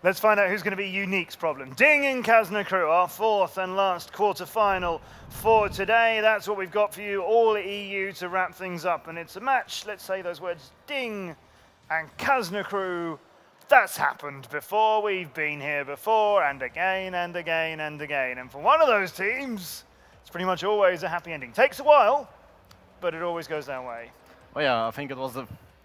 Let's find out who's going to be Unique's problem. DiNG and Kazna crew, our fourth and last quarter-final for today. That's what we've got for you, all EU to wrap things up. And it's a match, let's say those words, DiNG and Kazna crew. That's happened before. We've been here before, and again, and again, and again. And for one of those teams, it's pretty much always a happy ending. Takes a while, but it always goes that way. Oh yeah, I think it was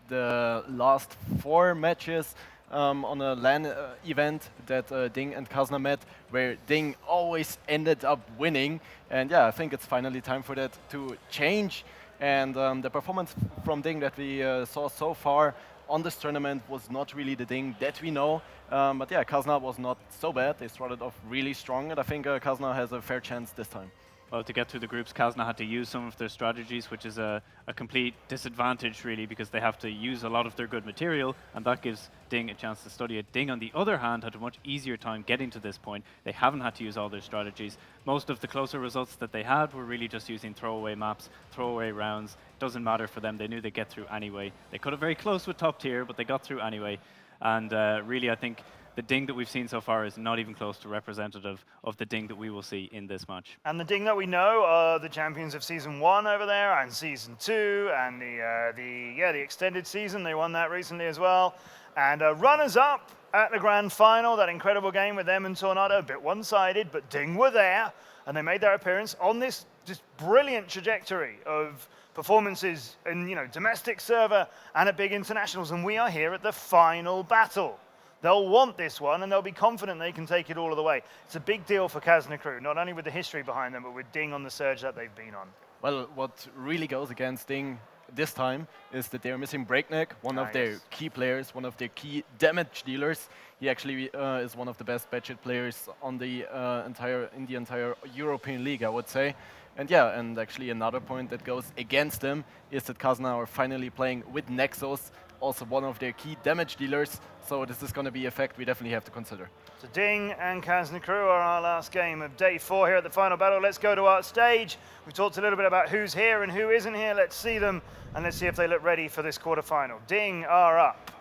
the last 4 matches on a LAN event that DiNG and Kazna met, where DiNG always ended up winning. And yeah, I think it's finally time for that to change. And the performance from DiNG that we saw so far on this tournament was not really the DiNG that we know. But yeah, Kazna was not so bad. They started off really strong, and I think Kazna has a fair chance this time. Well, to get through the groups, Kazna had to use some of their strategies, which is a complete disadvantage, really, because they have to use a lot of their good material, and that gives DiNG a chance to study it. DiNG, on the other hand, had a much easier time getting to this point. They haven't had to use all their strategies. Most of the closer results that they had were really just using throwaway maps, throwaway rounds. Doesn't matter for them. They knew they'd get through anyway. They could have very close with top tier, but they got through anyway. And really, I think the DiNG that we've seen so far is not even close to representative of the DiNG that we will see in this match. And the DiNG that we know are the champions of Season 1 over there, and Season 2, and the extended season. They won that recently as well. And runners-up at the grand final, that incredible game with them and Tornado, a bit one-sided, but DiNG were there, and they made their appearance on this just brilliant trajectory of performances in domestic server and at big internationals, and we are here at the final battle. They'll want this one, and they'll be confident they can take it all of the way. It's a big deal for Kazna crew, not only with the history behind them, but with DiNG on the surge that they've been on. Well, what really goes against DiNG this time is that they're missing Breakneck, one of their key players, one of their key damage dealers. He actually is one of the best budget players on the entire European League, I would say. And yeah, and actually another point that goes against them is that Kazna are finally playing with Nexus, also one of their key damage dealers. So this is going to be a fact we definitely have to consider. So DiNG and Kazna crew are our last game of day 4 here at the final battle. Let's go to our stage. We've talked a little bit about who's here and who isn't here. Let's see them, and let's see if they look ready for this quarterfinal. DiNG are up.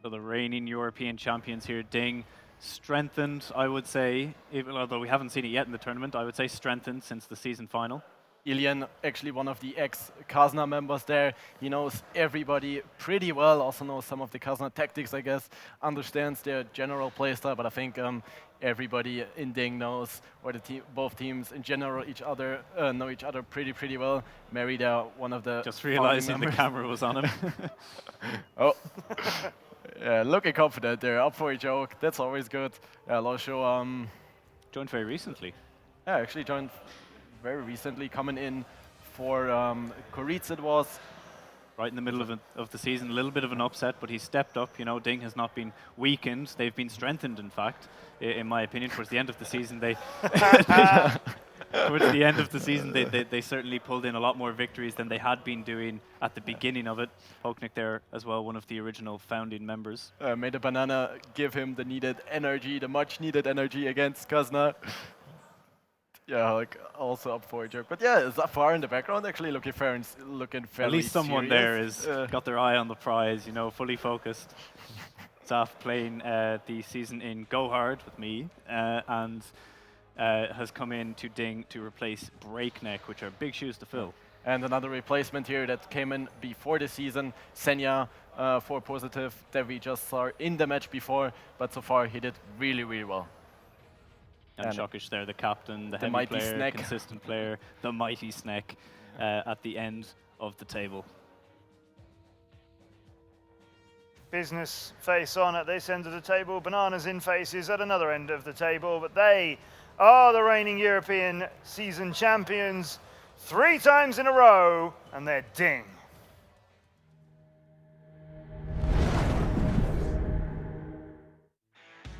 So the reigning European champions here, DiNG, strengthened, I would say, even although we haven't seen it yet in the tournament, I would say strengthened since the season final. Ilian, actually one of the ex-Kazna members there. He knows everybody pretty well, also knows some of the Kazna tactics, I guess, understands their general playstyle, but I think everybody in DiNG knows, or both teams in general know each other pretty well. Marida, one of the just realizing the camera was on him. Oh. Yeah, looking confident there, up for a joke, that's always good. Losho joined very recently. Yeah, actually joined very recently, coming in for Koritz it was. Right in the middle of the season, a little bit of an upset, but he stepped up. DiNG has not been weakened, they've been strengthened, in fact, in my opinion. Towards the end of the season, they certainly pulled in a lot more victories than they had been doing at the beginning of it. Hoknik there as well, one of the original founding members. Made a banana give him the needed energy, the much needed energy against Kazna. Yeah, like also up for a joke. But yeah, Zafar in the background actually looking fairly At least someone serious. there is got their eye on the prize, fully focused. Zaf playing the season in Go Hard with me and has come in to DiNG to replace Breakneck, which are big shoes to fill. And another replacement here that came in before the season, Senya, 4 positive, that we just saw in the match before, but so far he did really well. And Shokish there, the captain, the heavy mighty player, snack. consistent player, the mighty snack at the end of the table. Business face on at this end of the table. Bananas in faces at another end of the table, but they are the reigning European season champions 3 times in a row, and they're DiNG.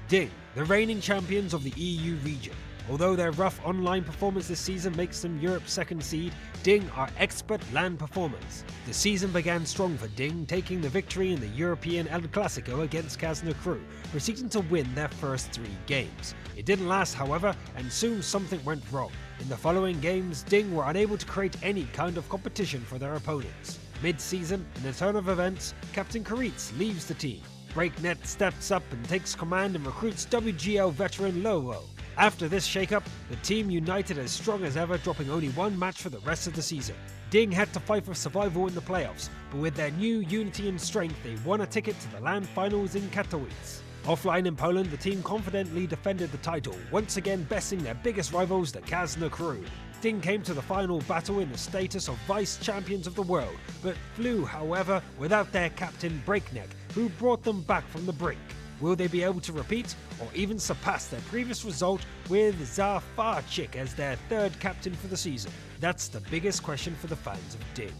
DiNG, the reigning champions of the EU region. Although their rough online performance this season makes them Europe's 2nd seed, DiNG are expert LAN performers. The season began strong for DiNG, taking the victory in the European El Clasico against Kazna crew, proceeding to win their first 3 games. It didn't last, however, and soon something went wrong. In the following games, DiNG were unable to create any kind of competition for their opponents. Mid-season, in a turn of events, Captain Koritz leaves the team. Breaknet steps up and takes command and recruits WGL veteran Lowo. After this shakeup, the team united as strong as ever, dropping only one match for the rest of the season. DiNG had to fight for survival in the playoffs, but with their new unity and strength, they won a ticket to the LAN finals in Katowice. Offline in Poland, the team confidently defended the title, once again besting their biggest rivals, the Kazna crew. DiNG came to the final battle in the status of vice champions of the world, but flew, however, without their captain Breakneck, who brought them back from the brink. Will they be able to repeat, or even surpass their previous result with Zafarchik as their third captain for the season? That's the biggest question for the fans of DiNG.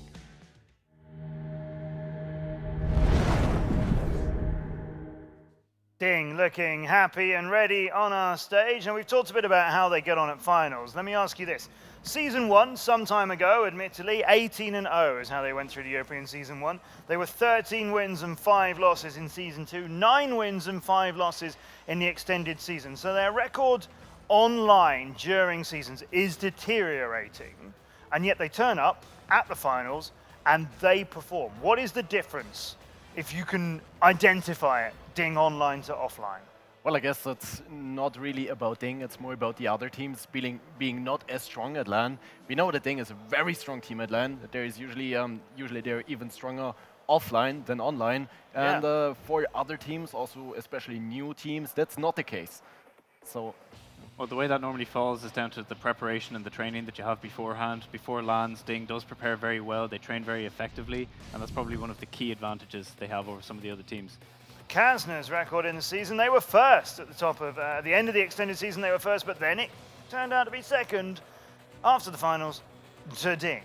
DiNG looking happy and ready on our stage, and we've talked a bit about how they get on at finals. Let me ask you this. Season 1, some time ago, admittedly, 18-0 is how they went through the European Season 1. They were 13 wins and 5 losses in Season 2, 9 wins and 5 losses in the extended season. So their record online during seasons is deteriorating, and yet they turn up at the finals and they perform. What is the difference, if you can identify it, DiNG online to offline? Well, I guess that's not really about DiNG, it's more about the other teams being not as strong at LAN. We know that DiNG is a very strong team at LAN, that there is usually they're even stronger offline than online. And for other teams, also especially new teams, that's not the case. So, well, the way that normally falls is down to the preparation and the training that you have beforehand. Before LANs, DiNG does prepare very well, they train very effectively, and that's probably one of the key advantages they have over some of the other teams. Kazna's record in the season, they were first at the top of, at the end of the extended season they were first, but then it turned out to be second after the finals to DiNG.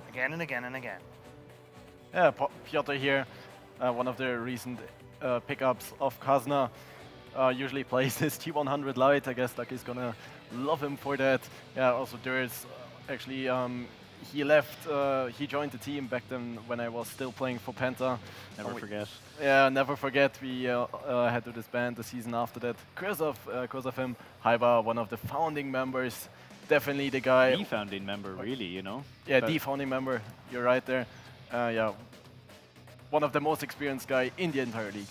Again and again and again. yeah, Piotr here, one of the recent pickups of Kazna, usually plays his T100 Lite. I guess Lucky's gonna love him for that. Yeah, also there's actually, he joined the team back then when I was still playing for Penta. Never forget. Yeah, never forget. We had to disband the season after that. Because of him, Haiba, one of the founding members, definitely the guy. The founding member, really, you know? Yeah, the founding member. You're right there. Yeah, one of the most experienced guy in the entire league.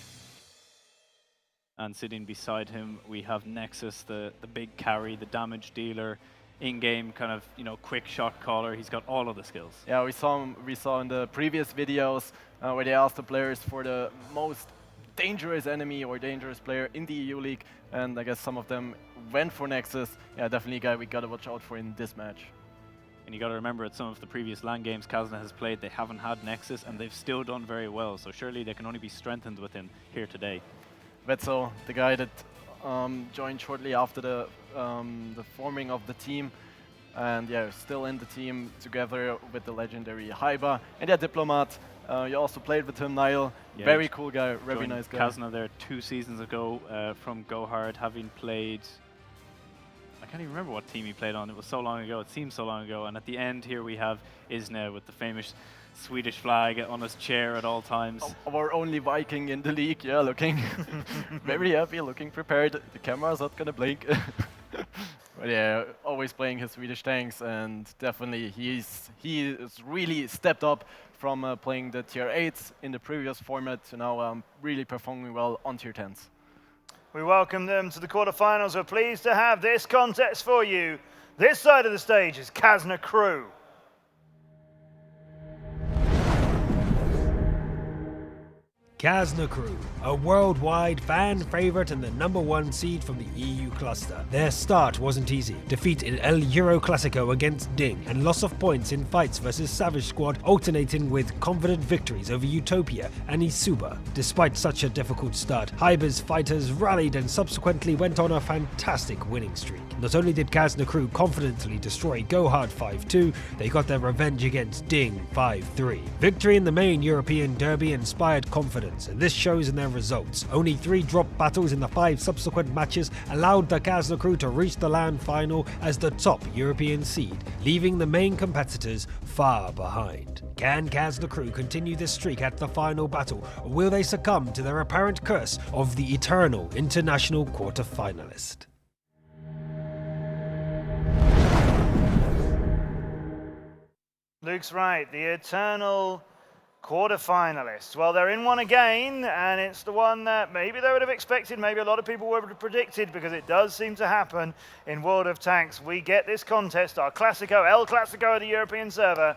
And sitting beside him, we have Nexus, the big carry, the damage dealer, in-game kind of, you know, quick shot caller. He's got all of the skills. Yeah, we saw in the previous videos where they asked the players for the most dangerous enemy or dangerous player in the EU League, and I guess some of them went for Nexus. Yeah, definitely a guy we gotta watch out for in this match. And you gotta remember, at some of the previous LAN games Kazna has played, they haven't had Nexus, and they've still done very well. So surely they can only be strengthened with him here today. Vetso, the guy that joined shortly after the forming of the team, and yeah, still in the team together with the legendary Haiba. And yeah, Diplomat, you also played with him, Niall. Yeah, very cool guy, very nice guy. Kazna there 2 seasons ago from Go Hard, having played, I can't even remember what team he played on. It was so long ago, it seems so long ago. And at the end here we have Isne with the famous Swedish flag on his chair at all times. Our only Viking in the league, yeah, looking very happy, looking prepared. The camera's not gonna blink. But yeah, always playing his Swedish tanks, and definitely he is really stepped up from playing the tier 8s in the previous format to now really performing well on tier 10s. We welcome them to the quarterfinals. We're pleased to have this contest for you. This side of the stage is Kazna Crew. Kazna Crew, a worldwide fan favourite and the #1 seed from the EU cluster. Their start wasn't easy. Defeat in El Euro Clasico against DiNG and loss of points in fights versus Savage Squad, alternating with confident victories over Utopia and Isuba. Despite such a difficult start, Haiba's fighters rallied and subsequently went on a fantastic winning streak. Not only did Kazna Crew confidently destroy Go Hard 5-2, they got their revenge against DiNG 5-3. Victory in the main European derby inspired confidence, and this shows in their results. Only 3 drop battles in the 5 subsequent matches allowed the Kazna Crew to reach the LAN final as the top European seed, leaving the main competitors far behind. Can Kazna Crew continue this streak at the final battle, or will they succumb to their apparent curse of the eternal international quarter-finalist? Luke's right, the eternal Quarterfinalists. Well, they're in one again, and it's the one that maybe they would have expected, maybe a lot of people would have predicted, because it does seem to happen in World of Tanks. We get this contest, our Classico, El Clasico of the European server,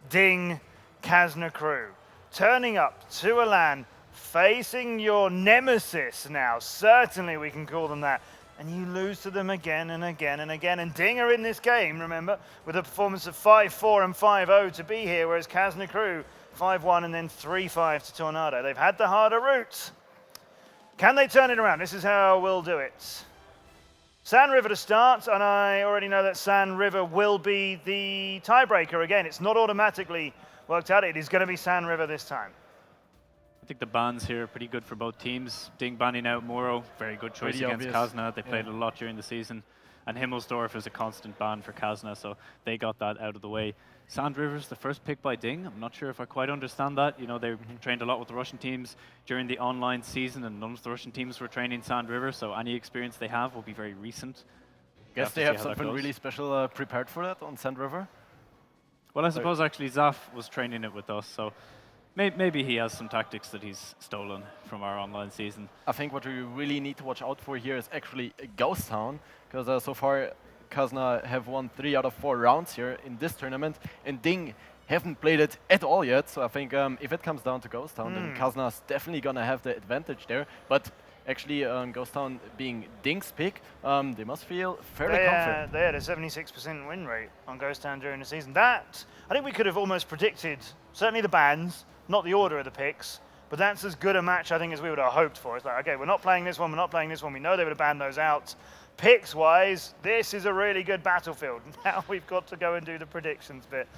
DiNG Kazna crew, turning up to a LAN, facing your nemesis now. Certainly we can call them that. And you lose to them again and again and again. And DiNG are in this game, remember, with a performance of 5-4 and 5-0 to be here, whereas Kazna crew 5-1 and then 3-5 to Tornado. They've had the harder route. Can they turn it around? This is how we'll do it. San River to start, and I already know that San River will be the tiebreaker again. It's not automatically worked out. It is going to be San River this time. I think the bans here are pretty good for both teams. DiNG banning out Moro, very good choice Pretty against obvious. Kazna. They played a lot during the season. And Himmelsdorf is a constant ban for Kazna, so they got that out of the way. Sand River's the first pick by DiNG. I'm not sure if I quite understand that. You know, they trained a lot with the Russian teams during the online season, and none of the Russian teams were training Sand River, so any experience they have will be very recent. Guess to they see have how that something goes. really special prepared for that on Sand River. Well, I suppose actually Zaf was training it with us, so maybe he has some tactics that he's stolen from our online season. I think what we really need to watch out for here is actually Ghost Town, because so far Kazna have won 3 out of 4 rounds here in this tournament, and DiNG haven't played it at all yet. So I think if it comes down to Ghost Town, then Kazna's definitely gonna have the advantage there. But actually, Ghost Town being DiNG's pick, they must feel fairly confident. They had a 76% win rate on Ghost Town during the season. That, I think we could have almost predicted, certainly the bans, not the order of the picks, but that's as good a match, I think, as we would have hoped for. It's like, okay, we're not playing this one, we're not playing this one. We know they would have banned those out. Picks-wise, this is a really good battlefield. Now we've got to go and do the predictions bit.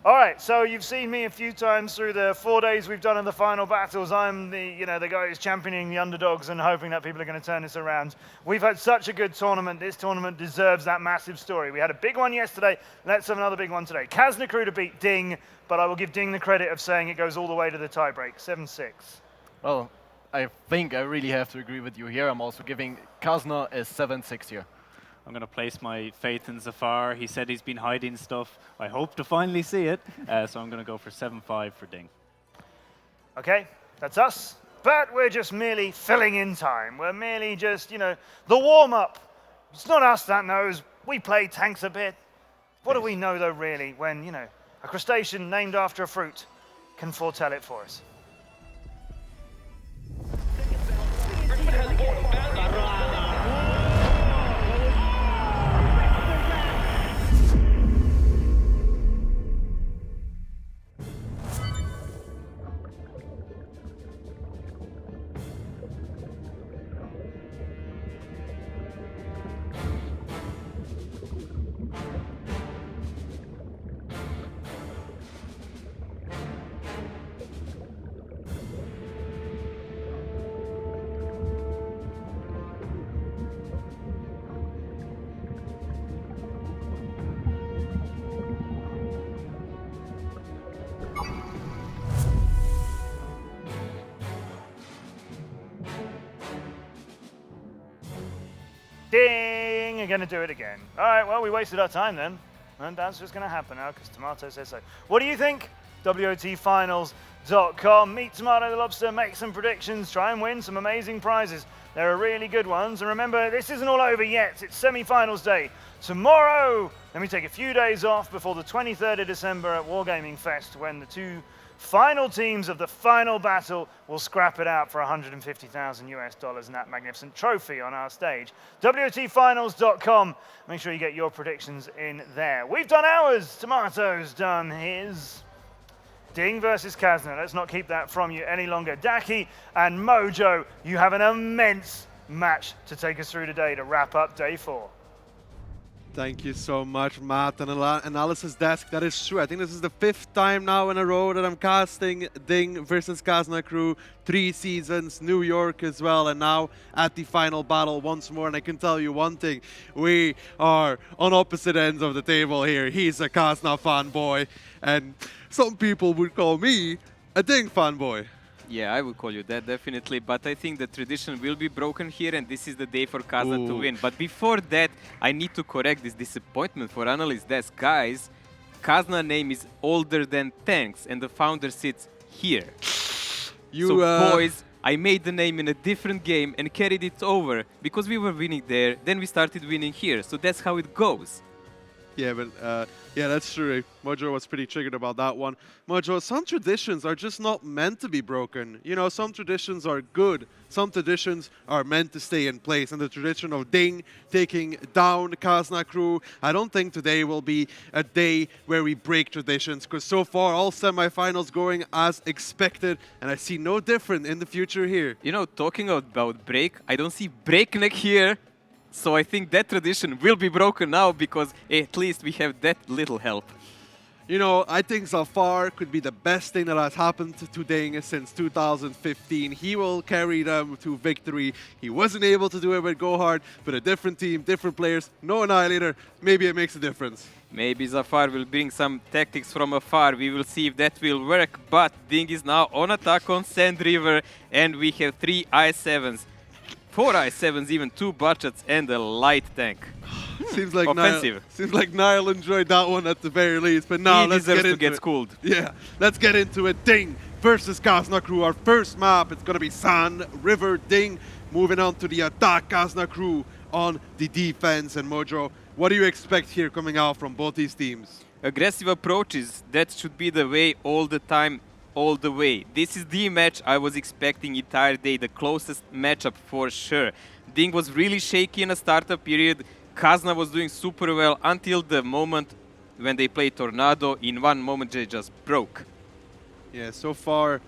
All right, so you've seen me a few times through the 4 days we've done in the final battles. I'm the guy who's championing the underdogs and hoping that people are going to turn this around. We've had such a good tournament. This tournament deserves that massive story. We had a big one yesterday. Let's have another big one today. Kazna crew to beat DiNG, but I will give DiNG the credit of saying it goes all the way to the tiebreak, 7-6. Well, I think I really have to agree with you here. I'm also giving Kazna a 7-6 here. I'm going to place my faith in Zafar. He said he's been hiding stuff. I hope to finally see it. So I'm going to go for 7-5 for DiNG. Okay, that's us. But we're just merely filling in time. We're merely just, the warm-up. It's not us that knows. We play tanks a bit. What do we know, though, really, when, a crustacean named after a fruit can foretell it for us? DiNG are going to do it again. All right, well, we wasted our time then. And that's just going to happen now because Tomato says so. What do you think? WOTfinals.com. Meet Tomato the Lobster, make some predictions, try and win some amazing prizes. There are really good ones. And remember, this isn't all over yet. It's semi-finals day. Tomorrow, let me take a few days off before the 23rd of December at Wargaming Fest when the 2 final teams of the final battle will scrap it out for $150,000 in that magnificent trophy on our stage. WOTfinals.com. Make sure you get your predictions in there. We've done ours. Tomato's done his. DiNG versus Kazna. Let's not keep that from you any longer. Daki and Mojo, you have an immense match to take us through today to wrap up day 4. Thank you so much, Matt. And Analysis Desk, that is true. I think this is the 5th time now in a row that I'm casting DiNG versus Kazna crew. 3 seasons, New York as well, and now at the final battle once more. And I can tell you one thing, we are on opposite ends of the table here. He's a Kazna fanboy, and some people would call me a DiNG fanboy. Yeah, I would call you that, definitely. But I think the tradition will be broken here, and this is the day for Kazna to win. But before that, I need to correct this disappointment for Analyst Desk. Guys, Kazna name is older than tanks, and the founder sits here. You, So boys, I made the name in a different game and carried it over because we were winning there, then we started winning here. So that's how it goes. Yeah, but yeah, that's true. Mojo was pretty triggered about that one. Mojo, some traditions are just not meant to be broken. You know, some traditions are good. Some traditions are meant to stay in place. And the tradition of DiNG taking down the Kazna crew, I don't think today will be a day where we break traditions. Because so far, all semifinals going as expected. And I see no different in the future here. You know, talking about break, I don't see breakneck here. So I think that tradition will be broken now because at least we have that little help. You know, I think Zafar could be the best thing that has happened to DiNG since 2015. He will carry them to victory. He wasn't able to do it with Gohard, but a different team, different players, no Annihilator. Maybe it makes a difference. Maybe Zafar will bring some tactics from afar. We will see if that will work. But DiNG is now on attack on Sand River, and we have 3 i7s. 4 i7s, even 2 budgets, and a light tank. Seems like offensive. Niall enjoyed that one at the very least. But now He let's deserves get to into get it. schooled. Yeah, let's get into it. DiNG versus Kazna crew. Our first map, it's going to be Sand River. DiNG moving on to the attack. Kazna crew on the defense. And Mojo, what do you expect here coming out from both these teams? Aggressive approaches, that should be the way all the time, all the way. This is the match I was expecting entire day, the closest matchup for sure. DiNG was really shaky in a startup period. Kazna was doing super well until the moment when they played Tornado. In one moment they just broke. Yeah, so far,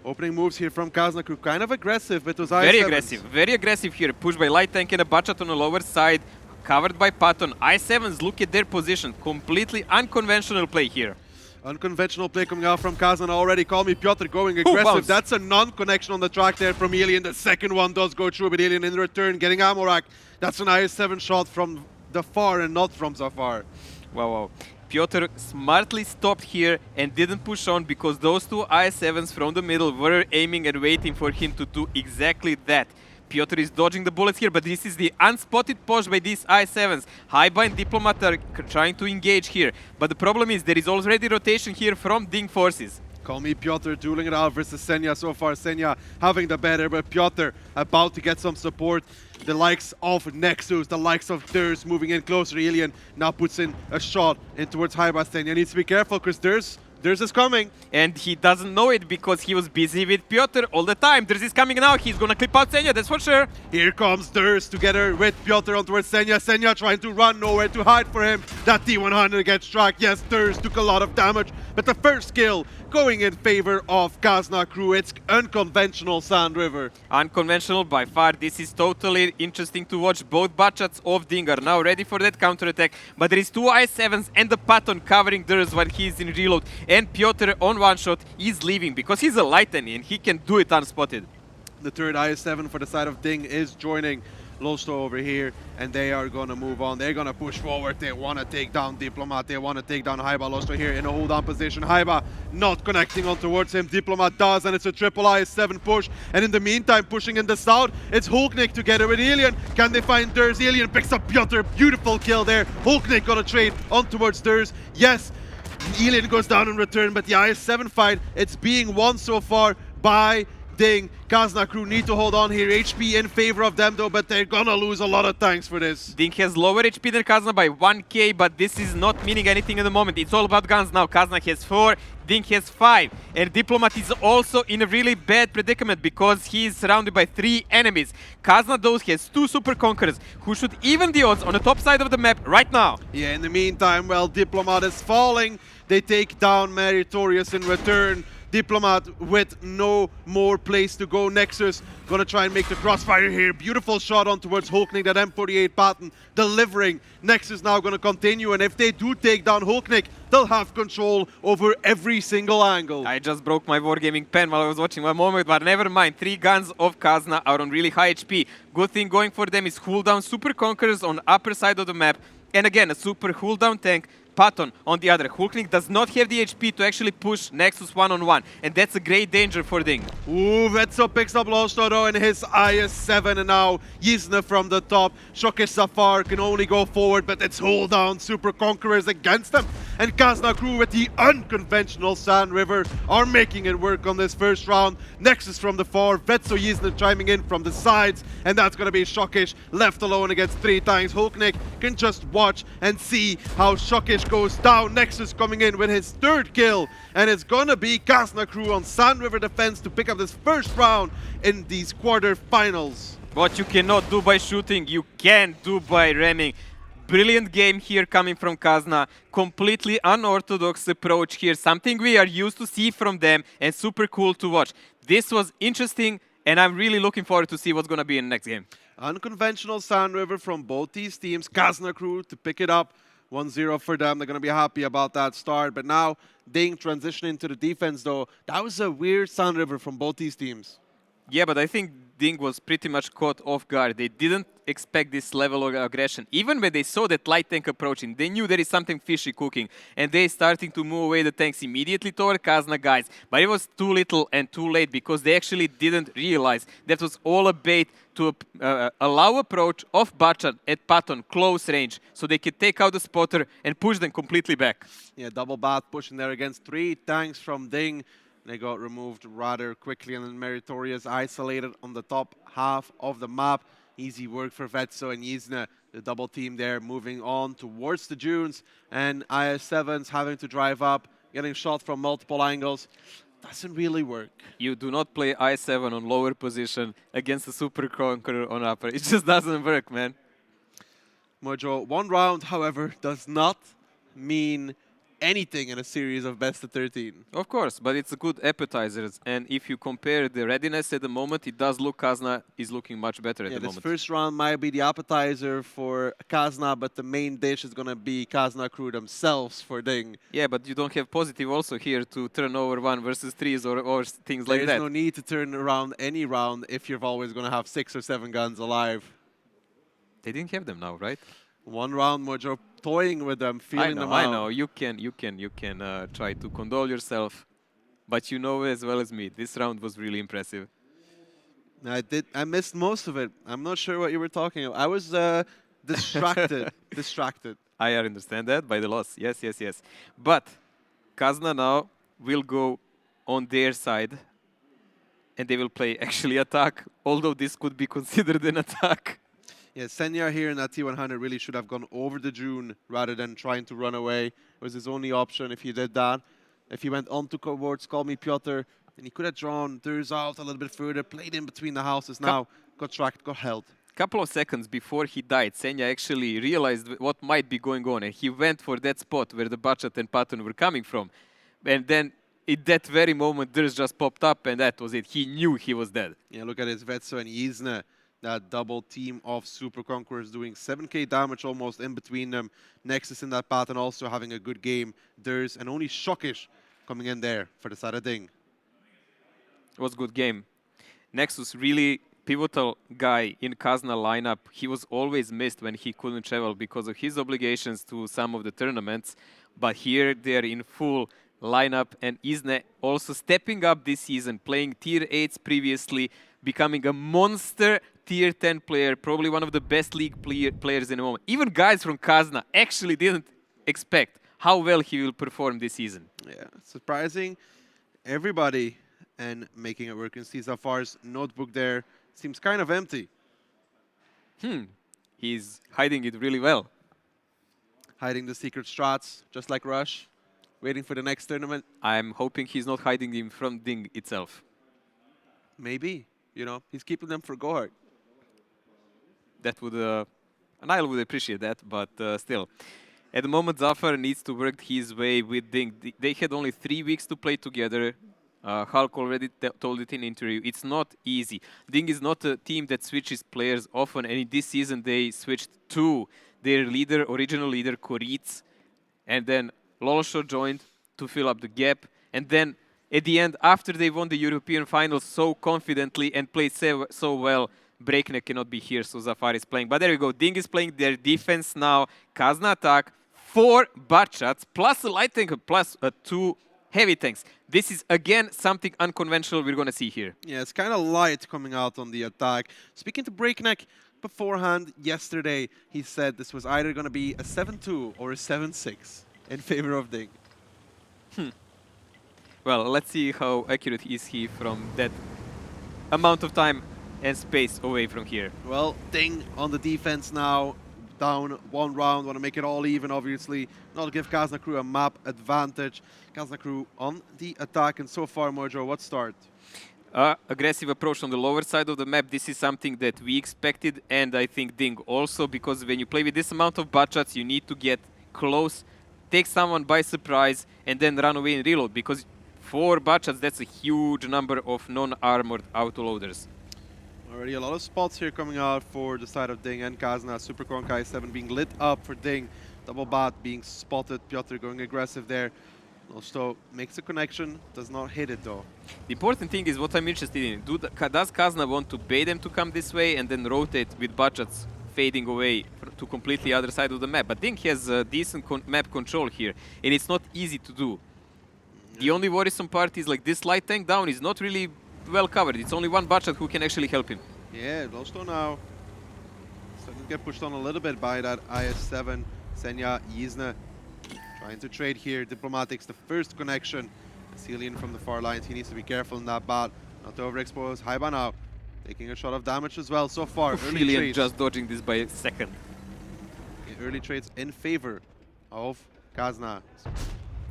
opening moves here from Kazna crew. Kind of aggressive, but those Very i7s. very aggressive here. Pushed by light tank and a budget on the lower side. Covered by Patton. i7s, look at their position. Completely unconventional play here. Unconventional play coming out from Kazan already. Call me Piotr going aggressive. bounce. That's a non-connection on the track there from Alien. The second one does go through, but Alien in return getting Amorak. That's an IS-7 shot from the far and not from Zafar. Wow, wow. Piotr smartly stopped here and didn't push on because those 2 IS-7s from the middle were aiming and waiting for him to do exactly that. Piotr is dodging the bullets here, but this is the unspotted push by these i7s. Haiba and Diplomat are trying to engage here, but the problem is there is already rotation here from DiNG forces. Call me Piotr dueling it out versus Senya so far. Senya having the better, but Piotr about to get some support. The likes of Nexus, the likes of Durs moving in closer. Alien now puts in a shot in towards Haiba. Senya needs to be careful because Durs is coming. And he doesn't know it because he was busy with Piotr all the time. Durs is coming now. He's gonna clip out Senya, that's for sure. Here comes Durs together with Piotr on towards Senya. Senya trying to run, nowhere to hide for him. That T100 gets struck. Yes, Durs took a lot of damage, but the first kill going in favor of Kazna crew. It's unconventional Sand River. Unconventional by far. This is totally interesting to watch. Both budgets of DiNG are now ready for that counter-attack, but there is 2 i7s and the Patton covering Durs while he's in reload. And Piotr on one shot is leaving because he's a light enemy and he can do it unspotted. The third IS-7 for the side of DiNG is joining Losto over here, and they are going to move on. They're going to push forward. They want to take down Diplomat. They want to take down Haiba. Losto here in a hold-on position. Haiba not connecting on towards him. Diplomat does, and it's a triple IS-7 push. And in the meantime, pushing in the south, it's Hulknik together with Alien. Can they find Durs? Alien picks up Piotr. Beautiful kill there. Hulknik going to trade on towards Durs. Yes, Alien goes down in return, but the IS-7 fight, it's being won so far by DiNG. Kazna crew need to hold on here. HP in favor of them though, but they're gonna lose a lot of tanks for this. DiNG has lower HP than Kazna by 1k, but this is not meaning anything at the moment. It's all about guns now. Kazna has 4, DiNG has 5. And Diplomat is also in a really bad predicament because he is surrounded by 3 enemies. Kazna though has 2 super conquerors who should even the odds on the top side of the map right now. Yeah, in the meantime, well, Diplomat is falling. They take down Meritorious in return. Diplomat with no more place to go. Nexus gonna try and make the crossfire here. Beautiful shot on towards Hulknik, that M48 pattern delivering. Nexus now gonna continue, and if they do take down Hulknik, they'll have control over every single angle. I just broke my Wargaming pen while I was watching one moment, but never mind. 3 guns of Kazna are on really high HP. Good thing going for them is cooldown super conquerors on upper side of the map. And again, a super cooldown tank. Patton on the other. Hulknik does not have the HP to actually push Nexus one-on-one, and that's a great danger for DiNG. Ooh, Vetso picks up Lostoro in his IS-7, and now Yizna from the top. Shokesh Zafar can only go forward, but it's hold down Super Conquerors against them. And Kazna crew with the unconventional Sand River are making it work on this first round. Nexus from the far, Vetso Yizna chiming in from the sides, and that's going to be Shockish left alone against 3 tanks. Hulknik can just watch and see how Shockish goes down. Nexus coming in with his 3rd kill, and it's going to be Kazna crew on Sand River defense to pick up this first round in these quarterfinals. What you cannot do by shooting, you can do by ramming. Brilliant game here coming from Kazna. Completely unorthodox approach here. Something we are used to see from them and super cool to watch. This was interesting and I'm really looking forward to see what's going to be in the next game. Unconventional Sand River from both these teams. Kazna crew to pick it up. 1-0 for them. They're going to be happy about that start. But now DiNG transitioning to the defense though. That was a weird Sand River from both these teams. Yeah, but I think DiNG was pretty much caught off guard. They didn't expect this level of aggression. Even when they saw that light tank approaching, they knew there is something fishy cooking. And they starting to move away the tanks immediately toward Kazna guys. But it was too little and too late because they actually didn't realize that was all a bait to allow approach of Bachan at Patton close range. So they could take out the spotter and push them completely back. Yeah, double bat pushing there against 3 tanks from DiNG. They got removed rather quickly, and then Meritorious isolated on the top half of the map. Easy work for Vetso and Yizna, the double team there, moving on towards the dunes. And IS-7s having to drive up, getting shot from multiple angles. Doesn't really work. You do not play I7 on lower position against a Super Conqueror on upper. It just doesn't work, man. Mojo, 1 round, however, does not mean anything in a series of best of 13. Of course, but it's a good appetizer. And if you compare the readiness at the moment, it does look Kazna is looking much better at the moment. This first round might be the appetizer for Kazna, but the main dish is going to be Kazna crew themselves for DiNG. Yeah, but you don't have positive also here to turn over 1 versus 3s or things like that. There's no need to turn around any round if you're always going to have 6 or 7 guns alive. They didn't have them now, right? 1 round, Mojo, toying with them, feeling them out. I know. You can try to condole yourself, but you know as well as me, this round was really impressive. I missed most of it. I'm not sure what you were talking about. I was distracted. I understand that by the loss. Yes. But Kazna now will go on their side, and they will play actually attack, although this could be considered an attack. Yeah, Senya here in that T100 really should have gone over the dune rather than trying to run away. It was his only option if he did that. If he went on towards Call Me Piotr, and he could have drawn Durs out a little bit further, played in between the houses now, got tracked, got held. Couple of seconds before he died, Senya actually realized what might be going on, and he went for that spot where the Bachat and Patton were coming from. And then, in that very moment, Durs just popped up, and that was it. He knew he was dead. Yeah, look at his Vetso and Yizna. That double team of Super Conquerors doing 7k damage almost in between them. Nexus in that path and also having a good game. Durs and only Shockish coming in there for the side of DiNG. It was a good game. Nexus really pivotal guy in Kazna lineup. He was always missed when he couldn't travel because of his obligations to some of the tournaments. But here they are in full lineup, and Isne also stepping up this season, playing tier 8s previously, becoming a monster tier 10 player, probably one of the best league players in the moment. Even guys from Kazna actually didn't expect how well he will perform this season. Yeah, surprising everybody and making it work. And see Zafar's notebook there seems kind of empty. He's hiding it really well. Hiding the secret strats, just like Rush, waiting for the next tournament. I'm hoping he's not hiding them from DiNG itself. Maybe, you know, he's keeping them for Gohart. That would, and I would appreciate that, but still. At the moment, Zafar needs to work his way with DiNG. They had only 3 weeks to play together. Hulk already told it in interview. It's not easy. DiNG is not a team that switches players often, and in this season they switched to their leader, original leader, Koritz, and then Lolosho joined to fill up the gap. And then at the end, after they won the European finals so confidently and played so well, Breakneck cannot be here, so Zafar is playing. But there you go. DiNG is playing their defense now. Kazna attack, 4 Bacchats, plus a light tank, plus 2 heavy tanks. This is, again, something unconventional we're going to see here. Yeah, it's kind of light coming out on the attack. Speaking to Breakneck beforehand, yesterday, he said this was either going to be a 7-2 or a 7-6. in favor of DiNG. Well, let's see how accurate is he from that amount of time and space away from here. Well, DiNG on the defense now, down 1 round, want to make it all even, obviously. Not give Kazna crew a map advantage. Kazna crew on the attack, and so far, Mojo, what start? Aggressive approach on the lower side of the map. This is something that we expected, and I think DiNG also, because when you play with this amount of butt shots, you need to get close, take someone by surprise, and then run away and reload, because 4 butt shots, that's a huge number of non-armored autoloaders. Already a lot of spots here coming out for the side of DiNG and Kazna. Super Konkai 7 being lit up for DiNG. Double bat being spotted. Piotr going aggressive there. Also makes a connection, does not hit it though. The important thing is what I'm interested in. Does Kazna want to bait them to come this way and then rotate with budgets fading away to completely other side of the map? But DiNG has decent map control here, and it's not easy to do. The only worrisome part is like this light tank down is not really well covered. It's only one budget who can actually help him. Yeah, Lowstone now starting to get pushed on a little bit by that IS-7. Senya, Yizna trying to trade here. Diplomatics, the first connection. Celian from the far lines, he needs to be careful in that bat. Not to overexpose. Haiba now taking a shot of damage as well so far. Early Celian trades. just dodging this by a second. Early trades in favor of Kazna.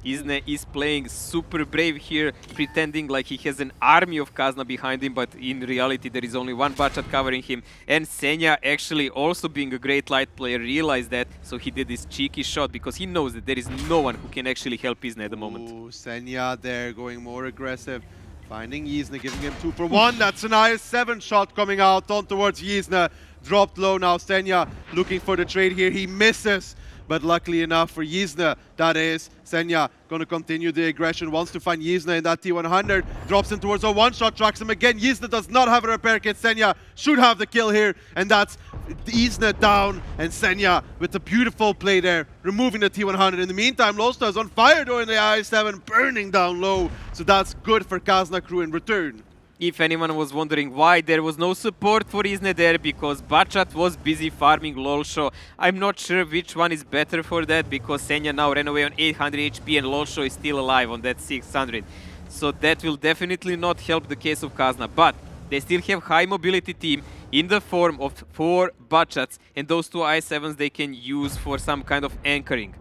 Izne is playing super brave here, pretending like he has an army of Kazna behind him, but in reality there is only one Bachat covering him. And Senya, actually also being a great light player, realized that, so he did this cheeky shot because he knows that there is no one who can actually help Izne at the moment. Ooh, Senya there going more aggressive, finding Yizna, giving him 2 for 1. That's an IS-7 shot coming out on towards Yizna. Dropped low now, Senya looking for the trade here, he misses. But luckily enough for Yizna, that is, Senya going to continue the aggression, wants to find Yizna in that T100, drops in towards a one-shot, tracks him again. Yizna does not have a repair kit, Senya should have the kill here, and that's Yizna down, and Senya with a beautiful play there, removing the T100. In the meantime, Losta is on fire though in the I-7, burning down low, so that's good for Kazna crew in return. If anyone was wondering why there was no support for Izne there, because Bachat was busy farming Lolsho. I'm not sure which one is better for that, because Senya now ran away on 800 HP and Lolsho is still alive on that 600. So that will definitely not help the case of Kazna, but they still have high mobility team in the form of 4 Bachats, and those 2 I7s they can use for some kind of anchoring.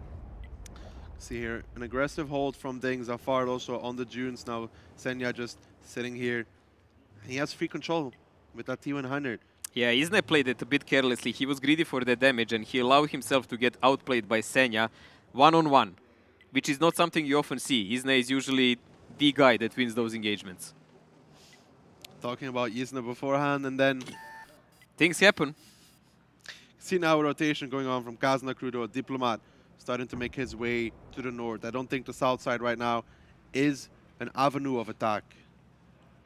See here, an aggressive hold from DiNG. Zafar also on the dunes now. Senya just sitting here. He has free control with that T100. Yeah, Izne played it a bit carelessly. He was greedy for the damage and he allowed himself to get outplayed by Senya one-on-one, which is not something you often see. Izne is usually the guy that wins those engagements. Talking about Yizna beforehand, and then Things happen. see now a rotation going on from Kazna crew to a Diplomat starting to make his way to the north. I don't think the south side right now is an avenue of attack.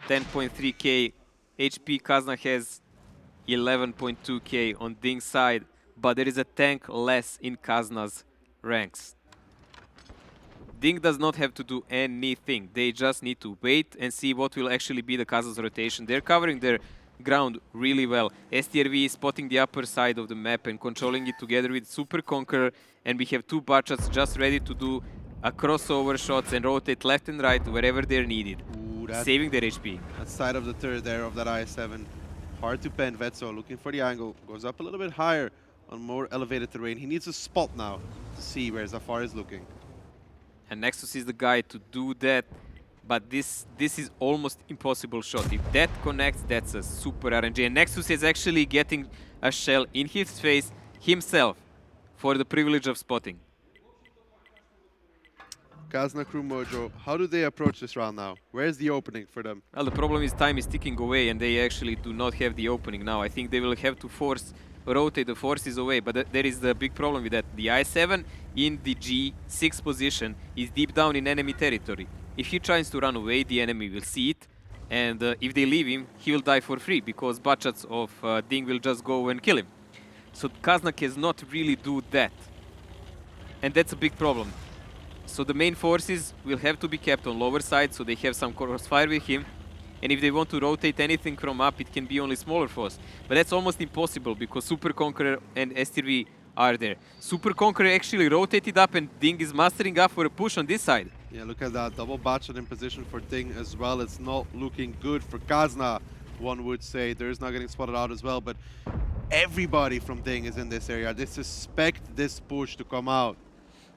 10.3k HP. Kazna has 11.2k on DiNG's side, but there is a tank less in Kazna's ranks. DiNG does not have to do anything. They just need to wait and see what will actually be the Kaza's rotation. They're covering their ground really well. STRV is spotting the upper side of the map and controlling it together with Super Conqueror, and we have 2 Bachats just ready to do a crossover shots and rotate left and right wherever they're needed, saving their HP. That side of the third there of that I7. Hard to pen. Vetso looking for the angle. Goes up a little bit higher on more elevated terrain. He needs a spot now to see where Zafar is looking. And Nexus is the guy to do that, but this is almost impossible shot. If that connects, that's a super RNG. And Nexus is actually getting a shell in his face himself for the privilege of spotting. Kazna crew Mojo, how do they approach this round now? Where's the opening for them? Well, the problem is time is ticking away and they actually do not have the opening now. I think they will have to rotate the forces away, but there is the big problem with that. The I7 in the G6 position is deep down in enemy territory. If he tries to run away, the enemy will see it, and if they leave him, he will die for free, because Bachats of DiNG will just go and kill him. So Kazna cannot really do that, and that's a big problem. So the main forces will have to be kept on lower side, so they have some crossfire with him. And if they want to rotate anything from up, it can be only smaller force. But that's almost impossible, because Super Conqueror and STRV are there. Super Conqueror actually rotated up and DiNG is mastering up for a push on this side. Yeah, look at that. Double batchet in position for DiNG as well. It's not looking good for Kazna, one would say. There's not getting spotted out as well, but everybody from DiNG is in this area. They suspect this push to come out.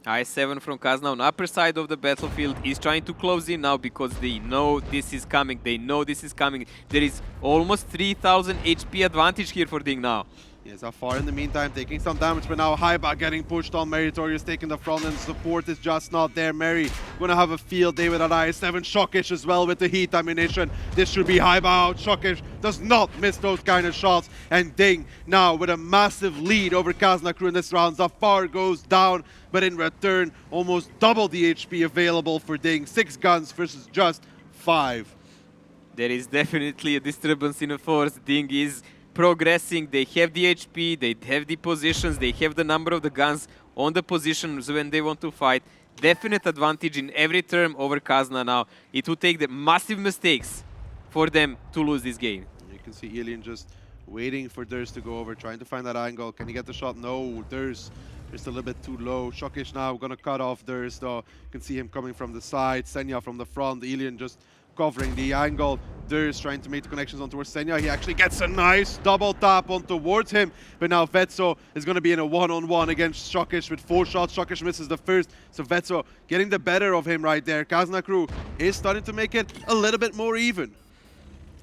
I7 from Kazna on upper side of the battlefield is trying to close in now because they know this is coming. They know this is coming. There is almost 3000 HP advantage here for DiNG now. Yes, Afar in the meantime taking some damage, but now Haiba getting pushed on. Meritorious taking the front and support is just not there. Mary gonna have a field day with that I7. Shockish as well with the heat ammunition. This should be Haiba out. Shockish does not miss those kind of shots. And DiNG now with a massive lead over Kazna crew in this round. Zafar goes down, but in return almost double the HP available for DiNG. 6 guns versus just 5. There is definitely a disturbance in the force. DiNG is progressing. They have the HP, they have the positions, they have the number of the guns on the positions when they want to fight. Definite advantage in every term over Kazna now. It would take the massive mistakes for them to lose this game. You can see Alien just waiting for Durst to go over, trying to find that angle. Can he get the shot? No, Durst just a little bit too low. Shockish now gonna cut off Durst though. You can see him coming from the side, Senya from the front, Alien just covering the angle. Durst trying to make the connections on towards Senya. He actually gets a nice double tap on towards him. But now Vetso is going to be in a one-on-one against Shockish with 4 shots. Shockish misses the first. So Vetso getting the better of him right there. Kazna crew is starting to make it a little bit more even.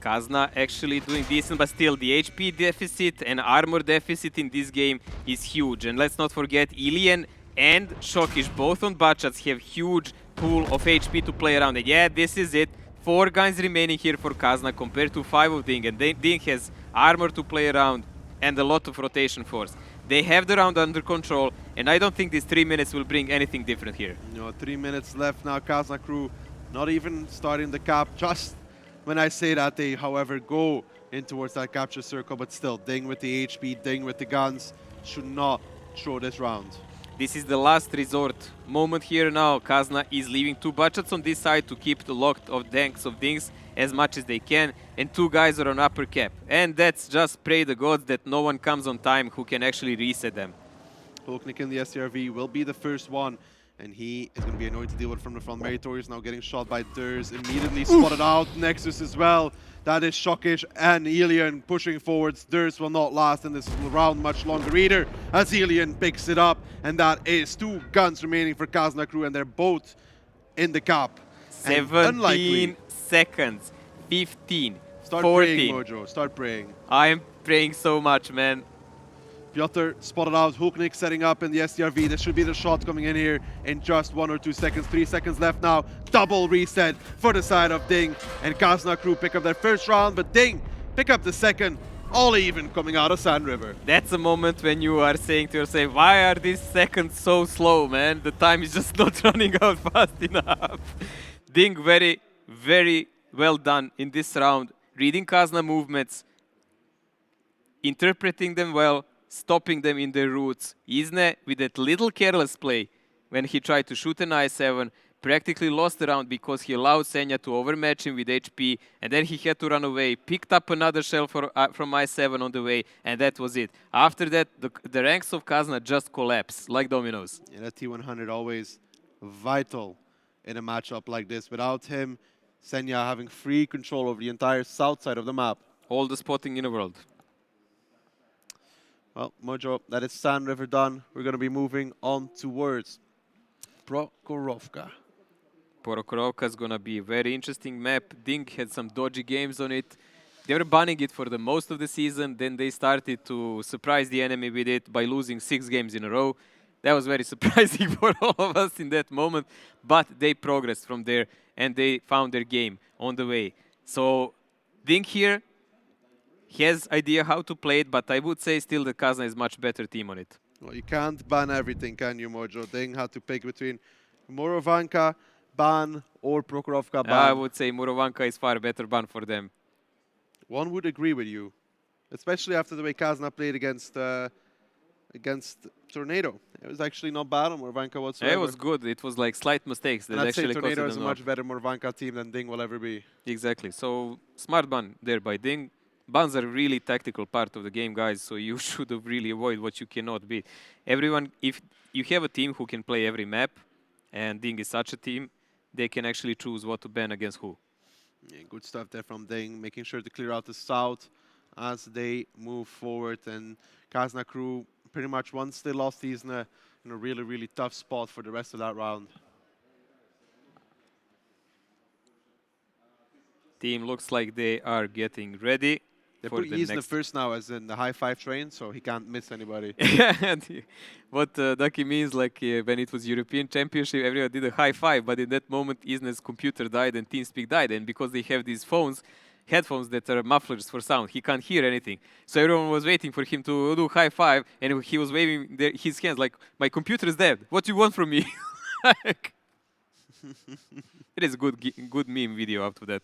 Kazna actually doing decent, but still the HP deficit and armor deficit in this game is huge. And let's not forget, Ilian and Shockish, both on Batchats, have huge pool of HP to play around. And yeah, this is it. 4 guys remaining here for Kazna compared to 5 of DiNG, and DiNG has armor to play around and a lot of rotation force. They have the round under control, and I don't think these 3 minutes will bring anything different here. No, 3 minutes left now. Kazna crew not even starting the cap. Just when I say that, they, however, go in towards that capture circle, but still, DiNG with the HP, DiNG with the guns, should not throw this round. This is the last resort moment here now. Kazna is leaving 2 Batchats on this side to keep the locked of tanks of DiNGs as much as they can, and 2 guys are on upper cap. And that's just pray the gods that no one comes on time who can actually reset them. Volknik in the STRV will be the first one, and he is going to be annoyed to deal with from the front. Meritorious now getting shot by Durs, immediately spotted out. Nexus as well. That is Shockish and Elian pushing forwards. Durs will not last in this round much longer either, as Elian picks it up. And that is 2 guns remaining for Kazna crew, and they're both in the cap. 17 seconds, 15, Start 14. praying, Mojo. Start praying. I am praying so much, man. Piotr spotted out. Huknik setting up in the STRV. This should be the shot coming in here in just 1 or 2 seconds. 3 seconds left now. Double reset for the side of DiNG. And Kazna crew pick up their first round, but DiNG pick up the second. All even coming out of Sand River. That's a moment when you are saying to yourself, why are these seconds so slow, man? The time is just not running out fast enough. DiNG very, very well done in this round. Reading Kazna movements, interpreting them well, stopping them in their routes. Isne, with that little careless play, when he tried to shoot an I7, practically lost the round because he allowed Senya to overmatch him with HP, and then he had to run away, picked up another shell from I7 on the way, and that was it. After that, the ranks of Kazna just collapsed, like dominoes. Yeah, that T100 always vital in a matchup like this. Without him, Senya having free control over the entire south side of the map. All the spotting in the world. Well, Mojo, that is Sand River done. We're going to be moving on towards Prokhorovka. Prokhorovka is going to be a very interesting map. DiNG had some dodgy games on it. They were banning it for the most of the season. Then they started to surprise the enemy with it by losing 6 games in a row. That was very surprising for all of us in that moment. But they progressed from there and they found their game on the way. So DiNG here has idea how to play it, but I would say still that Kazna is much better team on it. Well, you can't ban everything, can you, Mojo? DiNG had to pick between Morovanka ban or Prokhorovka ban. I would say Morovanka is far better ban for them. One would agree with you, especially after the way Kazna played against Tornado. It was actually not bad on Morovanka whatsoever. It was good. It was like slight mistakes that and I'd actually say Tornado costed is a them much better Morovanka team than DiNG will ever be. Exactly. So smart ban there by DiNG. Bans are really tactical part of the game, guys, so you should have really avoid what you cannot beat. Everyone, if you have a team who can play every map, and DiNG is such a team, they can actually choose what to ban against who. Yeah, good stuff there from DiNG, making sure to clear out the south as they move forward. And Kazna crew, pretty much once they lost, he's in a really, really tough spot for the rest of that round. Team looks like they are getting ready. They for put the Yzna next. first now as in the high five train, so he can't miss anybody. What Ducky means, like when it was European Championship, everyone did a high five, but in that moment, Yzna's computer died and TeamSpeak died, and because they have these headphones that are mufflers for sound, he can't hear anything. So everyone was waiting for him to do high five, and he was waving his hands like, "My computer is dead. What do you want from me?" It is a good meme video after that.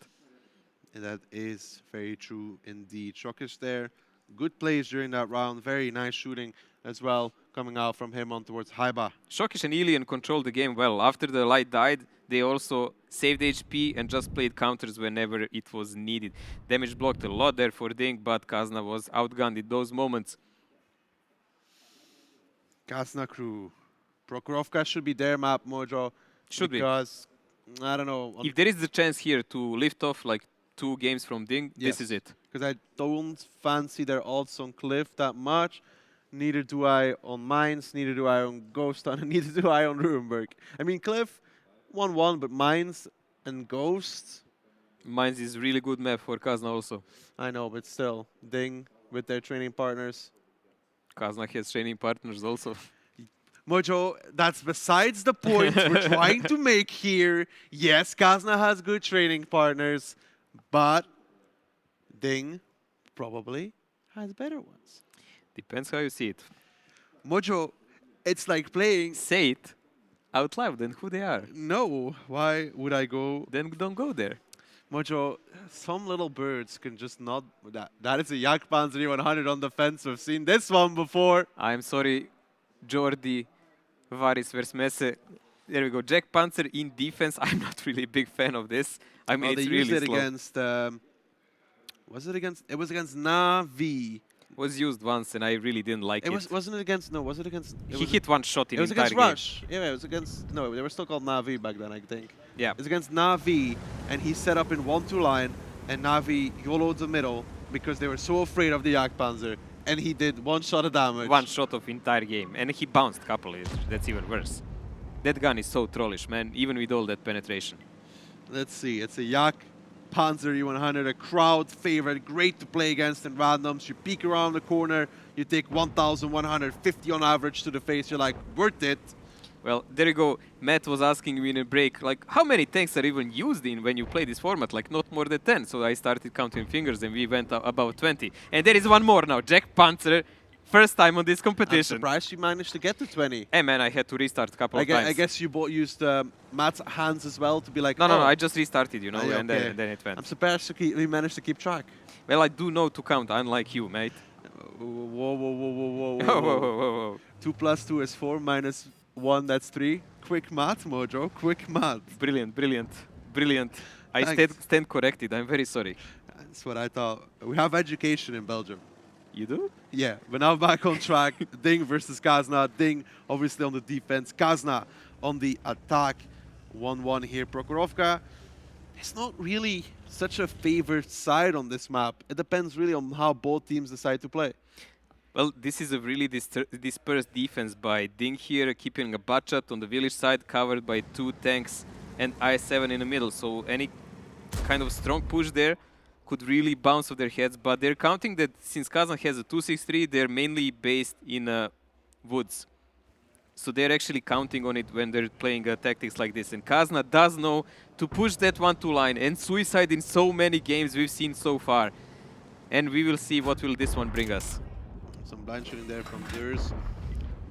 That is very true indeed. Shokish there, good plays during that round. Very nice shooting as well, coming out from him on towards Haiba. Shokish and Ilian controlled the game well. After the light died, they also saved HP and just played counters whenever it was needed. Damage blocked a lot there for DiNG, but Kazna was outgunned in those moments. Kazna crew. Prokhorovka should be their map, Mojo. Should be. Because, I don't know. If there is the chance here to lift off like 2 games from DiNG, this is it. Because I don't fancy their odds on Cliff that much. Neither do I on Mines, neither do I on Ghost, and neither do I on Rurenberg. I mean, Cliff 1-1, but Mines and Ghost. Mines is really good map for Kazna also. I know, but still, DiNG with their training partners. Kazna has training partners also. Mojo, that's besides the point we're trying to make here. Yes, Kazna has good training partners, but DiNG probably has better ones. Depends how you see it. Mojo, it's like playing... Say it out loud, then who they are. No, why would I go... Then don't go there. Mojo, some little birds can just not... That is a Yak Panzer 100 on the fence. We've seen this one before. I'm sorry, Jordi, Varis versus Messe. There we go. Jack Panzer in defense. I'm not really a big fan of this. I mean, They it's used really it slow. against... was it against... It was against Navi. Was used once, and I really didn't like it. Wasn't it against... No, was it against... He hit one shot in It was entire against game. Rush. Yeah, it was against... No, they were still called Navi back then, I think. Yeah. It was against Navi, and he set up in 1-2 line, and Navi YOLO'd the middle because they were so afraid of the Yak Panzer, and he did 1 shot of damage. One shot of entire game, and he bounced a couple. That's even worse. That gun is so trollish, man, even with all that penetration. Let's see, it's a Yak Panzer E100, a crowd favorite, great to play against in randoms. You peek around the corner, you take 1,150 on average to the face, you're like, worth it. Well, there you go. Matt was asking me in a break, like, how many tanks are even used in when you play this format? Like, not more than 10. So I started counting fingers, and we went about 20. And there is one more now, Jack Panzer, first time on this I'm competition. surprised you managed to get to 20. Hey, man, I had to restart a couple of times. I guess you both used Matt's hands as well to be like, No, oh. I just restarted, you know, Yeah, and okay. then it went. I'm surprised we managed to keep track. Well, I do know to count, unlike you, mate. Whoa. Whoa, whoa. 2 + 2 is 4, minus 1, that's 3. Quick math, Mojo, quick math. Brilliant. I Thanks. stand corrected. I'm very sorry. That's what I thought. We have education in Belgium. You do? Yeah, we're now back on track. DiNG versus Kazna. DiNG obviously on the defense. Kazna on the attack. 1-1 here. Prokhorovka is not really such a favored side on this map. It depends really on how both teams decide to play. Well, this is a really dispersed defense by DiNG here, keeping a butchot on the village side, covered by 2 tanks and I7 in the middle. So any kind of strong push there could really bounce off their heads. But they're counting that since Kazan has a 263, they're mainly based in woods. So they're actually counting on it when they're playing tactics like this. And Kazna does know to push that 1-2 line and suicide in so many games we've seen so far. And we will see what will this one bring us. Some blind shooting there from Durs.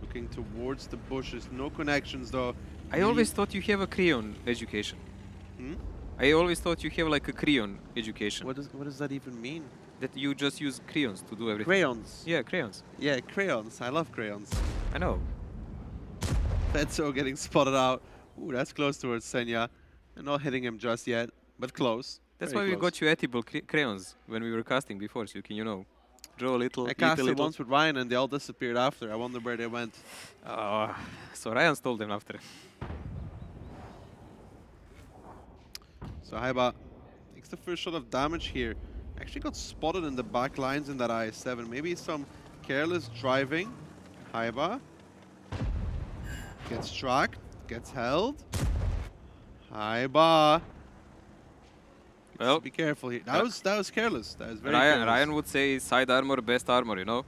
Looking towards the bushes. No connections though. I always thought you have a crayon education. Hmm? I always thought you have like a crayon education. What does that even mean? That you just use crayons to do everything. Crayons. Yeah, crayons. Yeah, crayons. I love crayons. I know. Fetso getting spotted out. Ooh, that's close towards Senya. And not hitting him just yet, but close. That's Very why we close. got you edible crayons when we were casting before, so you can, you know, draw a little, I eat a casted little. once with Ryan and they all disappeared after. I wonder where they went. So Ryan stole them after. So Haiba takes the first shot of damage here. Actually got spotted in the back lines in that IS-7. Maybe some careless driving. Haiba gets tracked, gets held. Haiba. Well, Be careful here. That was careless. That was very Ryan, careless. Ryan would say side armor, best armor, you know?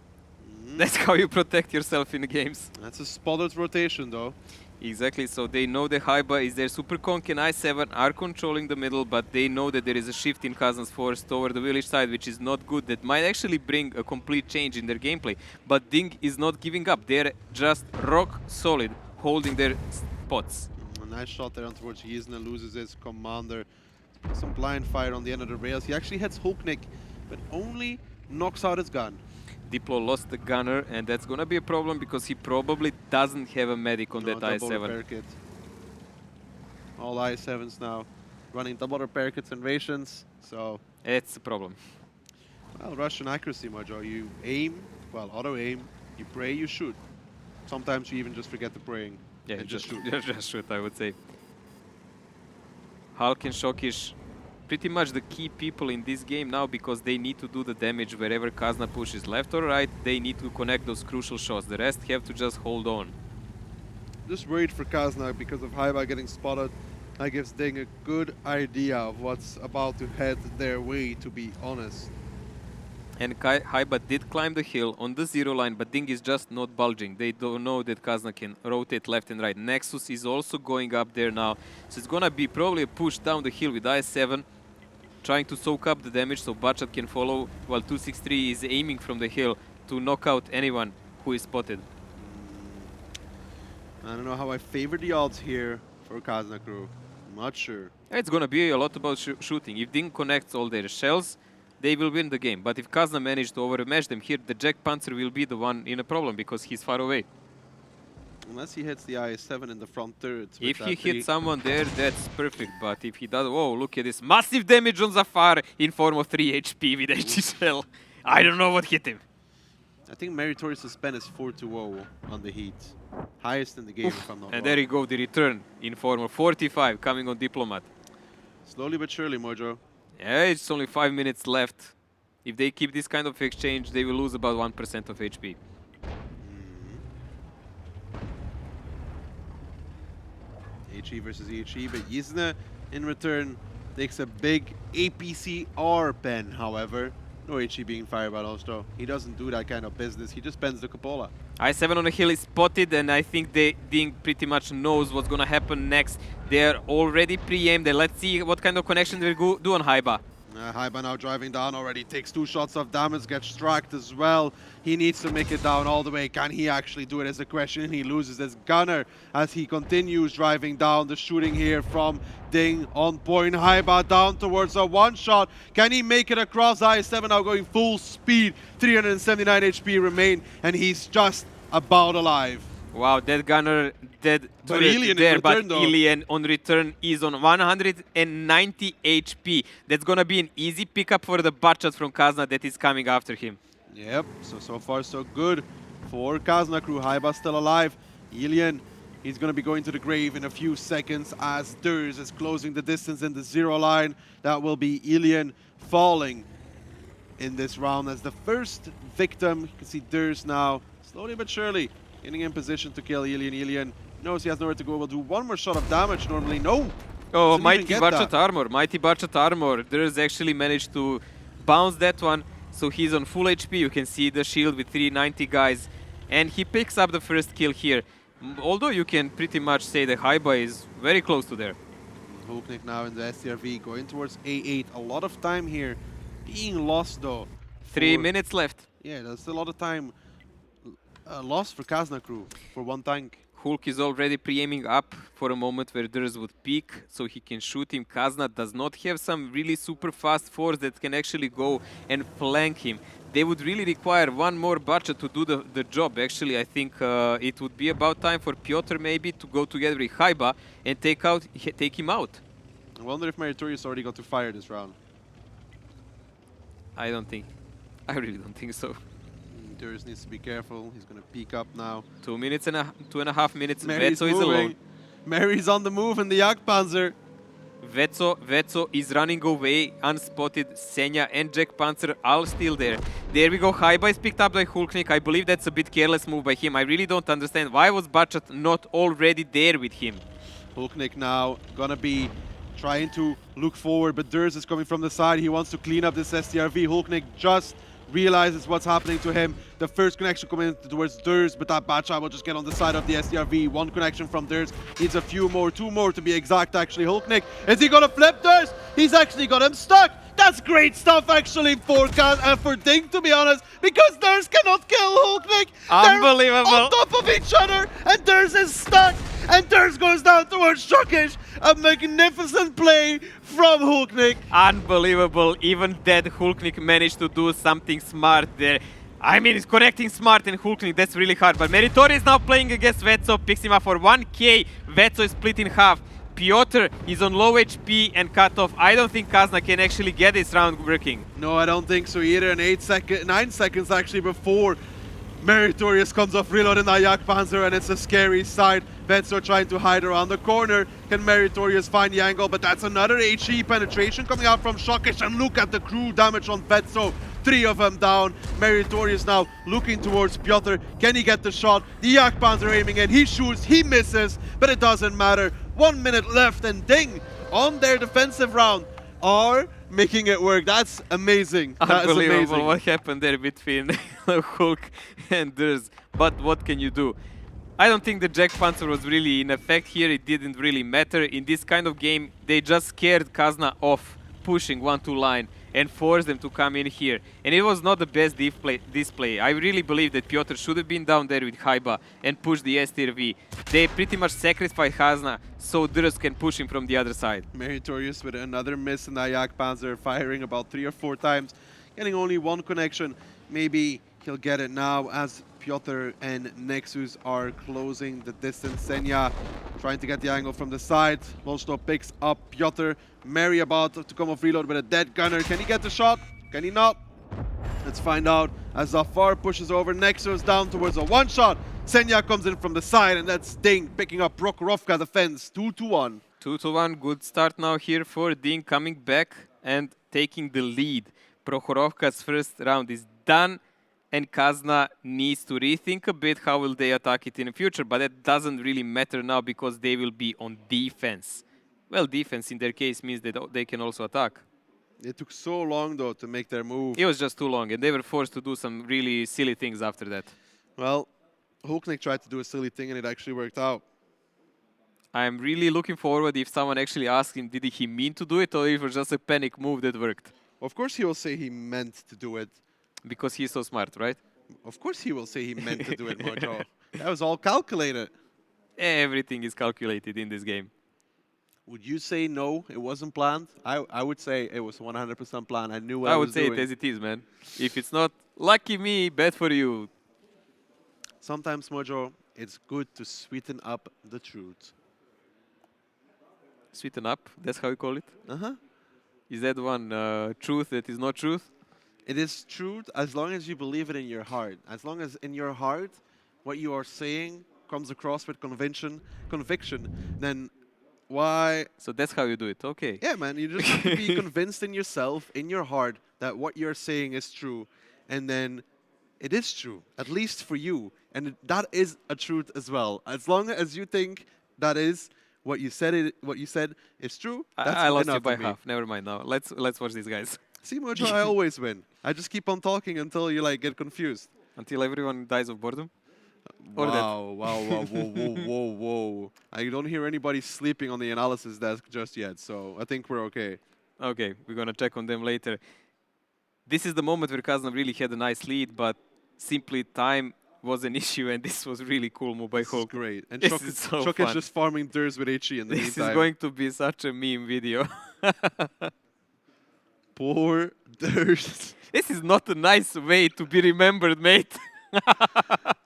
That's how you protect yourself in the games. That's a spotted rotation though. Exactly, so they know the Haiba is there. Super Conk and I7 are controlling the middle, but they know that there is a shift in Kazna's force toward the village side, which is not good. That might actually bring a complete change in their gameplay. But DiNG is not giving up. They're just rock solid, holding their spots. A nice shot there on towards Kazna, loses his commander. Some blind fire on the end of the rails. He actually hits Hulknik, but only knocks out his gun. Diplo lost the gunner, and that's gonna be a problem because he probably doesn't have a medic on that Double I7. repair kit. All I7s now running double repair kits and rations. So, It's a problem. well, Russian accuracy, Mojo. You aim, well, auto aim. You pray, you shoot. Sometimes you even just forget the praying. Yeah, and just shoot. just shoot, I would say. Hulk and Shokish, pretty much the key people in this game now because they need to do the damage wherever Kazna pushes left or right. They need to connect those crucial shots. The rest have to just hold on. Just worried for Kazna because of Haiba getting spotted. That gives DiNG a good idea of what's about to head their way, to be honest. And Haiba did climb the hill on the zero line, but DiNG is just not bulging. They don't know that Kazna can rotate left and right. Nexus is also going up there now. So it's gonna be probably a push down the hill with IS-7, trying to soak up the damage so Bachat can follow, while 263 is aiming from the hill to knock out anyone who is spotted. I don't know how I favor the odds here for Kazna crew. I'm not sure. It's gonna be a lot about shooting. If DiNG connects all their shells, they will win the game. But if Kazna managed to overmatch them here, the Jack Panzer will be the one in a problem because he's far away. Unless he hits the IS-7 in the front turret. If he hits someone there, that's perfect. But if he does, oh, look at this massive damage on Zafar in form of 3 HP with HG shell. I don't know what hit him. I think Meritorious Suspend is 4-0 on the Heat. Highest in the game, if I'm not wrong. And there you go, the return in form of 45 coming on Diplomat. Slowly but surely, Mojo. Yeah, it's only 5 minutes left. If they keep this kind of exchange, they will lose about 1% of HP. HE versus HE, but Yizna in return takes a big APCR pen, however. No HE being fired by Ostro. He doesn't do that kind of business. He just bends the cupola. I7 on the hill is spotted, and I think DiNG pretty much knows what's gonna happen next. They're already pre-aimed. Let's see what kind of connection they will do on Haiba. Haiba now driving down already, takes 2 shots of damage, gets tracked as well. He needs to make it down all the way. Can he actually do it is the question. He loses his gunner as he continues driving down. The shooting here from DiNG on point. Haiba down towards a 1-shot. Can he make it across? IS-7 now going full speed. 379 HP remain, and he's just about alive. Wow, that gunner dead But turret Ilian in there, but return, though. Ilian on return is on 190 HP. That's gonna be an easy pickup for the Bachat from Kazna that is coming after him. Yep, so far so good for Kazna crew. Haiba still alive. Ilian, he's going to be going to the grave in a few seconds as Durs is closing the distance in the zero line. That will be Ilian falling in this round as the first victim. You can see Durs now, slowly but surely, getting in position to kill Ilian. Ilian knows he has nowhere to go. Will do one more shot of damage normally. No! Oh, Doesn't mighty even get Bachat that. armor, mighty Bachat armor. Durs actually managed to bounce that one, so he's on full HP. You can see the shield with 390 guys, and he picks up the first kill here. Although you can pretty much say that Haiba is very close to there. Hulknik now in the STRV going towards A8. A lot of time here being lost though. 3 for- minutes left. Yeah, that's a lot of time lost for Kazna crew for one tank. Hulk is already pre-aiming up for a moment where Durs would peek, so he can shoot him. Kazna does not have some really super fast force that can actually go and flank him. They would really require one more Bachat to do the job. Actually, I think it would be about time for Piotr maybe to go together with Haiba and take him out. wonder if Meritorious already got to fire this round. I don't think. I really don't think so. Durs needs to be careful. He's going to peek up now. 2 minutes and 2.5 minutes. Mary's Vetso is moving. alone. Mary's on the move in the Jagdpanzer. Vetso is running away, unspotted. Senya and Jack Panzer all still there. There we go. Haiba is picked up by Hulknik. I believe that's a bit careless move by him. I really don't understand. Why was Bachat not already there with him? Hulknik now gonna be trying to look forward, but Durs is coming from the side. He wants to clean up this STRV. Hulknik just realizes what's happening to him. The first connection coming towards Durs, but that Bacha will just get on the side of the STRV. One connection from Durs. Needs a few more, 2 more to be exact actually. Hulknik, is he gonna flip Durs? He's actually got him stuck. That's great stuff actually for DiNG, to be honest, because Durs cannot kill Hulknik. Unbelievable. They're on top of each other, and Durs is stuck. And Durs goes down towards Shokish. A magnificent play from Hulknik. Unbelievable. Even dead Hulknik managed to do something smart there. I mean, it's connecting smart and Hulknik, that's really hard. But Meritori is now playing against Vetso, picks him up for 1k. Vetso is split in half. Piotr is on low HP and cut off. I don't think Kazna can actually get this round working. No, I don't think so either. And 9 seconds actually before Meritorious comes off reload in that Jagdpanzer, and it's a scary sight. Vetso trying to hide around the corner. Can Meritorious find the angle? But that's another HE penetration coming out from Shokish. And look at the crew damage on Vetso. 3 of them down. Meritorious now looking towards Piotr. Can he get the shot? The Jagdpanzer aiming in. He shoots, he misses, but it doesn't matter. 1 minute left, and DiNG on their defensive round are making it work. That's amazing. That is Unbelievable amazing. what happened there between Hulk and Durs. But what can you do? I don't think the Jack Panzer was really in effect here. It didn't really matter. In this kind of game, they just scared Kazna off pushing 1-2 line and forced them to come in here. And it was not the best display. I really believe that Piotr should have been down there with Haiba and pushed the STRV. They pretty much sacrificed Kazna so Durs can push him from the other side. Meritorious with another miss in that Jagdpanzer, firing about 3 or 4 times, getting only 1 connection. Maybe he'll get it now as Piotr and Nexus are closing the distance. Senya trying to get the angle from the side. Molstov picks up Piotr. Mary about to come off reload with a dead gunner. Can he get the shot? Can he not? Let's find out as Zafar pushes over. Nexus down towards a 1-shot. Senya comes in from the side, and that's DiNG picking up Prokhorovka defense. 2-1. 2-1, good start now here for DiNG coming back and taking the lead. Prokhorovka's first round is done, and Kazna needs to rethink a bit how will they attack it in the future, but that doesn't really matter now because they will be on defense. Well, defense in their case means that they can also attack. It took so long though to make their move. It was just too long, and they were forced to do some really silly things after that. Well, Hulknik tried to do a silly thing, and it actually worked out. I'm really looking forward if someone actually asked him, did he mean to do it, or if it was just a panic move that worked? Of course he will say he meant to do it. Because he's so smart, right? Of course he will say he meant to do it, Mojo. That was all calculated. Everything is calculated in this game. Would you say no, it wasn't planned? I would say it was 100% planned. I knew what I would was say doing. it as it is, man. If it's not, lucky me, bad for you. Sometimes, Mojo, it's good to sweeten up the truth. Sweeten up, that's how you call it? Uh-huh. Is that one truth that is not truth? It is truth as long as you believe it in your heart. As long as in your heart what you are saying comes across with conviction, then why... So that's how you do it, okay. Yeah, man, you just have to be convinced in yourself, in your heart, that what you're saying is true. And then it is true, at least for you. And that is a truth as well. As long as you think that is what you said is true, that's I lost you enough by for me. half. Never mind now. Let's watch these guys. See, Mojo, I always win. I just keep on talking until you like get confused. Until everyone dies of boredom? Or Wow, whoa. I don't hear anybody sleeping on the analysis desk just yet, so I think we're okay. Okay, we're going to check on them later. This is the moment where Kazna really had a nice lead, but simply time was an issue, and this was really cool move by This is Hulk. great. And This Shock is so is fun. just farming Durs with HE in the This meantime. is going to be such a meme video. Poor Durs. This is not a nice way to be remembered, mate.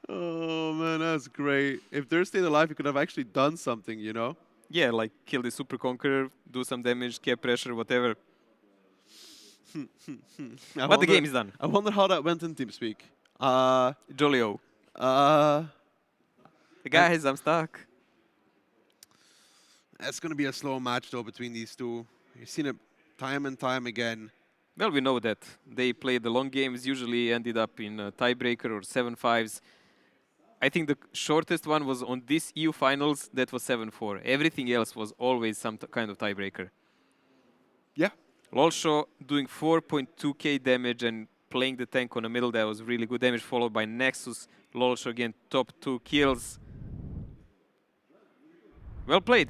Oh, man, that's great. If Durs stayed alive, he could have actually done something, you know? Yeah, like kill the Super Conqueror, do some damage, cap pressure, whatever. But the game is done. I wonder how that went in TeamSpeak. Uh, Jolio. uh, Guys, I'm stuck. it's going to be a slow match, though, between these two. You've seen it time and time again. Well, we know that. They played the long games, usually ended up in a tiebreaker or 7-5s. I think the shortest one was on this EU finals, that was 7-4. Everything else was always some kind of tiebreaker. Yeah. Lolsho doing 4.2k damage and playing the tank on the middle, that was really good damage, followed by Nexus. Lolsho again, top 2 kills. Well played.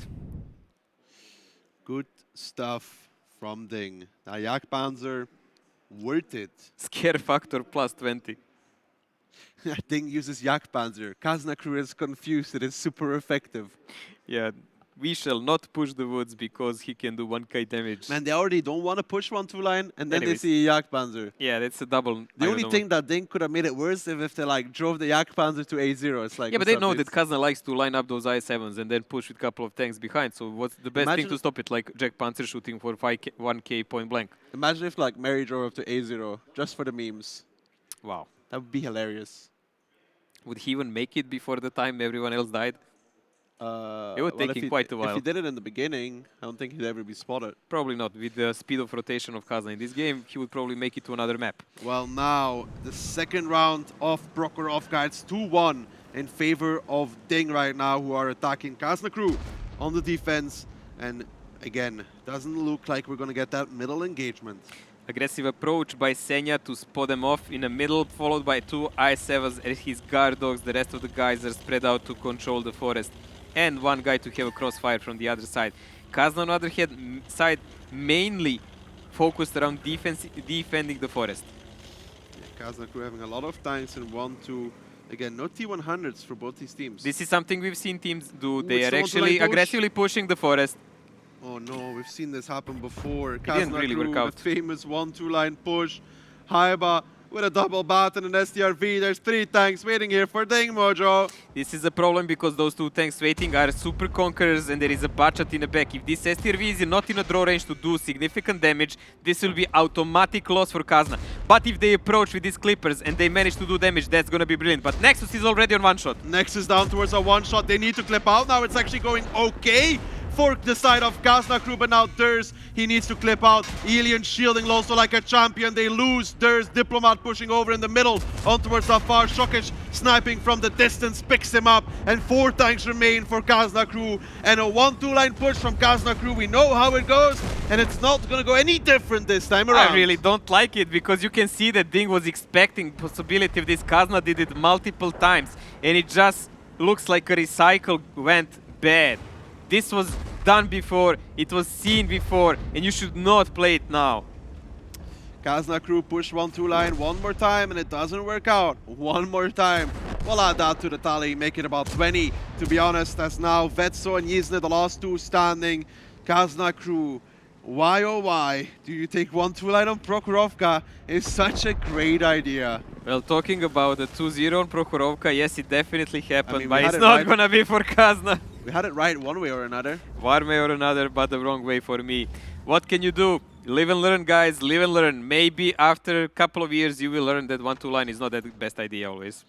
Good stuff from DiNG. Now, Jagdpanzer, worth it. Scare factor plus 20. DiNG uses Jagdpanzer. Kazna crew is confused. It is super effective. Yeah, we shall not push the woods because he can do 1k damage. Man, they already don't want to push 1-2 line, and then Anyways. they see Jagdpanzer. Yeah, that's a double. The only thing that DiNG could have made it worse if they like drove the Jagdpanzer to A0. It's like, Yeah, but they what's know up, that mates? Kazna likes to line up those I7s and then push with a couple of tanks behind. So what's the best thing Imagine- to stop it? Like Jack Panzer shooting for 1k point blank. Imagine if like Mary drove up to A0 just for the memes. Wow. That would be hilarious. Would he even make it before the time everyone else died? It would take if him quite a If while. he did it in the beginning, I don't think he'd ever be spotted. Probably not. With the speed of rotation of Kazna in this game, he would probably make it to another map. Well, now the second round of Prokhorovka. It's 2-1 in favor of DiNG right now, who are attacking Kazna crew on the defense. And again, doesn't look like we're going to get that middle engagement. Aggressive approach by Senya to spot them off in the middle, followed by 2 I7s and his guard dogs. The rest of the guys are spread out to control the forest. And one guy to have a crossfire from the other side. Kazna, on the other hand, side mainly focused around defending the forest. Yeah, Kazna crew having a lot of tanks in 1-2. Again, no T100s for both these teams. This is something we've seen teams do. Ooh, They it's are the actually one-to-line push. aggressively pushing the forest. Oh no, we've seen this happen before. didn't really crew, work out. the famous 1-2 line push. Haiba with a double bat and an STRV. There's 3 tanks waiting here for DiNG, Mojo. This is a problem because those 2 tanks waiting are Super Conquerors and there is a Bachat in the back. If this STRV is not in a draw range to do significant damage, this will be automatic loss for Kazna. But if they approach with these Clippers and they manage to do damage, that's gonna be brilliant. But Nexus is already on 1 shot. Nexus down towards a 1-shot. They need to clip out. Now it's actually going okay for the side of Kazna crew, but now Durs, he needs to clip out. Elian shielding Loso like a champion. They lose Durs. Diplomat pushing over in the middle on towards the far. Shokic sniping from the distance, picks him up, and 4 tanks remain for Kazna crew. And a 1-2 line push from Kazna crew. We know how it goes, and it's not going to go any different this time around. I really don't like it because you can see that DiNG was expecting possibility of this. Kazna did it multiple times, and it just looks like a recycle went bad. This was done before, it was seen before, and you should not play it now. Kazna crew push 1-2 line one more time, and it doesn't work out. One more time. We'll add that to the tally, make it about 20. To be honest, as now Vetso and Yizne, the last 2 standing. Kazna crew, why oh why do you take 1-2 line on Prokhorovka? Is such a great idea. Well, talking about the 2-0 on Prokhorovka, yes, it definitely happened, mean, we but had it's it not right. gonna be for Kazna. We had it right one way or another. One way or another, but the wrong way for me. What can you do? Live and learn, guys, live and learn. Maybe after a couple of years you will learn that 1-2 line is not the best idea always.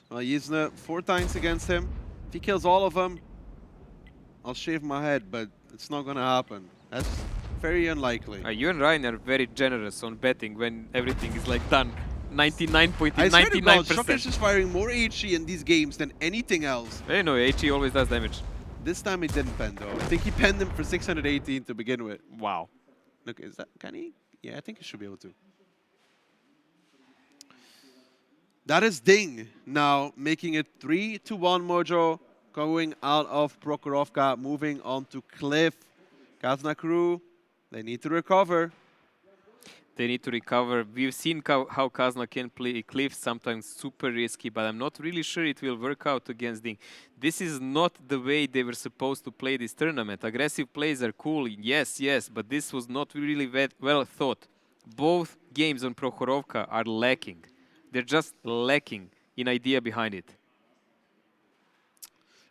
Well, Yizne, 4 tanks against him. If he kills all of them, I'll shave my head, but it's not gonna happen. That's very unlikely. You and Ryan are very generous on betting when everything is like done. I swear to God, 99.99%. Shokic is firing more HE in these games than anything else. Hey, no, HE always does damage. This time he didn't pen though. I think he penned him for 618 to begin with. Wow. Look, is that, can he? Yeah, I think he should be able to. That is DiNG now making it 3-1 Mojo, going out of Prokhorovka, moving on to Cliff. Kazna crew, they need to recover. They need to recover. We've seen how Kazna can play Cliff, sometimes super risky, but I'm not really sure it will work out against DiNG. This is not the way they were supposed to play this tournament. Aggressive plays are cool, yes, but this was not really well thought. Both games on Prokhorovka are lacking. They're just lacking in idea behind it.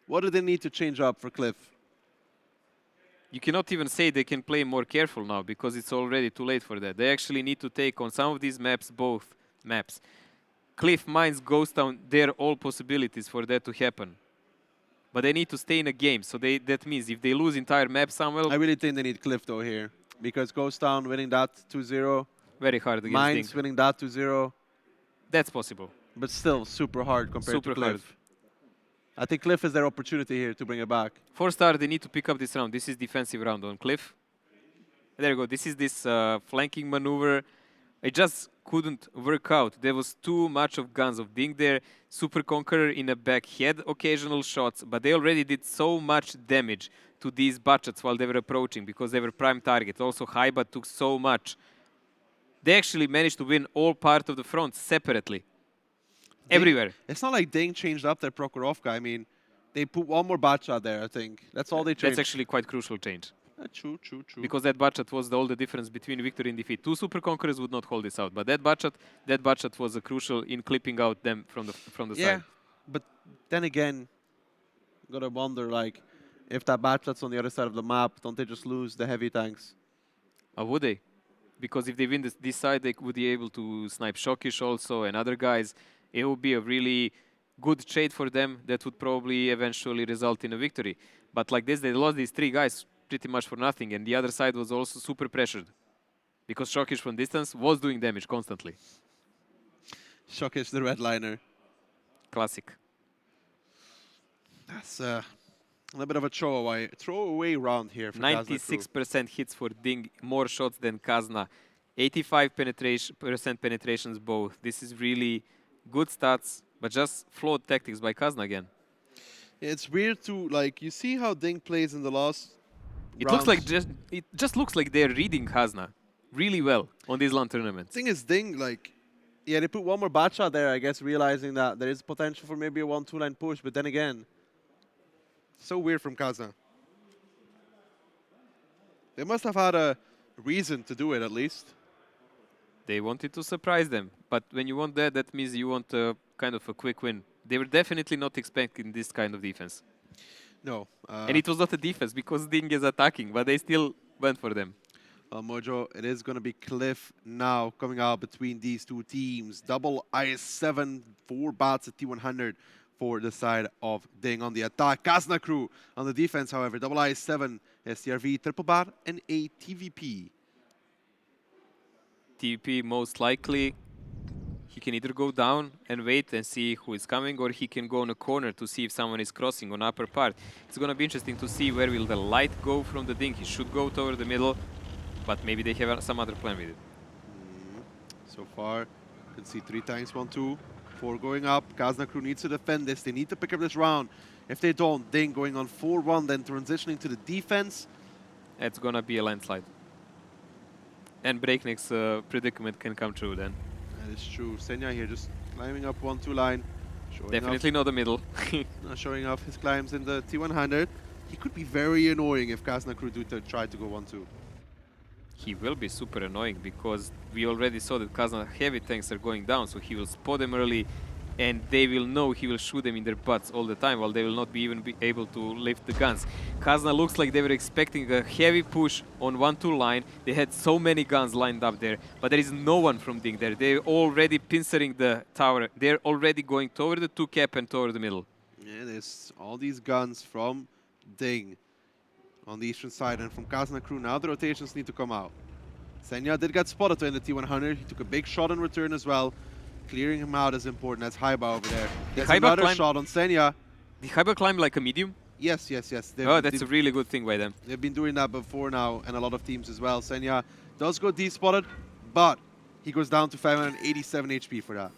What do they need to change up for Cliff? You cannot even say they can play more careful now because it's already too late for that. They actually need to take on some of these maps, both maps. Cliff, Mines, Ghost Town, they're all possibilities for that to happen. But they need to stay in a game, so that means if they lose entire map somewhere, I really think they need Cliff though here, because Ghost Town winning that 2-0, very hard against Mines DiNG. winning that 2-0, That's possible. but still super hard compared Super to Cliff. hard. I think Cliff is their opportunity here to bring it back. For Star, they need to pick up this round. This is defensive round on Cliff. There you go. This is this flanking maneuver. It just couldn't work out. There was too much of guns of DiNG there. Super Conqueror in the back had occasional shots, but they already did so much damage to these budgets while they were approaching because they were prime target. Also, Haiba took so much. They actually managed to win all part of the front separately. Everywhere. It's not like DiNG changed up their Prokhorovka. I mean, they put one more Batcha there, I think. That's all they changed. That's actually quite crucial change. True. Because that budget was all the difference between victory and defeat. Two Super Conquerors would not hold this out, but that budget was crucial in clipping out them from the Yeah, side. but then again, gotta wonder, like, if that Batchat's on the other side of the map, don't they just lose the heavy tanks? Or would they? Because if they win this side, they would be able to snipe Shokish also and other guys. It would be a really good trade for them that would probably eventually result in a victory. But like this, they lost these three guys pretty much for nothing, and the other side was also super pressured because Shokish from distance was doing damage constantly. Shokish, the redliner. Classic. That's a little bit of a throwaway round here for Kazna crew. 96% hits for DiNG, more shots than Kazna. 85% penetrations both. This is really good stats, but just flawed tactics by Kazna again. It's weird to, like, you see how DiNG plays in the last It rounds. looks like it just looks like they're reading Kazna really well on these LAN tournaments. thing is, DiNG, like, yeah, they put one more Batcha there, I guess, realizing that there is potential for maybe a 1-2 line push, but then again, so weird from Kazna. They must have had a reason to do it, at least. They wanted to surprise them, but when you want that, that means you want a kind of a quick win. They were definitely not expecting this kind of defense. No. And it was not a defense because DiNG is attacking, but they still went for them. Mojo, it is going to be Cliff now coming out between these two teams. Double IS-7, 4 bats at T100 for the side of DiNG on the attack. Kazna crew on the defense, however. Double IS-7, STRV, triple bat, and a TVP. TVP most likely. He can either go down and wait and see who is coming, or he can go on a corner to see if someone is crossing on upper part. It's going to be interesting to see where will the light go from the DiNG. He should go toward the middle, but maybe they have some other plan with it. So far, you can see 3 tanks, 1-2, 4 going up. Kazna crew needs to defend this. They need to pick up this round. If they don't, DiNG going on 4-1, then transitioning to the defense. It's going to be a landslide. And Breakneck's predicament can come true then. That is true. Senya here just climbing up 1-2 line. Definitely not the middle. Showing off his climbs in the T100. He could be very annoying if Kazna crew do try to go 1-2. He will be super annoying because we already saw that Kazna heavy tanks are going down, so he will spot them early and they will know he will shoot them in their butts all the time while they will not be even be able to lift the guns. Kazna looks like they were expecting a heavy push on 1-2 line. They had so many guns lined up there, but there is no one from DiNG there. They're already pincering the tower. They're already going toward the 2 cap and toward the middle. Yeah, there's all these guns from DiNG on the eastern side, and from Kazna crew now the rotations need to come out. Senya did get spotted in the T100. He took a big shot in return as well. Clearing him out is important. That's Haiba over there. There's another shot on Senya. Did Haiba climb like a medium? Yes. Oh, that's a really good thing by them. They've been doing that before now, and a lot of teams as well. Senya does go D-spotted, but he goes down to 587 HP for that.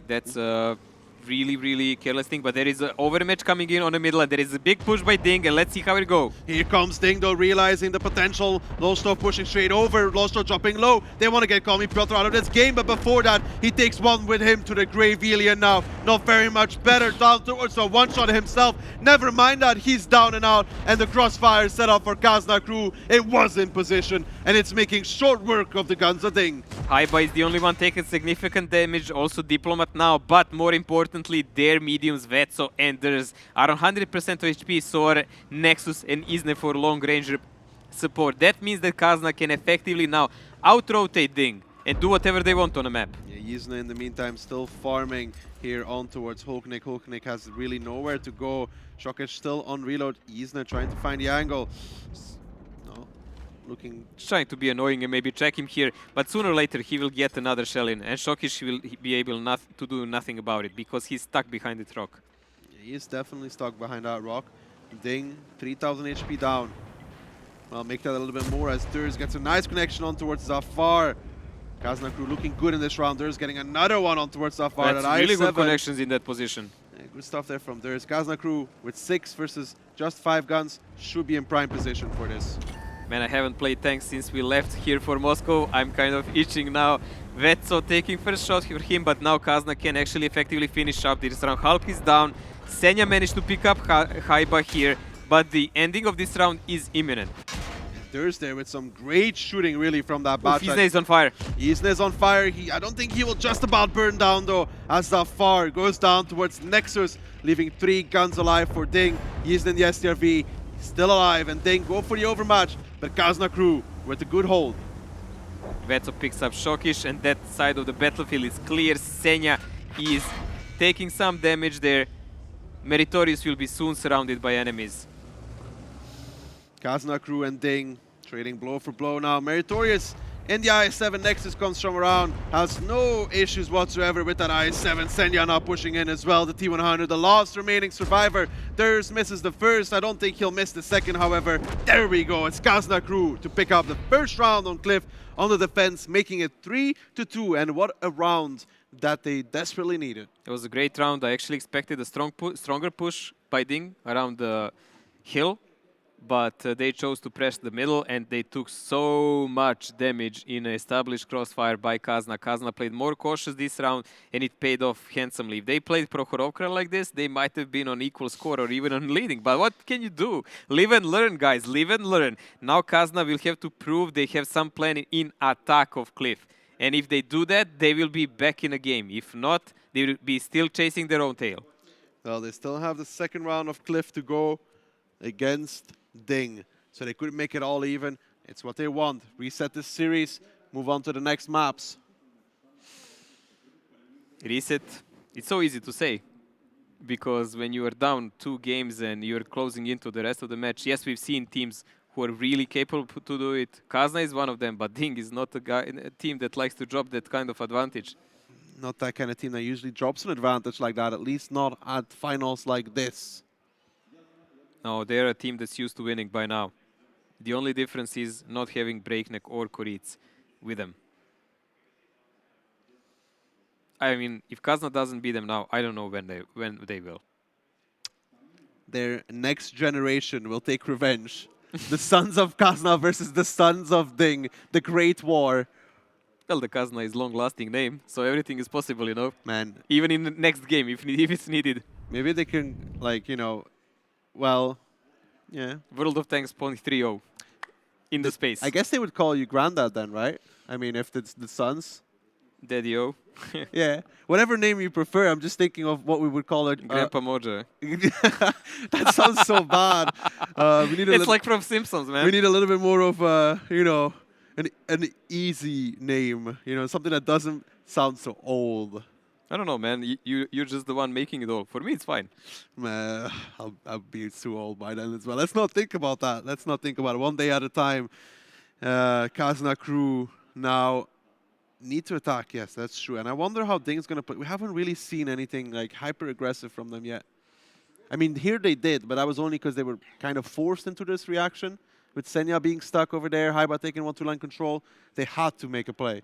That's a really, really careless thing, but there is an overmatch coming in on the middle, and there is a big push by DiNG, and let's see how it goes. Here comes DiNG, though, realizing the potential. Lostov pushing straight over, Lostov dropping low. They want to get Kami Piotr out of this game, but before that, he takes one with him to the grave alien now. Not very much better, down towards a one-shot himself. Never mind that, he's down and out, and the crossfire set up for Kazna crew. It was in position, and it's making short work of the guns of DiNG. Haiba is the only one taking significant damage, also Diplomat now, but more importantly, their mediums, Vetso and Enders, are on 100% of HP, so are Nexus and Isne for long range support. That means that Kazna can effectively now out-rotate DiNG and do whatever they want on the map. Yeah, Yizna in the meantime still farming here on towards Hulknik. Hulknik has really nowhere to go. Shokic still on reload. Yizna trying to find the angle. No, looking... Trying to be annoying and maybe track him here, but sooner or later he will get another shell in, and Shokic will be able to do nothing about it because he's stuck behind the rock. Yeah, he is definitely stuck behind that rock. DiNG, 3000 HP down. Well, make that a little bit more as Durs gets a nice connection on towards Zafar. Kazna crew looking good in this round. Durs getting another one on towards Zafar. That's at really I7. good connections in that position. Yeah, good stuff there from Durs. Kazna crew with 6 versus just 5 guns should be in prime position for this. Man, I haven't played tanks since we left here for Moscow. I'm kind of itching now. Vetso taking first shot for him, but now Kazna can actually effectively finish up this round. Hulk is down. Senya managed to pick up Haiba here, but the ending of this round is imminent. Durs there with some great shooting really from that batch. Yizna is on fire. Yizna is on fire. I don't think he will just about burn down though, as Zafar goes down towards Nexus, leaving 3 guns alive for DiNG. Yizna in the STRV still alive, and DiNG go for the overmatch, but Kazna crew with a good hold. Vetso picks up Shokic, and that side of the battlefield is clear. Senya is taking some damage there. Meritorious will be soon surrounded by enemies. Kazna crew and DiNG trading blow for blow now. Meritorious in the IS-7. Nexus comes from around, has no issues whatsoever with that IS-7. Senya now pushing in as well. The T100, the last remaining survivor. Durs misses the first. I don't think he'll miss the second, however. There we go. It's Kazna crew to pick up the first round on Cliff on the defense, making it 3-2. And what a round that they desperately needed. It was a great round. I actually expected a stronger push by DiNG around the hill, but they chose to press the middle, and they took so much damage in an established crossfire by Kazna. Kazna played more cautious this round, and it paid off handsomely. If they played Prokhorovka like this, they might have been on equal score or even on leading. But what can you do? Live and learn, guys. Live and learn. Now Kazna will have to prove they have some plan in attack of Cliff. And if they do that, they will be back in the game. If not, they will be still chasing their own tail. Well, they still have the second round of Cliff to go against DiNG, so they could make it all even. It's what they want. Reset this series, move on to the next maps. Reset. It's so easy to say, because when you are down 2 games and you're closing into the rest of the match, yes, we've seen teams who are really capable to do it. Kazna is one of them, but DiNG is not a team that likes to drop that kind of advantage. Not that kind of team that usually drops an advantage like that, at least not at finals like this. No, they're a team that's used to winning by now. The only difference is not having Breakneck or Koritz with them. I mean, if Kazna doesn't beat them now, I don't know when they will. Their next generation will take revenge. The sons of Kazna versus the sons of DiNG, the Great War. Well, the Kazna is long-lasting name, so everything is possible, you know. Man, Even in the next game, if it's needed. maybe they can, like, you know, well, yeah. World of Tanks 0.30 in the space. I guess they would call you Granddad then, right? I mean, if it's the sons. Daddy-O. Yeah, whatever name you prefer. I'm just thinking of what we would call it. Grandpa Moja. That sounds so bad. We need It's like from Simpsons, man. we need a little bit more of you know, an easy name. You know, something that doesn't sound so old. I don't know, man. You're just the one making it all. For me, it's fine. I'll be too old by then as well. Let's not think about that. Let's not think about it. One day at a time. Kazna crew now need to attack. Yes, that's true. And I wonder how DiNG's going to play. We haven't really seen anything like hyper aggressive from them yet. I mean, here they did, but that was only because they were kind of forced into this reaction. With Senya being stuck over there, Haiba taking 1-2 line control, they had to make a play.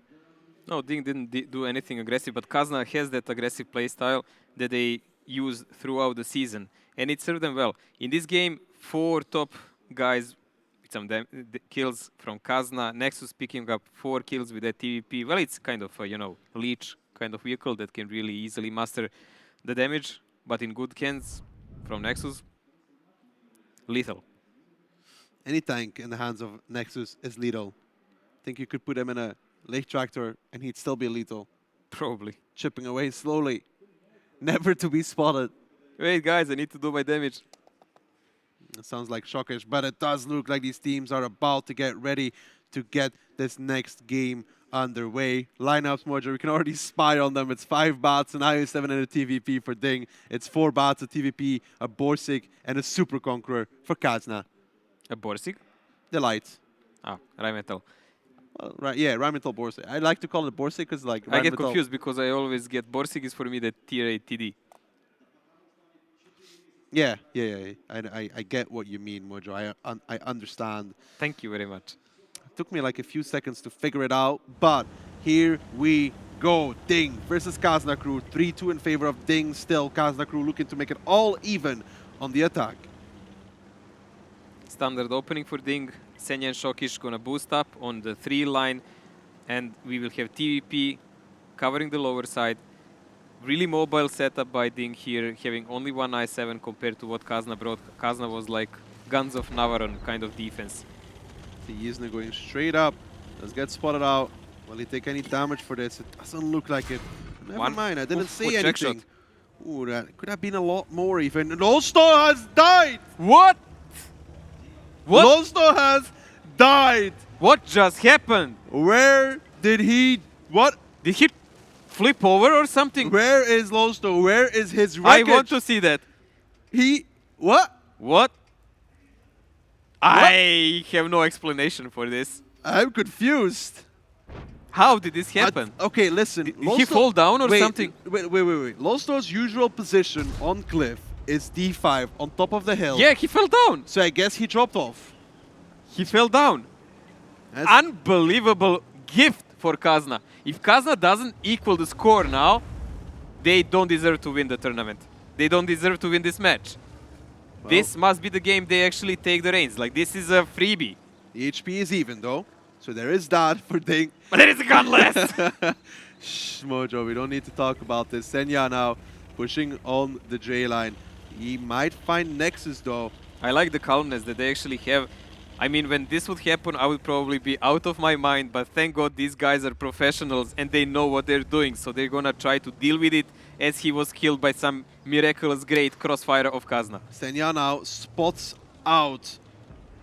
No, DiNG didn't do anything aggressive, but Kazna has that aggressive play style that they use throughout the season, and it served them well. In this game, 4 top guys with some kills from Kazna. Nexus picking up 4 kills with that TVP. Well, it's kind of a, you know, leech kind of vehicle that can really easily master the damage, but in good hands from Nexus, lethal. Any tank in the hands of Nexus is lethal. I think you could put him in a Lich Tractor and he'd still be lethal. Probably. Chipping away slowly. Never to be spotted. Wait, guys, I need to do my damage. It sounds like Shockish, but it does look like these teams are about to get ready to get this next game underway. Lineups, Mojo, we can already spy on them. It's 5 bots, an IO7 and a TVP for DiNG. It's 4 bots, a TVP, a Borsig, and a Super Conqueror for Kazna. A Borsig? The lights. Ah, Rheinmetall. Well, right, yeah, Rheinmetall Borsig. I like to call it Borsig because like I get Rheinmetall- confused because I always get Borsig is for me the tier 8 TD. Yeah. I get what you mean, Mojo. I understand. Thank you very much. It took me like a few seconds to figure it out, but here we go. DiNG versus Kazna Crew. 3-2 in favor of DiNG still. Kazna Crew looking to make it all even on the attack. Standard opening for DiNG. Senya and Shokish gonna boost up on the 3 line, and we will have TVP covering the lower side. Really mobile setup by DiNG here, having only 1 I7 compared to what Kazna brought. Kazna was like Guns of Navarone kind of defense. Yizna going straight up. Does get spotted out. Will he take any damage for this? It doesn't look like it. Never mind, I didn't see check anything. shot. Ooh, that could have been a lot more even. And Lolsto has died! What? What? Lolsto has died! What just happened? Where did he... What? Did he flip over or something? Where is Lolsto? Where is his I wreckage? want to see that. He... What? What? I have no explanation for this. I'm confused. How did this happen? Okay, listen. Did he fall down or wait, something? Wait. Lolsto's usual position on cliff is D5 on top of the hill. Yeah, he fell down. So I guess he dropped off. He fell down. That's- Unbelievable gift for Kazna. If Kazna doesn't equal the score now, they don't deserve to win the tournament. They don't deserve to win this match. Well, This must be the game they actually take the reins. Like, this is a freebie. the HP is even though. So there is that for DiNG. But there is a gun less. Shh, Mojo, we don't need to talk about this. Senya now pushing on the J line. He might find Nexus though. I like the calmness that they actually have. I mean, when this would happen, I would probably be out of my mind, but thank God these guys are professionals and they know what they're doing, so they're gonna try to deal with it as he was killed by some miraculous great crossfire of Kazna. Senya now spots out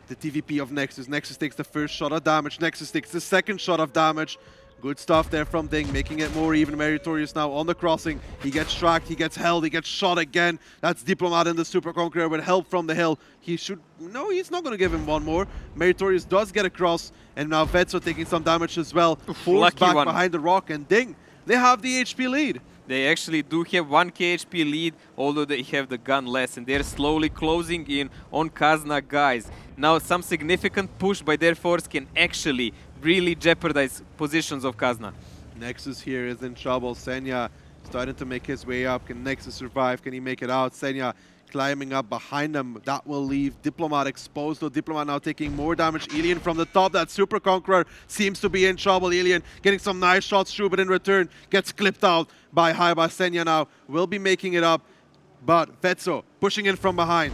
the TVP of Nexus. Nexus takes the first shot of damage. Nexus takes the second shot of damage. Good stuff there from DiNG, making it more even. Meritorious now on the crossing. He gets tracked, he gets held, he gets shot again. That's Diplomat in the Super Conqueror with help from the hill. He should... No, he's not going to give him one more. Meritorious does get across, and now Vetso taking some damage as well. Forced lucky back one. behind the rock, and DiNG, they have the HP lead. They actually do have 1k HP lead, although they have the gun less, and they're slowly closing in on Kazna guys. Now some significant push by their force can actually really jeopardize positions of Kazna. Nexus here is in trouble. Senya starting to make his way up. Can Nexus survive? Can he make it out? Senya climbing up behind him. That will leave Diplomat exposed, though Diplomat now taking more damage. Alien from the top. That Super Conqueror seems to be in trouble. Alien getting some nice shots through, but in return gets clipped out by Senya now. Will be making it up, but Vetso pushing in from behind.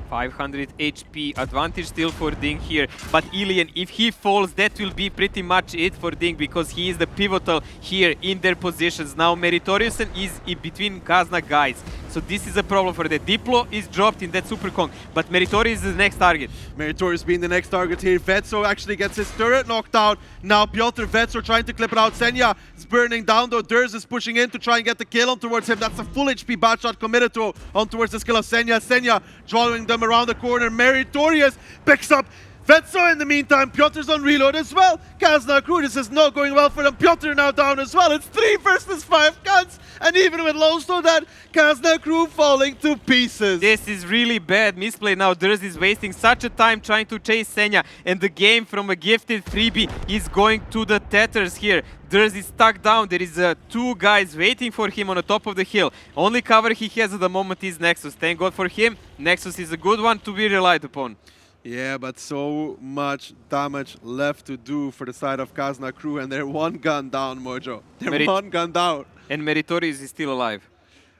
500 HP advantage still for DiNG here, but Ilian, if he falls, that will be pretty much it for DiNG, because he is the pivotal here in their positions. Now Meritorious is in between Kazna guys, so this is a problem for the Diplo is dropped in that Super Kong, but Meritorious is the next target. Meritorious being the next target here. Vetso actually gets his turret knocked out. Now Piotr Vetso trying to clip it out. Senya is burning down though. Durs is pushing in to try and get the kill on towards him. That's a full HP bad shot committed to on towards the skill of Senya. Senya drawing them around the corner. Meritorious picks up Vetso in the meantime. Piotr's on reload as well. Kazna Crew, this is not going well for them. Piotr now down as well. It's 3 versus 5 guns. And even with Lowstone, that Kazna Crew falling to pieces. This is really bad misplay now. Durs is wasting such a time trying to chase Senya, and the game from a gifted freebie is going to the tatters here. Durs is stuck down. There is 2 guys waiting for him on the top of the hill. Only cover he has at the moment is Nexus. Thank God for him. Nexus is a good one to be relied upon. Yeah, but so much damage left to do for the side of Kazna Crew, and they're 1 gun down, Mojo. They're 1 gun down. And Meritorious is still alive.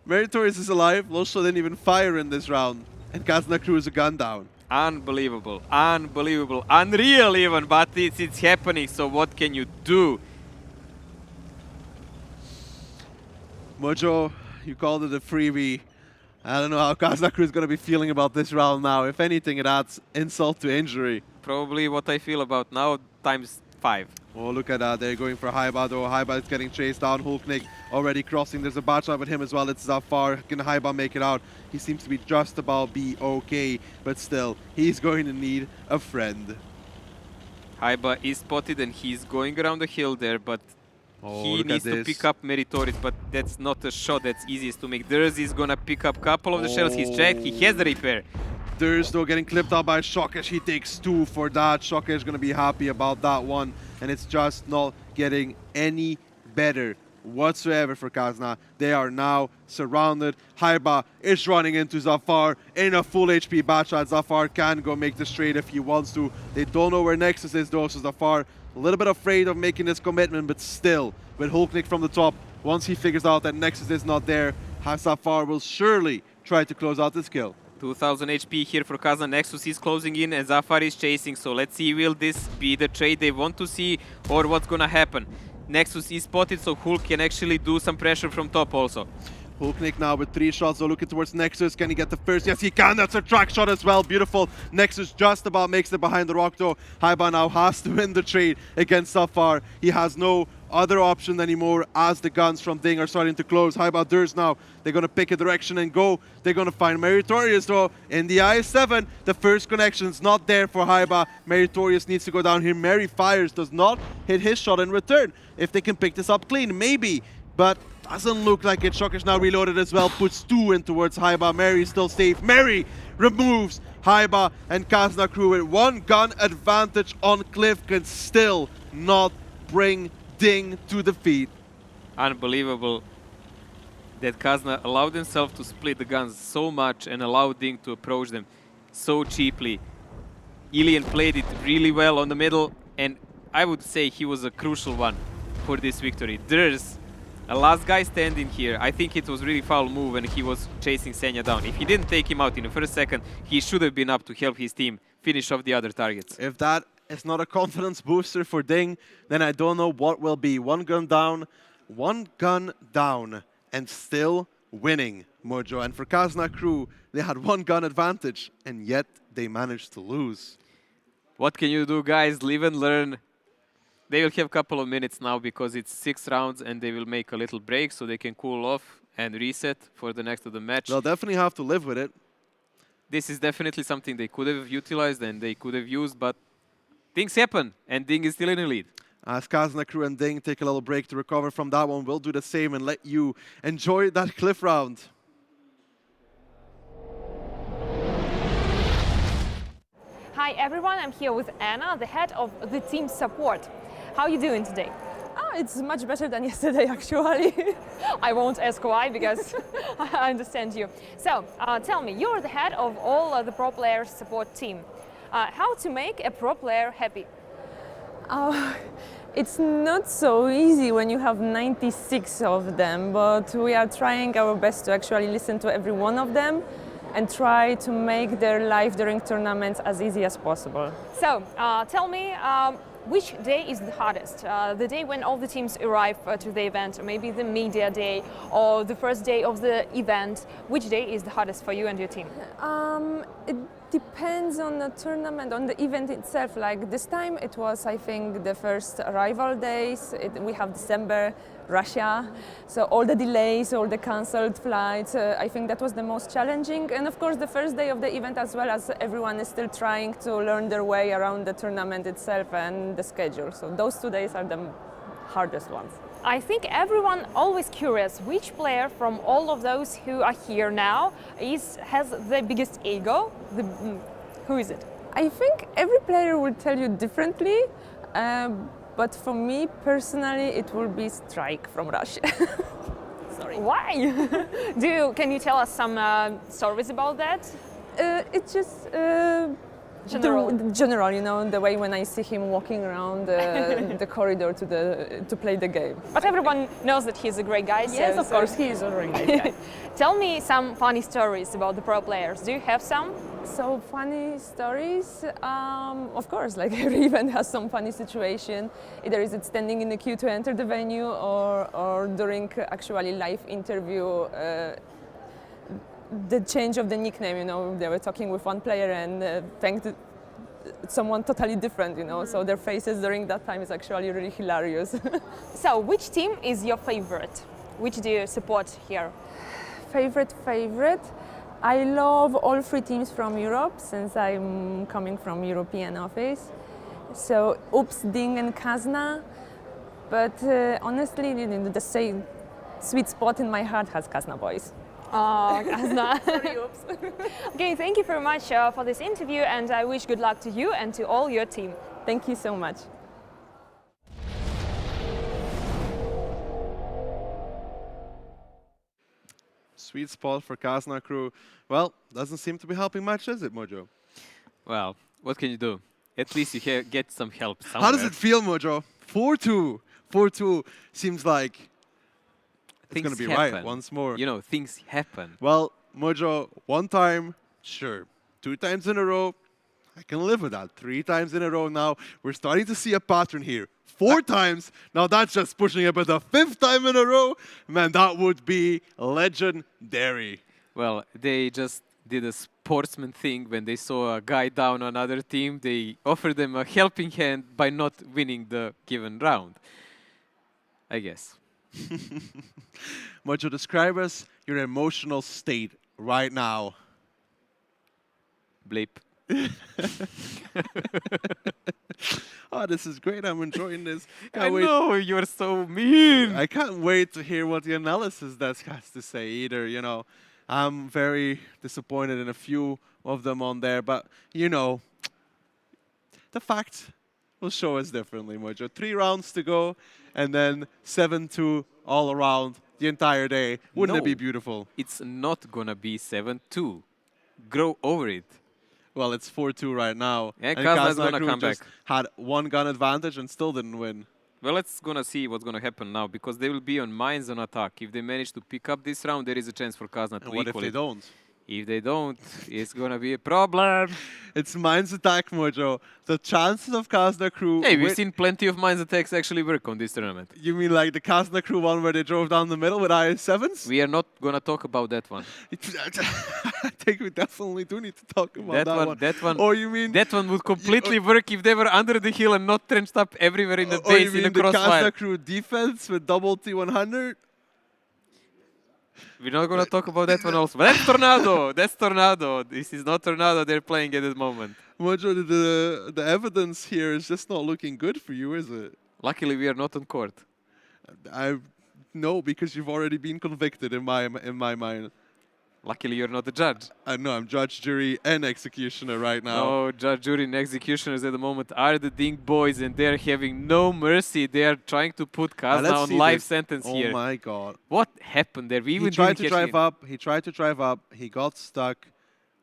Meritorious is alive. Losho didn't even fire in this round, and Kazna Crew is a gun down. Unbelievable, unbelievable, unreal even, but it's happening, so what can you do? Mojo, you called it a freebie. I don't know how Kazna crew is going to be feeling about this round now. If anything, it adds insult to injury. Probably what I feel about now times 5. Oh, look at that. They're going for Haiba, though. Haiba is getting chased down. Hulknik already crossing. There's a batch with him as well. It's Zafar. Can Haiba make it out? He seems to be just about be okay, but still, he's going to need a friend. Haiba is spotted and he's going around the hill there, but he needs to pick up Meritorious, but that's not a shot that's easiest to make. Durs is gonna pick up a couple of the shells. He's checked. He has the repair. Durs, though, getting clipped out by Shokesh. He takes 2 for that. Shokesh going to be happy about that one. And it's just not getting any better whatsoever for Kazna. They are now surrounded. Haiba is running into Zafar in a full HP batch shot. Zafar can go make this trade if he wants to. They don't know where Nexus is, though, so Zafar a little bit afraid of making this commitment, but still, with Hulknik from the top, once he figures out that Nexus is not there, Zafar will surely try to close out this kill. 2000 HP here for Kazna. Nexus is closing in and Zafar is chasing. So let's see, will this be the trade they want to see or what's gonna happen? Nexus is spotted, so Hulk can actually do some pressure from top also. Hulknik now with 3 shots, so looking towards Nexus. Can he get the first? Yes, he can. That's a track shot as well. Beautiful. Nexus just about makes it behind the rock, though. Haiba now has to win the trade against Zafar. He has no other option anymore as the guns from DiNG are starting to close. Haiba Durs now, they're going to pick a direction and go. They're going to find Meritorious, though, in the IS-7. The first connection's not there for Haiba. Meritorious needs to go down here. Meri fires, does not hit his shot in return. If they can pick this up clean, maybe, but doesn't look like it. Shokesh now reloaded as well, puts 2 in towards Haiba. Meri still safe. Meri removes Haiba, and Kazna crew with 1 gun advantage on Cliff can still not bring DiNG to defeat. Unbelievable that Kazna allowed himself to split the guns so much and allowed DiNG to approach them so cheaply. Ilian played it really well on the middle, and I would say he was a crucial one for this victory. There's a last guy standing here. I think it was really foul move when he was chasing Senya down. If he didn't take him out in the first second, he should have been up to help his team finish off the other targets. If that is not a confidence booster for DiNG, then I don't know what will be. 1 gun down, and still winning, Mojo. And for Kazna crew, they had 1 gun advantage, and yet they managed to lose. What can you do, guys? Live and learn. They will have a couple of minutes now because it's 6 rounds and they will make a little break so they can cool off and reset for the next of the match. They'll definitely have to live with it. This is definitely something they could have utilized and they could have used, but things happen and DiNG is still in the lead. As Kazna crew and DiNG take a little break to recover from that one, we'll do the same and let you enjoy that cliff round. Hi everyone, I'm here with Anna, the head of the team support. How are you doing today? It's much better than yesterday, actually. I won't ask why, because I understand you. So, tell me, you're the head of all the pro players support team. How to make a pro player happy? It's not so easy when you have 96 of them, but we are trying our best to actually listen to every one of them and try to make their life during tournaments as easy as possible. So, tell me, which day is the hardest? The day when all the teams arrive to the event, or maybe the media day, or the first day of the event. Which day is the hardest for you and your team? It depends on the tournament, on the event itself. Like this time, it was, I think, the first arrival days. We have December, Russia, so all the delays, all the cancelled flights. I think that was the most challenging. And of course, the first day of the event, as well, as everyone is still trying to learn their way around the tournament itself and the schedule. So those 2 days are the hardest ones. I think everyone always curious which player from all of those who are here now has the biggest ego. Who is it? I think every player will tell you differently, but for me personally, it will be Strike from Russia. Sorry. Why? Can you tell us some stories about that? It's just General, you know, the way when I see him walking around the corridor to play the game. But everyone knows that he's a great guy. Yes, of course, he is a very great guy. Tell me some funny stories about the pro players. Do you have some? So funny stories, of course, like every event has some funny situation. Either is it standing in the queue to enter the venue or during actually live interview. the change of the nickname, you know, they were talking with one player and thanked someone totally different, you know, so their faces during that time is actually really hilarious. So, which team is your favorite? Which do you support here? Favorite? I love all three teams from Europe since I'm coming from European office. So, Oops, DiNG and Kazna. But honestly, the same sweet spot in my heart has Kazna boys. Oh, Kazna. Sorry, oops. Okay, thank you very much for this interview, and I wish good luck to you and to all your team. Thank you so much. Sweet spot for Kazna crew. Well, doesn't seem to be helping much, does it, Mojo? Well, what can you do? At least you get some help somewhere. How does it feel, Mojo? 4-2. 4-2 seems like it's going to be right once more. You know, things happen. Well, Mojo, one time, sure. 2 times in a row, I can live with that. 3 times in a row now, we're starting to see a pattern here. 4 times, now that's just pushing it, but the 5th time in a row, man, that would be legendary. Well, they just did a sportsman thing when they saw a guy down on another team. They offered them a helping hand by not winning the given round, I guess. Mojo, describe us your emotional state right now. Bleep. Oh, this is great. I'm enjoying this. I know, you're so mean. I can't wait to hear what the analysis desk has to say either, you know. I'm very disappointed in a few of them on there, but, you know, the facts will show us differently, Mojo. 3 rounds to go, and then 7-2 all around the entire day. Wouldn't it be beautiful? It's not gonna be 7-2. Grow over it. Well, it's 4-2 right now. And Kazna's gonna come back. Had 1 gun advantage and still didn't win. Well, let's gonna see what's gonna happen now, because they will be on mines on attack. If they manage to pick up this round, there is a chance for Kazna to And what if equal they it. don't? If they don't, it's gonna be a problem. It's Mines attack, Mojo. The chances of Kazna crew... Hey, we've seen plenty of mines attacks actually work on this tournament. You mean like the Kazna crew one where they drove down the middle with IS-7s? We are not gonna talk about that one. I think we definitely do need to talk about that one. That one. Or you mean... That one would completely work if they were under the hill and not trenched up everywhere in the base in a the crossfire. Kazna crew defense with double T100? We're not going to talk about that one also. But that's Tornado. That's Tornado. This is not Tornado they're playing at this moment. Mojo, the evidence here is just not looking good for you, is it? Luckily, we are not on court. No, because you've already been convicted in my mind. Luckily, you're not the judge. No, I'm judge, jury, and executioner right now. No, judge, jury, and executioners at the moment are the DiNG boys, and they're having no mercy. They are trying to put Kazna on life sentence here. Oh my god. What happened there? He tried to drive up. He tried to drive up. He got stuck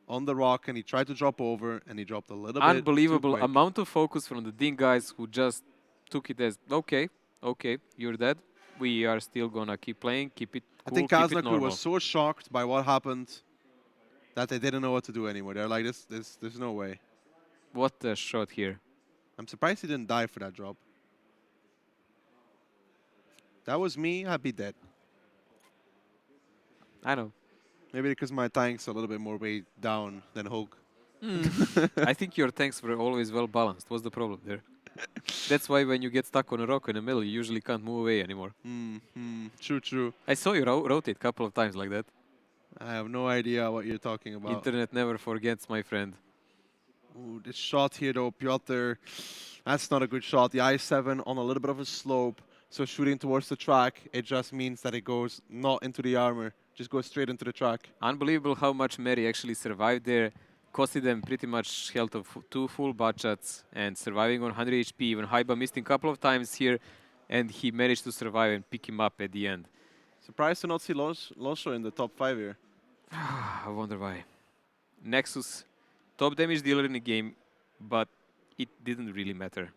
on the rock, and he tried to drop over, and he dropped a little bit. Unbelievable amount of focus from the DiNG guys who just took it as, okay, you're dead. We are still going to keep playing, keep it cool, I think Kazna crew was so shocked by what happened that they didn't know what to do anymore. They're like, there's no way. What a shot here. I'm surprised he didn't die for that drop. That was me, I'd be dead. I know. Maybe because my tank's a little bit more weight down than Hulk. I think your tanks were always well balanced. What's the problem there? That's why when you get stuck on a rock in the middle, you usually can't move away anymore. True. I saw you rotate a couple of times like that. I have no idea what you're talking about. Internet never forgets, my friend. Ooh, this shot here, though, Piotr, that's not a good shot. The I-7 on a little bit of a slope, so shooting towards the track, it just means that it goes not into the armor, just goes straight into the track. Unbelievable how much Mary actually survived there. Costed them pretty much health of 2 full butt shots and surviving on 100 HP. Even Haiba missed him a couple of times here, and he managed to survive and pick him up at the end. Surprised to not see Losho in the top 5 here. I wonder why. Nexus, top damage dealer in the game, but it didn't really matter.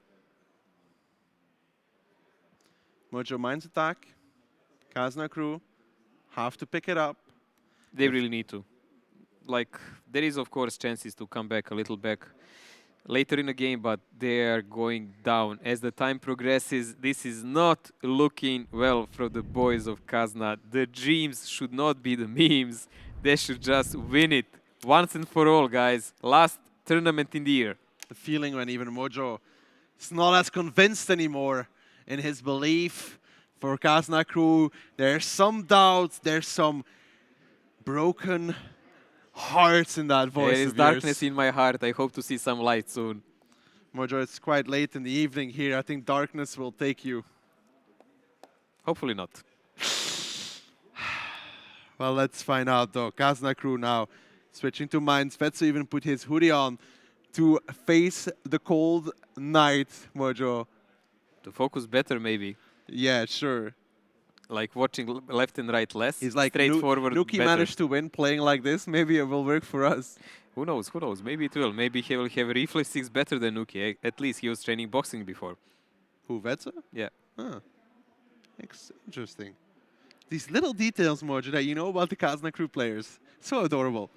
Mojo Mines attack. Kazna crew have to pick it up. They really need to. Like, there is, of course, chances to come back a little back later in the game, but they are going down. As the time progresses, this is not looking well for the boys of Kazna. The dreams should not be the memes. They should just win it once and for all, guys. Last tournament in the year. The feeling when even Mojo is not as convinced anymore in his belief for Kazna crew. There's some doubts, there's some broken hearts in that voice There is of darkness yours. in my heart. I hope to see some light soon. Mojo, it's quite late in the evening here. I think darkness will take you. Hopefully not. Well, let's find out though. Kazna crew now switching to mines. Vetsu even put his hoodie on to face the cold night, Mojo. To focus better, maybe. Yeah, sure. Like watching left and right less. He's like, straightforward. Nuki better. managed to win playing like this. Maybe it will work for us. Who knows? Who knows? Maybe it will. Maybe he will have reflexes better than Nuki. At least he was training boxing before. Who, Vetsu? Yeah. Huh. Interesting. These little details, Mojo, that you know about the Kazna crew players. So adorable.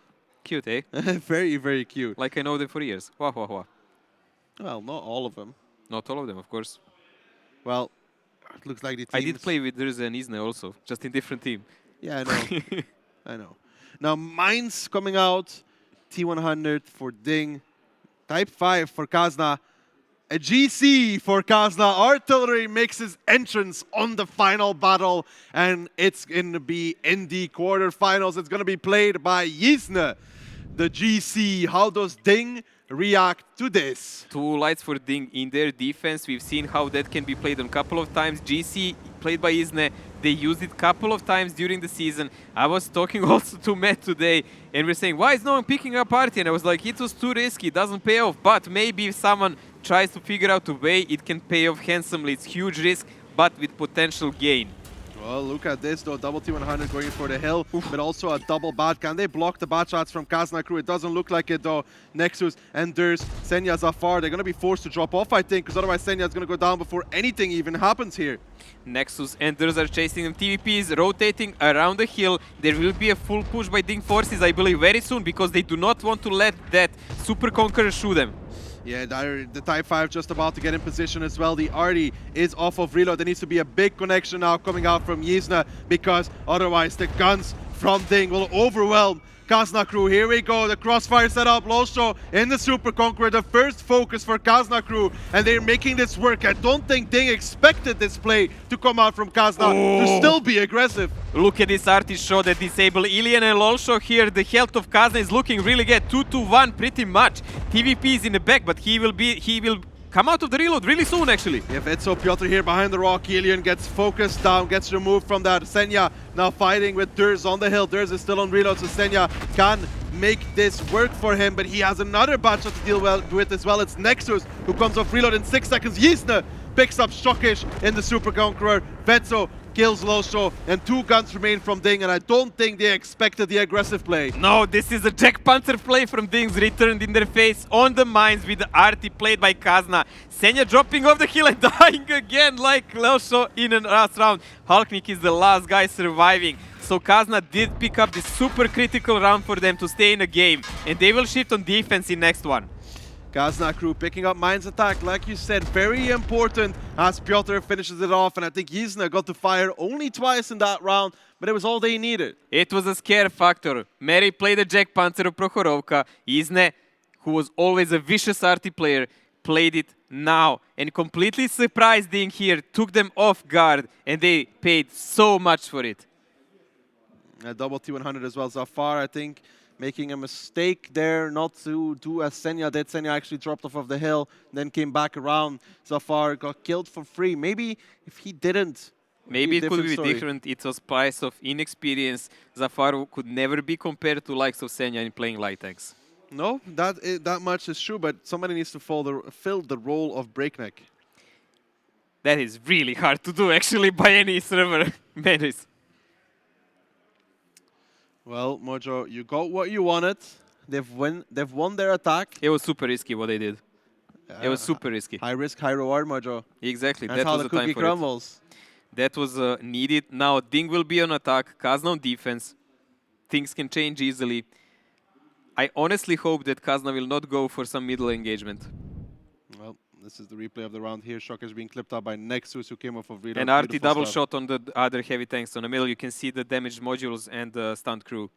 Cute, eh? Very, very cute. Like I know them for years. Wah, wah, wah. Well, not all of them. Not all of them, of course. Well, it looks like the teams... I did play with Durza and Isne also, just in different team. Yeah, I know. I know. Now, Mines coming out. T100 for DiNG. Type 5 for Kazna. A GC for Kazna. Artillery makes his entrance on the final battle. And it's going to be in the quarterfinals. It's going to be played by Yisne, the GC. How does DiNG react to this? 2 lights for DiNG in their defense. We've seen how that can be played on a couple of times. GC played by Isne. They used it a couple of times during the season. I was talking also to Matt today, and we're saying, why is no one picking up Arty? And I was like, it was too risky, it doesn't pay off. But maybe if someone tries to figure out a way, it can pay off handsomely. It's huge risk, but with potential gain. Well, look at this though, double T100 going for the hill, but also a double bat. Can they block the bat shots from Kazna crew? It doesn't look like it though. Nexus, Enders, Senya, Zafar, they're going to be forced to drop off, I think, because otherwise Senya is going to go down before anything even happens here. Nexus and Enders are chasing them. TVPs rotating around the hill. There will be a full push by DiNG forces, I believe, very soon, because they do not want to let that Super Conqueror shoot them. Yeah, the Type 5 just about to get in position as well. The Arty is off of reload. There needs to be a big connection now coming out from Yisne, because otherwise the guns from DiNG will overwhelm Kazna crew. Here we go, the crossfire setup. Losho in the Super Conqueror, the first focus for Kazna crew, and they're making this work. I don't think DiNG expected this play to come out from Kazna to still be aggressive. Look at this Arty shot that disable Ilian and Lolsho here. The health of Kazna is looking really good. 2-1 pretty much. TVP is in the back, but he will come out of the reload really soon, actually. Yeah, Vetso Piotr here behind the rock. Ilian gets focused down, gets removed from that. Senya now fighting with Durs on the hill. Durs is still on reload, so Senya can make this work for him, but he has another batch to deal with as well. It's Nexus who comes off reload in 6 seconds. Yisne picks up Stockish in the Super Conqueror. Vetso kills Losho, and 2 guns remain from DiNG, and I don't think they expected the aggressive play. No, this is a Jack Panther play from DiNG's returned in their face on the mines with the Arty played by Kazna. Senya dropping off the hill and dying again like Losho in a last round. Hulknik is the last guy surviving. So Kazna did pick up this super critical round for them to stay in the game, and they will shift on defense in next one. Kazna crew picking up Mines attack, like you said, very important as Piotr finishes it off, and I think Yisne got to fire only twice in that round, but it was all they needed. It was a scare factor. Mary played the Jack Panther of Prokhorovka. Yisne, who was always a vicious Arty player, played it now and completely surprised DiNG here, took them off guard, and they paid so much for it. A double T100 as well. Zafar, I think, making a mistake there not to do as Senya did. Senya actually dropped off of the hill, then came back around. Zafar got killed for free. Maybe if he didn't, maybe it could be story. different. It was price of inexperience. Zafar could never be compared to likes of Senya in playing light tanks. No, that much is true, but somebody needs to fill the role of breakneck. That is really hard to do, actually, by any server. Manis. Well, Mojo, you got what you wanted. They've won their attack. It was super risky what they did. It was super risky. High risk, high reward, Mojo. Exactly. That's that how was the the time cookie for crumbles. it. That was needed. Now DiNG will be on attack. Kazna on defense. Things can change easily. I honestly hope that Kazna will not go for some middle engagement. Well, this is the replay of the round here. Shock is being clipped out by Nexus, who came off of reload. And Arty Beautiful double stuff. shot on the other heavy tanks on the middle. You can see the damaged modules and the stunned crew.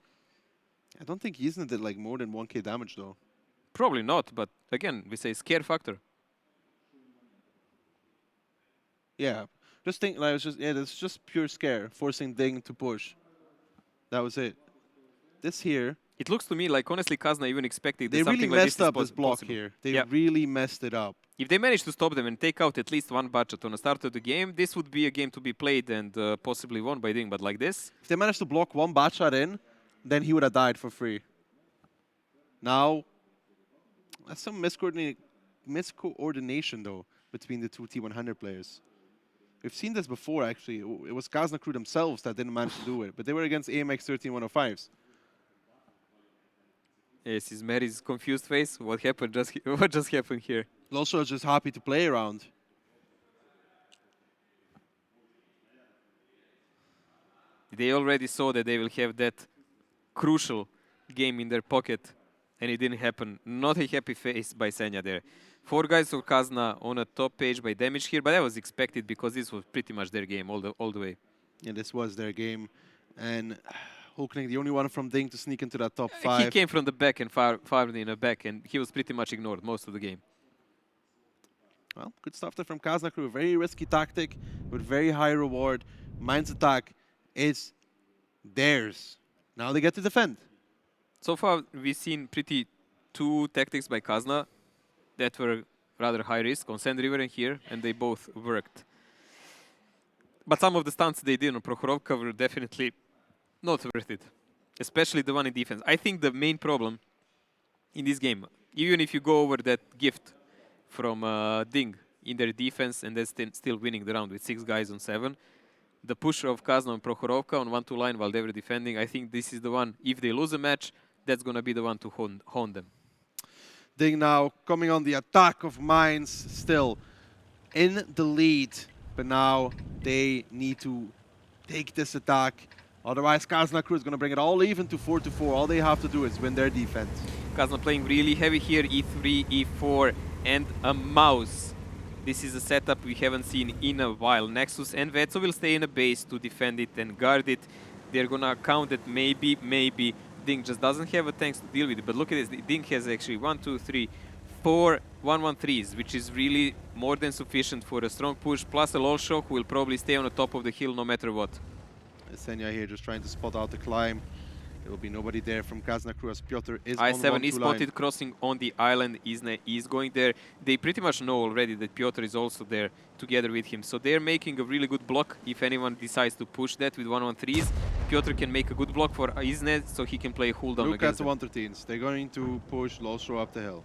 I don't think Kazna did like more than 1k damage though. Probably not, but again, we say scare factor. Yeah, just think like that's just pure scare, forcing DiNG to push. That was it. This here, It looks to me like honestly Kazna even expected they that really something like messed this up is this block possible. here. They Yeah. really messed it up. If they manage to stop them and take out at least one budget on the start of the game, this would be a game to be played and possibly won by DiNG. But like this, If they managed to block one bat shot in, then he would have died for free. Now, that's some miscoordination though between the two T100 players. We've seen this before actually. It was Kazna crew themselves that didn't manage to do it, but they were against AMX 13105s. yes, is Mary's confused face. What happened? What just happened here? Also just happy to play around. They already saw that they will have that crucial game in their pocket, and it didn't happen. Not a happy face by Senya there. 4 guys for Kazna on a top page by damage here, but that was expected because this was pretty much their game all the way. Yeah, this was their game. And Hulkling, the only one from DiNG to sneak into that top He 5. came from the back and fired in the back, and he was pretty much ignored most of the game. Well, good stuff there from Kazna crew. Very risky tactic with very high reward. Mind's attack is theirs. Now they get to defend. So far, we've seen pretty 2 tactics by Kazna that were rather high risk on Sand River and here, and they both worked. But some of the stunts they did on Prokhorovka were definitely not worth it, especially the one in defense. I think the main problem in this game, even if you go over that gift from DiNG in their defense and they're still winning the round with 6 guys on 7, the push of Kazna and Prokhorovka on 1-2 line while they were defending, I think this is the one, if they lose a match, that's going to be the one to hone them. DiNG now coming on the attack of Mines, still in the lead. But now they need to take this attack. Otherwise, Kazna crew is going to bring it all even to 4-4. All they have to do is win their defense. Kazna playing really heavy here, E3, E4, and a mouse. This is a setup we haven't seen in a while. Nexus and Vetso will stay in a base to defend it and guard it. They're going to count that maybe DiNG just doesn't have a tanks to deal with it. But look at this, DiNG has actually 1, 2, 3, 4 1-1-3s, which is really more than sufficient for a strong push, plus a Lol Shock who will probably stay on the top of the hill no matter what. Senya here just trying to spot out the climb. There will be nobody there from Kazna crew as Piotr is I7 on is 1-2 line. spotted crossing on the island. Isne is going there. They pretty much know already that Piotr is also there together with him. So they're making a really good block if anyone decides to push that with 1-1-3s. Piotr can make a good block for Isne so he can play hold down Look at against the them. 113s. They're going to push Lolstro up the hill.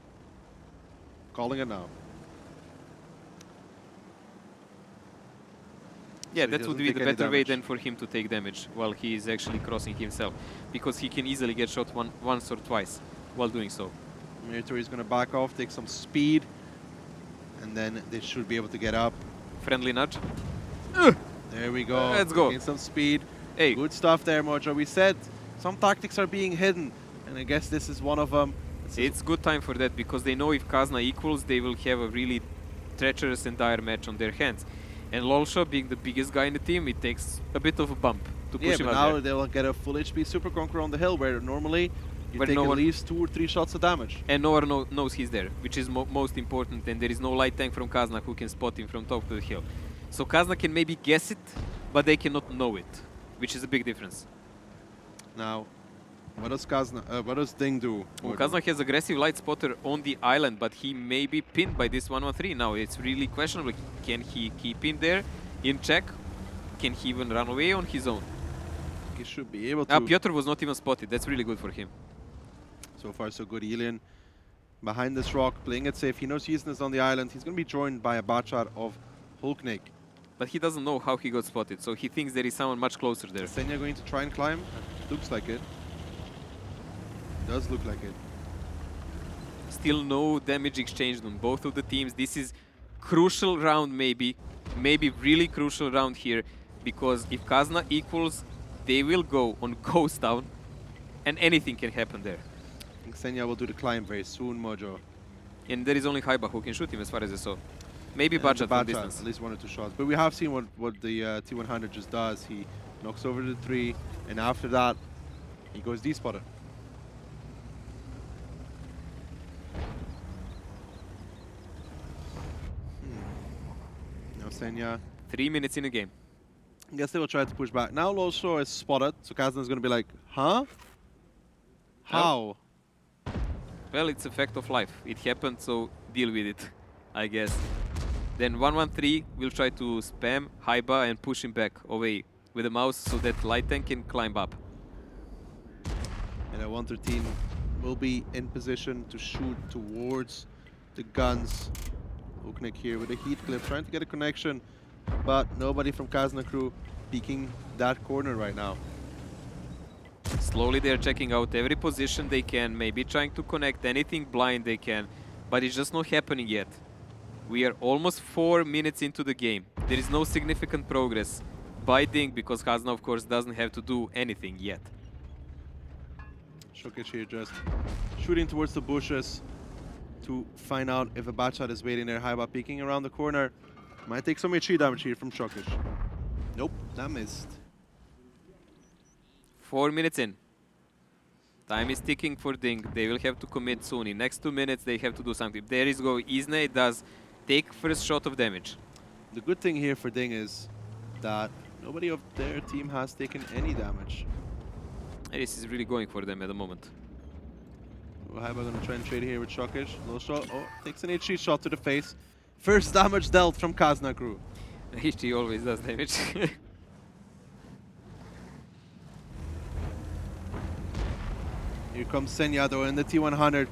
Calling it now. Yeah, So he that would doesn't be take the any better way damage. than for him to take damage while he is actually crossing himself. Because he can easily get shot once or twice while doing so. Miritori is going to back off, take some speed. And then they should be able to get up. Friendly nudge. There we go. Let's go. Gain some speed. Hey, Good stuff there, Mojo. We said some tactics are being hidden. And I guess this is one of them. it's good time for that because they know if Kazna equals, they will have a really treacherous and dire match on their hands. And Lolsha, being the biggest guy in the team, it takes a bit of a bump to push Yeah, him but out now there. they'll get a full HP Super Conqueror on the hill where normally you Where take no at one- least 2 or 3 shots of damage. And no one knows he's there, which is most important. And there is no light tank from Kazna who can spot him from top of the hill. So Kazna can maybe guess it, but they cannot know it, which is a big difference. Now, what does DiNG do? Well, Kazna has aggressive light spotter on the island, but he may be pinned by this 1-1-3. Now it's really questionable. Can he keep him there in check? Can he even run away on his own? He should be able to. Piotr was not even spotted. That's really good for him. So far, so good. Elian behind this rock, playing it safe. He knows Yizn is on the island. He's going to be joined by a Bachar of Hulknik. But he doesn't know how he got spotted, so he thinks there is someone much closer there. Senya going to try and climb? Looks like it. Does look like it. Still no damage exchanged on both of the teams. This is crucial round maybe really crucial round here, because if Kazna equals, they will go on Ghost Town, and anything can happen there. I think Senya will do the climb very soon, Mojo. And there is only Haiba who can shoot him as far as I saw. Maybe And Bachat the from Bachar, distance. at least 1 or 2 shots. But we have seen what the T100 just does. He knocks over the 3, and after that, he goes D-spotter. Senya. 3 minutes in the game. I guess they will try to push back. Now Losho is spotted, so Kazna is going to be like, huh? How? Well, it's a fact of life. It happened, so deal with it, I guess. Then 113 will try to spam Haiba and push him back away with a mouse so that light tank can climb up. And 113 will be in position to shoot towards the guns. Uknik here with a heat clip, trying to get a connection, but nobody from Kazna crew peeking that corner right now. Slowly they're checking out every position they can, maybe trying to connect anything blind they can, but it's just not happening yet. We are almost 4 minutes into the game. There is no significant progress by DiNG because Kazna, of course, doesn't have to do anything yet. Shokic here just shooting towards the bushes to find out if a Batchat is waiting there. Haiba peeking around the corner. Might take some HP damage here from Shokic. Nope, that missed. 4 minutes in. Time is ticking for DiNG. They will have to commit soon. In next 2 minutes, they have to do something. There is go. Isne does take first shot of damage. The good thing here for DiNG is that nobody of their team has taken any damage. And this is really going for them at the moment. Haiba gonna try and trade here with Shokic. Low shot. Oh, takes an HG shot to the face. First damage dealt from Kazna crew. HG always does damage. Here comes Senya though in the T100.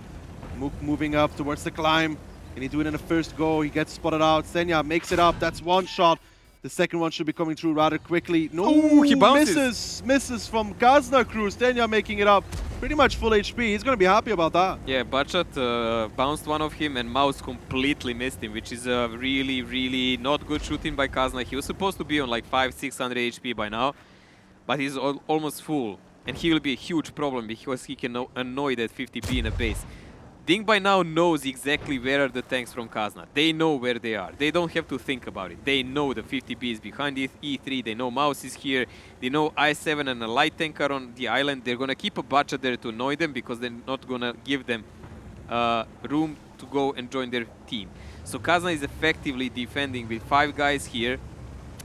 Mook moving up towards the climb. Can he do it in the first go? He gets spotted out. Senya makes it up. That's one shot. The second one should be coming through rather quickly. No, Ooh, he bounces. Misses from Kazna crew. Senya making it up. Pretty much full HP. He's going to be happy about that. Yeah, Batchat bounced one of him and Mouse completely missed him, which is a really, really not good shooting by Kazna. He was supposed to be on like 500-600 HP by now, but he's almost full. And he will be a huge problem because he can annoy that 50B in a base. DiNG by now knows exactly where are the tanks from Kazna. They know where they are. They don't have to think about it. They know the 50B is behind E3. They know Mouse is here. They know I7 and a light tank are on the island. They're going to keep a Batchat there to annoy them because they're not going to give them room to go and join their team. So Kazna is effectively defending with 5 guys here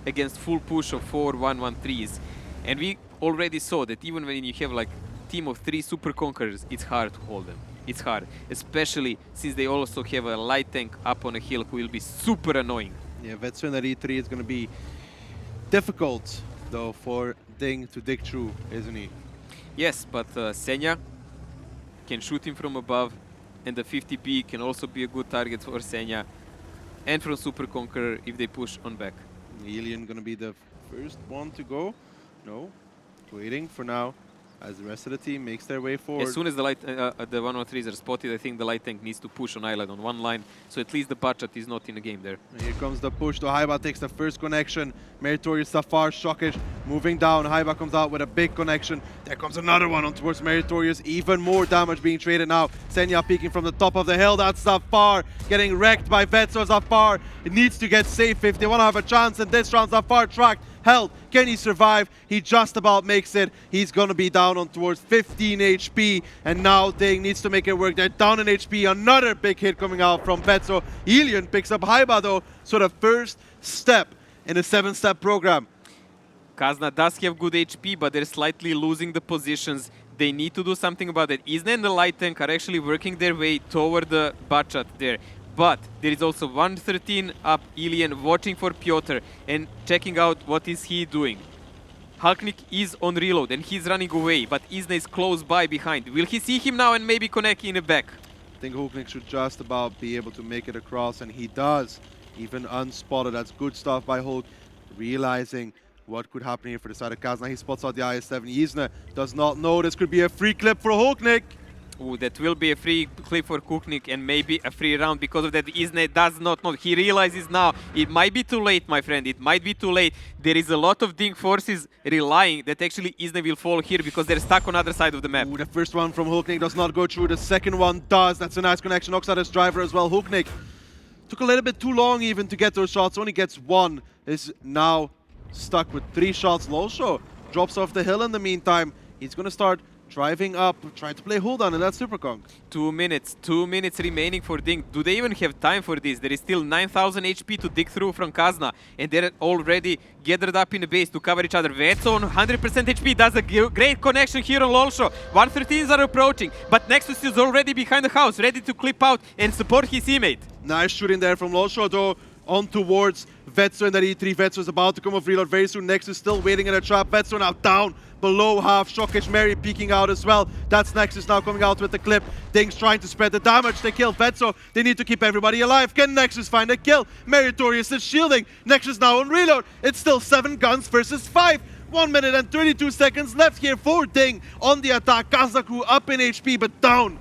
against full push of 4 1-1-3s. And we already saw that even when you have like team of 3 super conquerors, it's hard to hold them. It's hard, especially since they also have a light tank up on a hill who will be super annoying. Yeah, Vetsun at E3 is going to be difficult, though, for DiNG to dig through, isn't he? Yes, but Senya can shoot him from above, and the 50B can also be a good target for Senya, and from Super Conqueror if they push on back. Alien going to be the first one to go. No, waiting for now. As the rest of the team makes their way forward. As soon as the 113s are spotted, I think the light tank needs to push on island on one line, so at least the Batchat is not in the game there. And here comes the push. The Haiba takes the first connection. Meritorious Safar, Shokic moving down. Haiba comes out with a big connection. There comes another one on towards Meritorious. Even more damage being traded now. Senya peeking from the top of the hill. That's Safar getting wrecked by Vetso. Safar, it needs to get safe if they want to have a chance in this round. Safar tracked. Held. Can he survive? He just about makes it. He's going to be down on towards 15 HP. And now DiNG needs to make it work. They're down in HP. Another big hit coming out from Vetso. Ilian picks up Haiba though. So the first step in a 7-step program. Kazna does have good HP, but they're slightly losing the positions. They need to do something about it. Isne and the light tank are actually working their way toward the Batchat there. But there is also 113 up Ilian watching for Piotr and checking out what is he doing. Halknik is on reload and he's running away, but Isne is close by behind. Will he see him now and maybe connect in the back? I think Halknik should just about be able to make it across, and he does. Even unspotted. That's good stuff by Hulk. Realizing what could happen here for the side of Kazna. He spots out the IS-7. Isne does not know this could be a free clip for Halknik. Ooh, that will be a free clip for Kuknik and maybe a free round because of that. Isne does not know. He realizes now it might be too late, my friend. It might be too late. There is a lot of DiNG forces relying that actually Isne will fall here because they're stuck on the other side of the map. Ooh, the first one from Hulknik does not go through. The second one does. That's a nice connection. Oxada's driver as well. Hulknik took a little bit too long even to get those shots. Only gets one. Is now stuck with 3 shots. Losho drops off the hill in the meantime. He's going to start driving up, trying to play hold on in that Super Kong. 2 minutes. 2 minutes remaining for DiNG. Do they even have time for this? There is still 9,000 HP to dig through from Kazna, and they're already gathered up in the base to cover each other. Vetso on 100% HP does a great connection here on Lolsho. 113s are approaching, but Nexus is already behind the house, ready to clip out and support his teammate. Nice shooting there from Lolsho, though, on towards Vetso in that E3. Vetso is about to come off reload very soon. Nexus still waiting in a trap. Vetso now down below half. Shockage Mary peeking out as well. That's Nexus now coming out with the clip. DiNG's trying to spread the damage. They kill Vetso. They need to keep everybody alive. Can Nexus find a kill? Meritorious is shielding. Nexus now on reload. It's still 7 guns versus 5. 1 minute and 32 seconds left here for DiNG on the attack. Kazna crew up in HP but down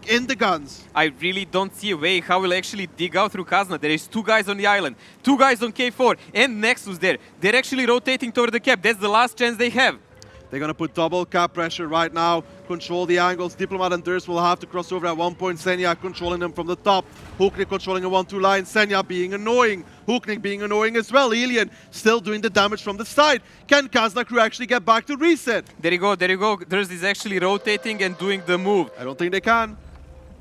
in the guns. I really don't see a way how we'll actually dig out through Kazna. There is 2 guys on the island, 2 guys on K4, and Nexus there. They're actually rotating toward the cap. That's the last chance they have. They're going to put double cap pressure right now, control the angles. Diplomat and Durst will have to cross over at one point. Senya controlling them from the top. Hooknik controlling a 1-2 line. Senya being annoying. Hooknik being annoying as well. Alien still doing the damage from the side. Can Kazna crew actually get back to reset? There you go, there you go. Durst is actually rotating and doing the move. I don't think they can.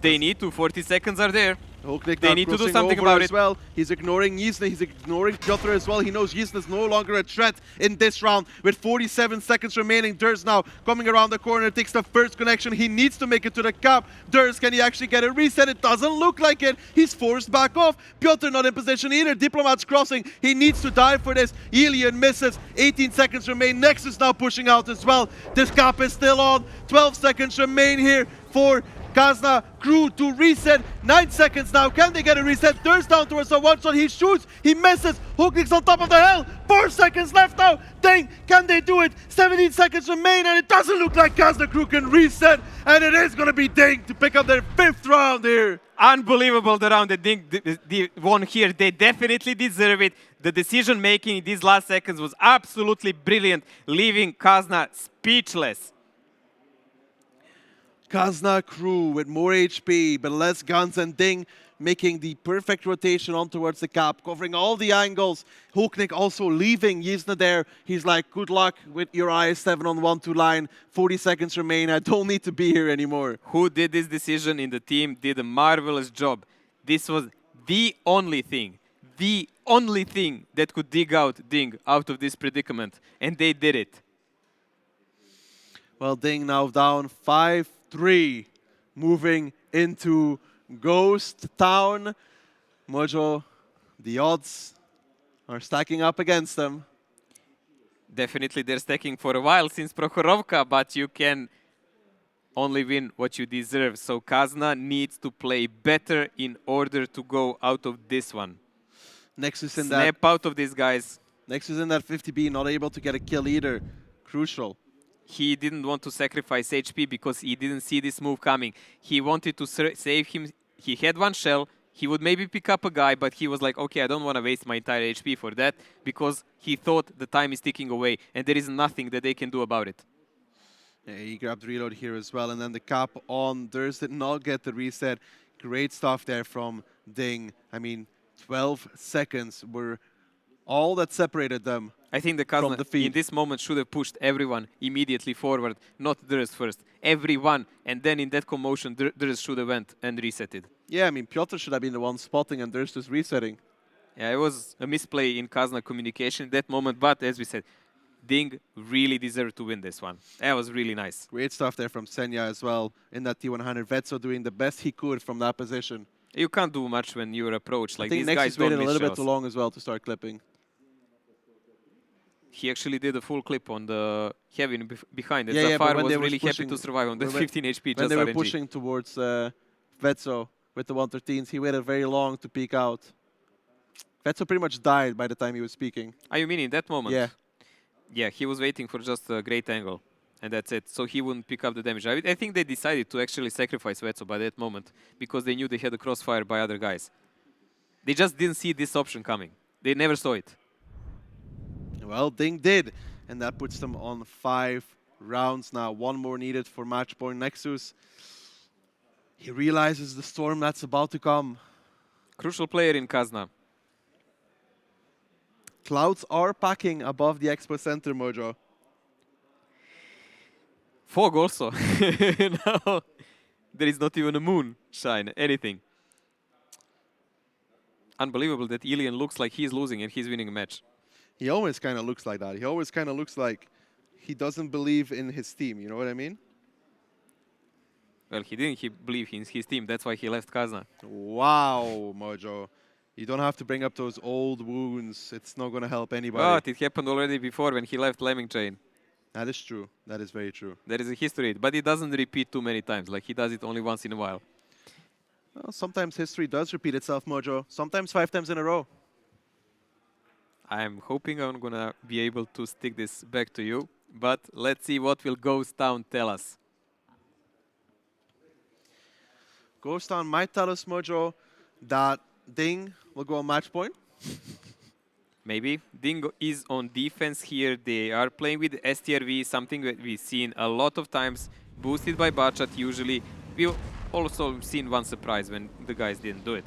They need to. 40 seconds are there. Hooknik They now need to do crossing something over about as it. well. He's ignoring Yzna, he's ignoring Piotr as well. He knows Yzna is no longer a threat in this round. With 47 seconds remaining, Durst now coming around the corner, takes the first connection. He needs to make it to the cap. Durst, can he actually get a reset? It doesn't look like it. He's forced back off. Piotr not in position either. Diplomat's crossing. He needs to dive for this. Elian misses. 18 seconds remain. Nexus now pushing out as well. This cap is still on. 12 seconds remain here for Kazna crew to reset. 9 seconds now. Can they get a reset? Durst down towards the one shot. He shoots. He misses. Hooknik's on top of the hill. 4 seconds left now. DiNG, can they do it? 17 seconds remain, and it doesn't look like Kazna crew can reset. And it is going to be DiNG to pick up their 5th round here. Unbelievable the round that DiNG won here. They definitely deserve it. The decision making in these last seconds was absolutely brilliant, leaving Kazna speechless. Kazna crew with more HP but less guns, and DiNG making the perfect rotation on towards the cap, covering all the angles. Hooknik also leaving Yzna there. He's like, good luck with your IS-7 on 1-2 line. 40 seconds remain. I don't need to be here anymore. Who did this decision in the team did a marvelous job. This was the only thing that could dig out DiNG out of this predicament, and they did it. Well, DiNG now down 5-3, moving into Ghost Town. Mojo, the odds are stacking up against them. Definitely they're stacking for a while since Prokhorovka, but you can only win what you deserve. So Kazna needs to play better in order to go out of this one. Nexus in Snap out of these guys. Nexus in that 50B, not able to get a kill either. Crucial. He didn't want to sacrifice HP because he didn't see this move coming. He wanted to save him. He had 1 shell. He would maybe pick up a guy, but he was like, okay, I don't want to waste my entire HP for that, because he thought the time is ticking away and there is nothing that they can do about it. Yeah, he grabbed reload here as well, and then the cap on. Durst did not get the reset. Great stuff there from DiNG. I mean, 12 seconds were all that separated them. I think the Kazna defeat. in this moment should have pushed everyone immediately forward, not Durst first. Everyone, and then in that commotion, Durst should have went and resetted. Yeah, I mean, Piotr should have been the one spotting and Durst just resetting. Yeah, it was a misplay in Kazna communication at that moment, but as we said, DiNG really deserved to win this one. That was really nice. Great stuff there from Senya as well in that T100. Vetso doing the best he could from that position. You can't do much when you're approached. Like, I think these Nexus guys don't waited a miss little bit shells. too long as well to start clipping. He actually did a full clip on the heavy behind it. Yeah, but Zafar when was they were really happy pushing- to survive on the when- 15 HP. When Just they were RNG. pushing towards Vetso with the 113s, he waited very long to peek out. Vetso pretty much died by the time he was speaking. Ah, you mean in that moment? Yeah. Yeah, he was waiting for just a great angle. And that's it. So he wouldn't pick up the damage. I think they decided to actually sacrifice Vetso by that moment because they knew they had a crossfire by other guys. They just didn't see this option coming. They never saw it. Well, DiNG did, and that puts them on 5 rounds now. 1 more needed for match point. Nexus, he realizes the storm that's about to come. Crucial player in Kazna. Clouds are packing above the Expo Center, Mojo. Fog also. Now there is not even a moon shine, anything. Unbelievable that Ilian looks like he's losing and he's winning a match. He always kind of looks like that. He always kind of looks like he doesn't believe in his team. You know what I mean? Well, he didn't believe in his team. That's why he left Kazna. Wow, Mojo. You don't have to bring up those old wounds. It's not going to help anybody. But it happened already before when he left Lemming Chain. That is true. That is very true. There is a history, but it doesn't repeat too many times. Like, he does it only once in a while. Well, sometimes history does repeat itself, Mojo. Sometimes 5 times in a row. I'm hoping I'm going to be able to stick this back to you. But let's see what will Ghost Town tell us. Ghost Town might tell us, Mojo, that DiNG will go on match point. Maybe. DiNG is on defense here. They are playing with STRV, something that we've seen a lot of times, boosted by Bachat usually. We've also seen one surprise when the guys didn't do it.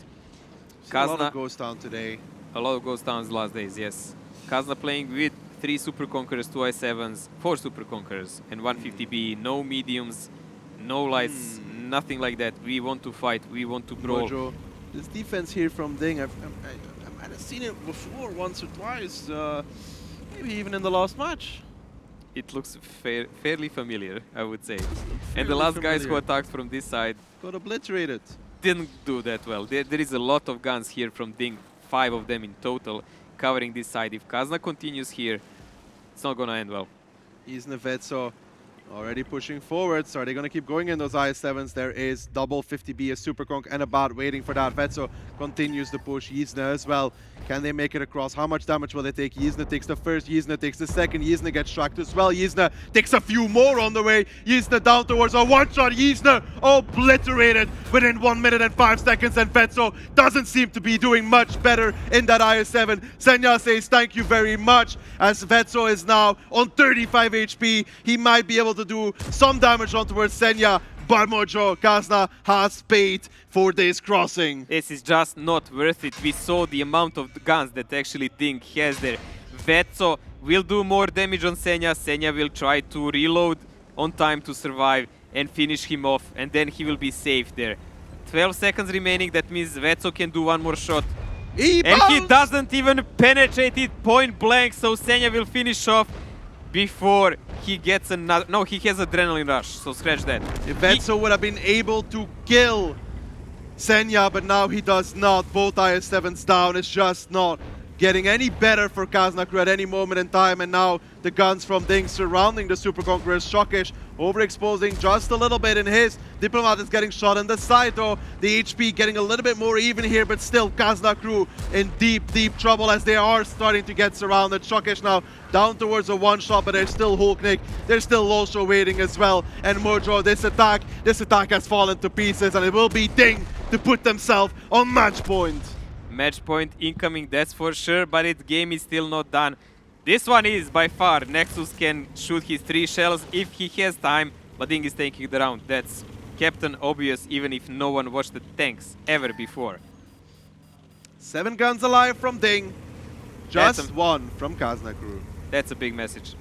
A lot of Ghost Town today. A lot of Ghost Towns last days, yes. Kazna playing with 3 Super Conquerors, 2 i7s, 4 Super Conquerors, and 150B. No mediums, no lights, nothing like that. We want to fight, we want to brawl. Mojo, this defense here from DiNG, I might have seen it before once or twice, maybe even in the last match. It looks fairly familiar, I would say. And the last guys who attacked from this side got obliterated. Didn't do that well. There is a lot of guns here from DiNG, 5 of them in total, covering this side. If Kazna continues here, it's not going to end well. He's Nevetso already pushing forward. So are they going to keep going in those IS-7s? There is double 50B, a Super Conk, and a Bat waiting for that. Vetso continues to push. Yzna as well. Can they make it across? How much damage will they take? Yzna takes the first, Yzna takes the second. Yzna gets tracked as well. Yzna takes a few more on the way. Yzna down towards a one-shot. Yzna obliterated within 1 minute and 5 seconds. And Vetso doesn't seem to be doing much better in that IS-7. Senya says thank you very much, as Vetso is now on 35 HP. He might be able to do some damage on towards Senya, but Mojo, Kazna has paid for this crossing. This is just not worth it. We saw the amount of guns that actually DiNG has there. Vetso will do more damage on Senya. Senya will try to reload on time to survive and finish him off, and then he will be safe there. 12 seconds remaining, that means Vetso can do one more shot. And he doesn't even penetrate it point blank, so Senya will finish off before he gets another. No, he has adrenaline rush, so scratch that. If Vetso would have been able to kill Senya, but now he does not. Both IS-7s down. It's just not getting any better for Kazna crew at any moment in time. And now the guns from DiNG surrounding the Super Conquerors. Shockish overexposing just a little bit in his. Diplomat is getting shot on the side though. The HP getting a little bit more even here, but still Kazna crew in deep, deep trouble as they are starting to get surrounded. Shockish now down towards a one-shot, but there's still Hulknik. There's still Losho waiting as well. And Mojo, this attack has fallen to pieces, and it will be DiNG to put themselves on match point. Match point incoming, that's for sure, but its game is still not done. This one is by far. Nexus can shoot his 3 shells if he has time, but DiNG is taking the round. That's Captain Obvious, even if no one watched the tanks ever before. 7 guns alive from DiNG, just 1 from Kazna crew. That's a big message.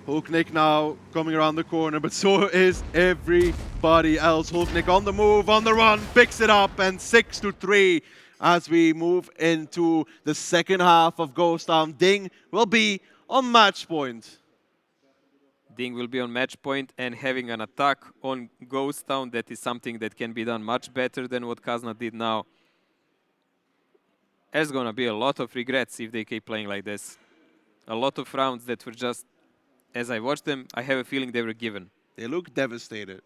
Hulknik now coming around the corner, but so is everybody else. Hulknik on the move, on the run, picks it up, and 6-3 as we move into the second half of Ghost Town. DiNG will be on match point. DiNG will be on match point, and having an attack on Ghost Town, that is something that can be done much better than what Kazna did now. There's gonna be a lot of regrets if they keep playing like this. A lot of rounds that were just, as I watched them, I have a feeling they were given. They look devastated.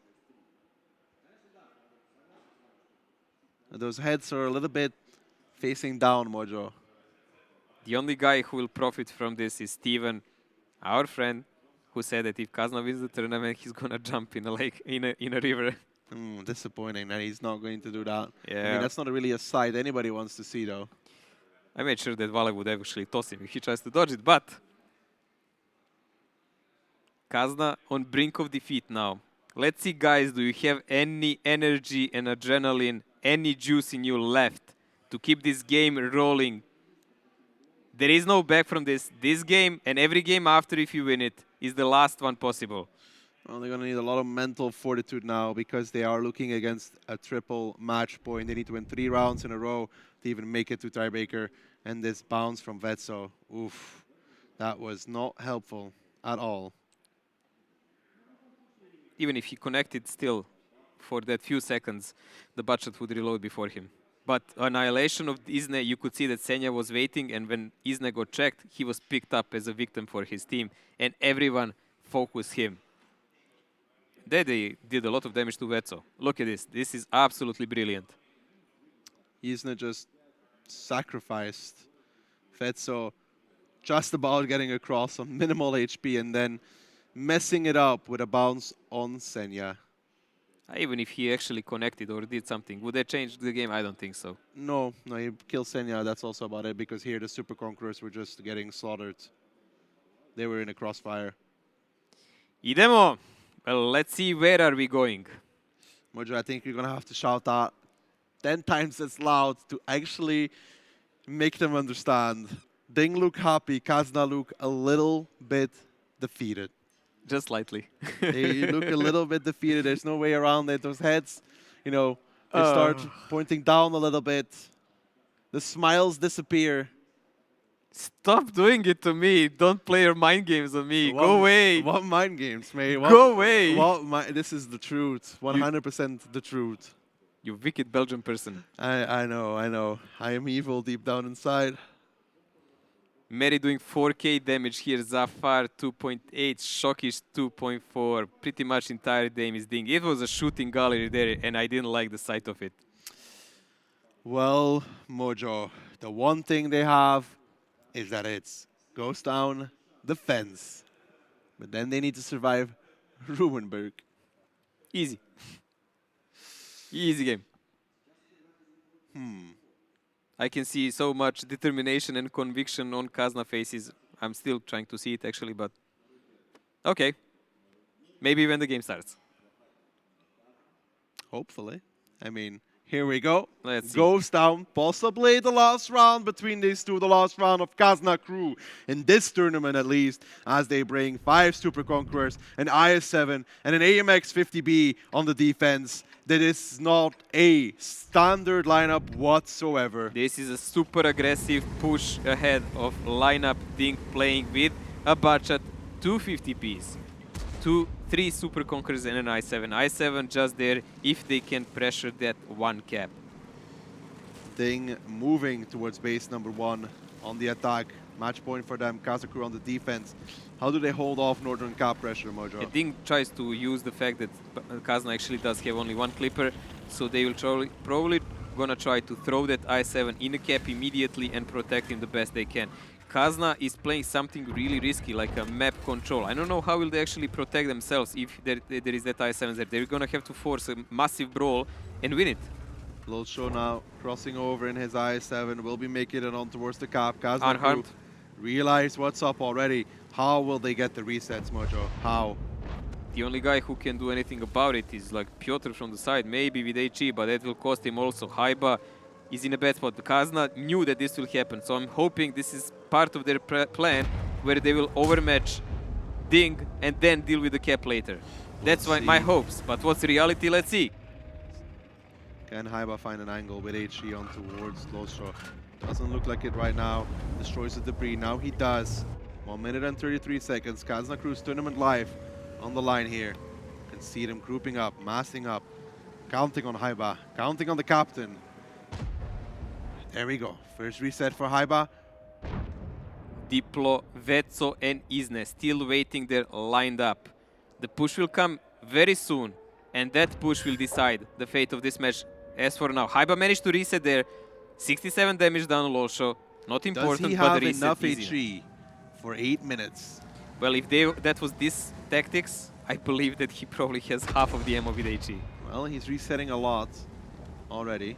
Those heads are a little bit facing down, Mojo. The only guy who will profit from this is Steven, our friend, who said that if Kazna wins the tournament, he's gonna jump in a lake, in a river. Disappointing that he's not going to do that. Yeah. I mean, that's not really a sight anybody wants to see, though. I made sure that Vale would actually toss him if he tries to dodge it, but Kazna on brink of defeat now. Let's see, guys, do you have any energy and adrenaline, any juice in you left to keep this game rolling? There is no back from this. This game and every game after, if you win it, is the last one possible. Well, they're going to need a lot of mental fortitude now because they are looking against a triple match point. They need to win 3 rounds in a row to even make it to tiebreaker. And this bounce from Vetso, oof, that was not helpful at all. Even if he connected still for that few seconds, the budget would reload before him. But annihilation of Isne, you could see that Senya was waiting, and when Isne got checked, he was picked up as a victim for his team, and everyone focused him. There they did a lot of damage to Vetso. Look at this. This is absolutely brilliant. Isne just sacrificed Vetso just about getting across on minimal HP and then messing it up with a bounce on Senya. Even if he actually connected or did something, would that change the game? I don't think so. No, he killed Senya. That's also about it, because here the Super Conquerors were just getting slaughtered. They were in a crossfire. Idemo! Well, let's see where are we going. Mojo, I think you're going to have to shout out 10 times as loud to actually make them understand. DiNG look happy, Kazna look a little bit defeated. Just slightly. They look a little bit defeated. There's no way around it. Those heads, you know, they start pointing down a little bit. The smiles disappear. Stop doing it to me. Don't play your mind games on me. Go away. What mind games, mate? Go away. This is the truth. 100% the truth. You wicked Belgian person. I know. I am evil deep down inside. Mary doing 4k damage here, Zafar 2.8, Shokish 2.4, pretty much entire game is DiNG. It was a shooting gallery there, and I didn't like the sight of it. Well, Mojo, the one thing they have is that it goes down the fence. But then they need to survive Rubenberg. Easy. Easy game. I can see so much determination and conviction on Kazna faces. I'm still trying to see it actually, but okay. Maybe when the game starts. Hopefully. I mean, here we go. Let's see. Goes down, possibly the last round between these two, the last round of Kazna crew in this tournament at least, as they bring 5 Super Conquerors, an IS-7, and an AMX 50B on the defense. That is not a standard lineup whatsoever. This is a super aggressive push ahead of lineup DiNG playing with a budget 250Ps. 3 Super Conquerors and an I7. I7 just there if they can pressure that 1 cap. DiNG moving towards base number 1 on the attack. Match point for them, Kazakura on the defense. How do they hold off Northern cap pressure, Mojo? DiNG tries to use the fact that Kazna actually does have only 1 clipper, so they will probably gonna try to throw that I7 in a cap immediately and protect him the best they can. Kazna is playing something really risky, like a map control. I don't know how will they actually protect themselves if there is that I7 there. They're gonna have to force a massive brawl and win it. Lolsho now crossing over in his I7, will be making it on towards the cap. Kazna Unharmed. realize what's up already. How will they get the resets, Mojo? How? The only guy who can do anything about it is like Piotr from the side, maybe with HE, but that will cost him also. Haiba is in a bad spot. Kazna knew that this will happen, so I'm hoping this is part of their plan where they will overmatch DiNG and then deal with the cap later. That's my hopes, but what's the reality? Let's see. Can Haiba find an angle with HE on towards Lolsho? Doesn't look like it right now. Destroys the debris. Now he does. 1 minute and 33 seconds. Kazna Crew's tournament live on the line here. You can see them grouping up, massing up, counting on Haiba, counting on the captain. There we go. First reset for Haiba. Diplo, Vetso and Isne still waiting there lined up. The push will come very soon, and that push will decide the fate of this match. As for now, Haiba managed to reset there. 67 damage down on Lolsho. Not important, Does he but have the reset enough easy. HE for 8 minutes? Well, if that was this tactics, I believe that he probably has half of the ammo with HE. Well, he's resetting a lot already.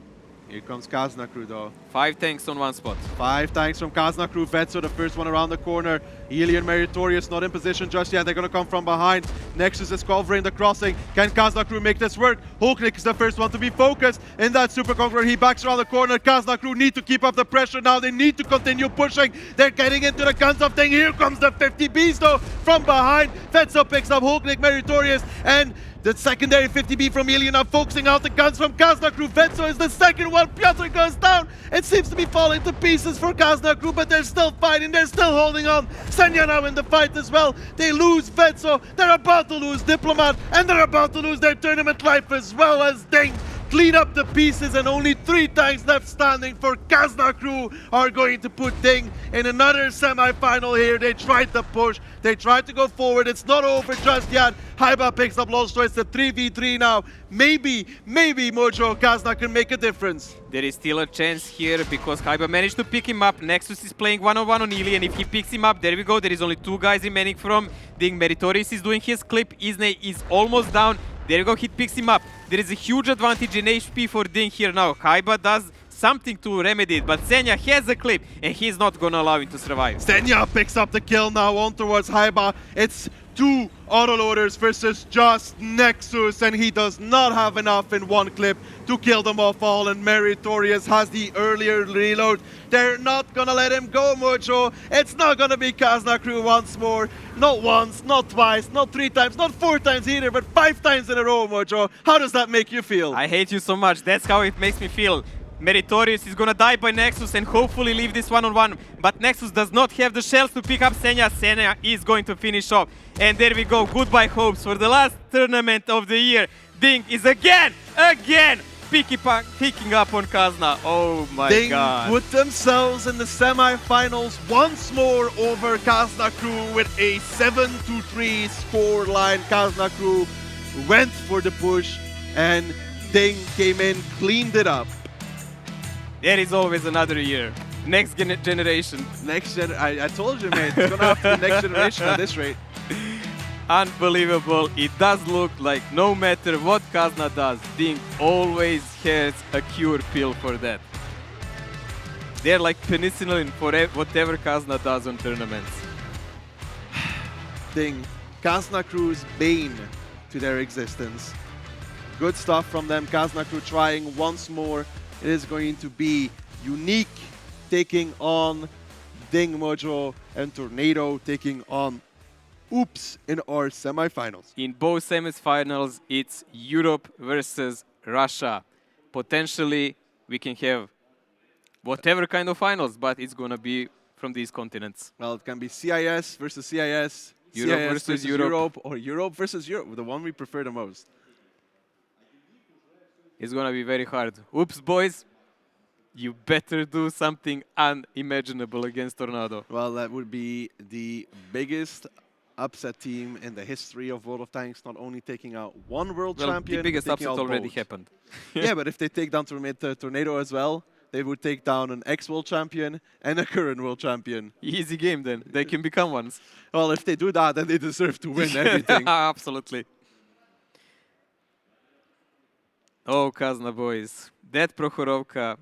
Here comes Kazna crew though. 5 tanks on one spot. 5 tanks from Kazna crew. Vetso, the first one around the corner. Ely and Meritorious not in position just yet. They're going to come from behind. Nexus is covering the crossing. Can Kazna crew make this work? Hulknik is the first one to be focused in that Super Conqueror. He backs around the corner. Kazna crew need to keep up the pressure now. They need to continue pushing. They're getting into the guns of Ding. Here comes the 50Bs though from behind. Vetso picks up Hulknik, Meritorious, and the secondary 50B from Ely now focusing out the guns from Kazna crew. Vetso is the second one. Piotr goes down. It seems to be falling to pieces for Kazna crew, but they're still fighting. They're still holding on. Senya now in the fight as well. They lose Vetso. They're about to lose Diplomat, and they're about to lose their tournament life as well as Ding clean up the pieces, and only 3 tanks left standing for Kazna crew are going to put Ding in another semi-final here. They tried to push, they tried to go forward. It's not over just yet. Haiba picks up Lostro. It's a 3v3 now. Maybe Mojo Kazna can make a difference. There is still a chance here because Haiba managed to pick him up. Nexus is playing one-on-one on Ely, and if he picks him up, there we go. There is only 2 guys remaining from Ding. Meritorious is doing his clip. Isne is almost down. There you go, he picks him up. There is a huge advantage in HP for Ding here now. Haiba does something to remedy it, but Senya has a clip and he's not gonna allow him to survive. Senya picks up the kill now on towards Haiba. It's 2 autoloaders versus just Nexus, and he does not have enough in one clip to kill them off all, and Meritorious has the earlier reload. They're not gonna let him go, Mojo. It's not gonna be Kazna crew once more. Not once, not twice, not 3 times, not 4 times either, but 5 times in a row, Mojo. How does that make you feel? I hate you so much. That's how it makes me feel. Meritorious is gonna die by Nexus and hopefully leave this one-on-one, but Nexus does not have the shells to pick up Senya. Senya is going to finish off. And there we go, goodbye hopes for the last tournament of the year. Ding is again picking up on Kazna. Oh my god. Ding put themselves in the semi-finals once more over Kazna crew with a 7-3 score line. Kazna crew went for the push and Ding came in, cleaned it up. There is always another year. Next generation. I told you, mate. It's gonna have to be next generation at this rate. Unbelievable. It does look like no matter what Kazna does, Ding always has a cure pill for that. They're like penicillin for whatever Kazna does on tournaments. Ding. Kazna crew's bane to their existence. Good stuff from them. Kazna crew trying once more. It is going to be Unique taking on Ding Mojo and Tornado taking on Oops in our semifinals. In both semifinals, it's Europe versus Russia. Potentially, we can have whatever kind of finals, but it's going to be from these continents. Well, it can be CIS versus CIS, Europe CIS versus Europe, or Europe versus Europe, the one we prefer the most. It's going to be very hard. Oops, boys. You better do something unimaginable against Tornado. Well, that would be the biggest upset team in the history of World of Tanks, not only taking out one world champion, the biggest upset already both. happened. Yeah, but if they take down Tornado as well, they would take down an ex-world champion and a current world champion. Easy game then. They can become ones. Well, if they do that, then they deserve to win everything. Absolutely. Oh, Kazna boys. That Prokhorovka,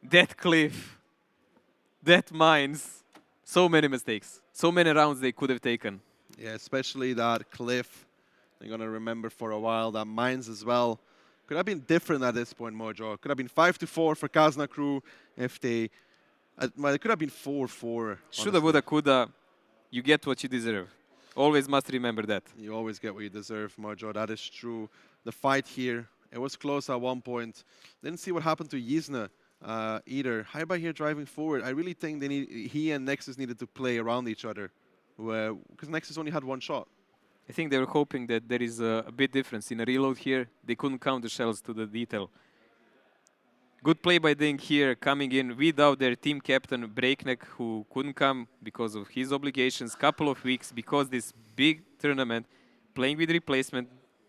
that cliff, that mines. So many mistakes. So many rounds they could have taken. Yeah, especially that cliff. They're going to remember for a while. That mines as well. Could have been different at this point, Mojo. Could have been 5-4 for Kazna crew if they... well, it could have been 4-4. Shoulda, woulda, coulda. You get what you deserve. Always must remember that. You always get what you deserve, Mojo. That is true. The fight here, it was close at one point. Didn't see what happened to Yizna either. Haiba here driving forward. I really think he and Nexus needed to play around each other. Because Nexus only had one shot. I think they were hoping that there is a bit difference. In a reload here, they couldn't count the shells to the detail. Good play by Ding here, coming in without their team captain, Breakneck, who couldn't come because of his obligations. Couple of weeks because this big tournament, playing with replacement,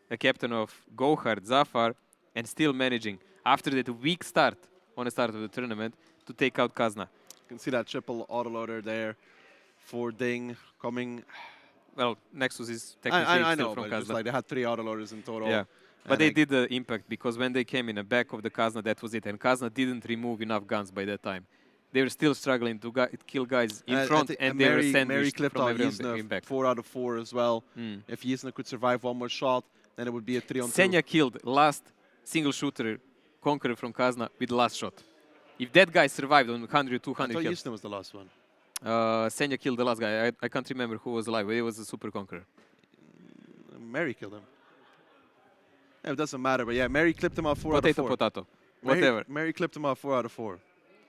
a captain of Gohard, Zafar, and still managing, after that weak start on the start of the tournament, to take out Kazna. You can see that triple autoloader there for Ding coming... Well, Nexus is technically I still know, from but Kazna. just like they had 3 autoloaders in total. Yeah. But they did the impact because when they came in the back of the Kazna, that was it. And Kazna didn't remove enough guns by that time. They were still struggling to kill guys in front, and they were sandwiched Mary clipped from out everyone in Yzna back. 4 out of 4 as well. If Yzna could survive one more shot, then it would be a 3-on-2. Senja killed last single shooter conqueror from Kazna with the last shot. If that guy survived on 100, 200 I thought kills. Yzna was the last one. Senja killed the last guy. I can't remember who was alive, but it was a super conqueror. Mary killed him. Yeah, it doesn't matter, but yeah, Mary clipped him out 4 out of 4. Potato. Whatever. Mary clipped him out 4 out of 4.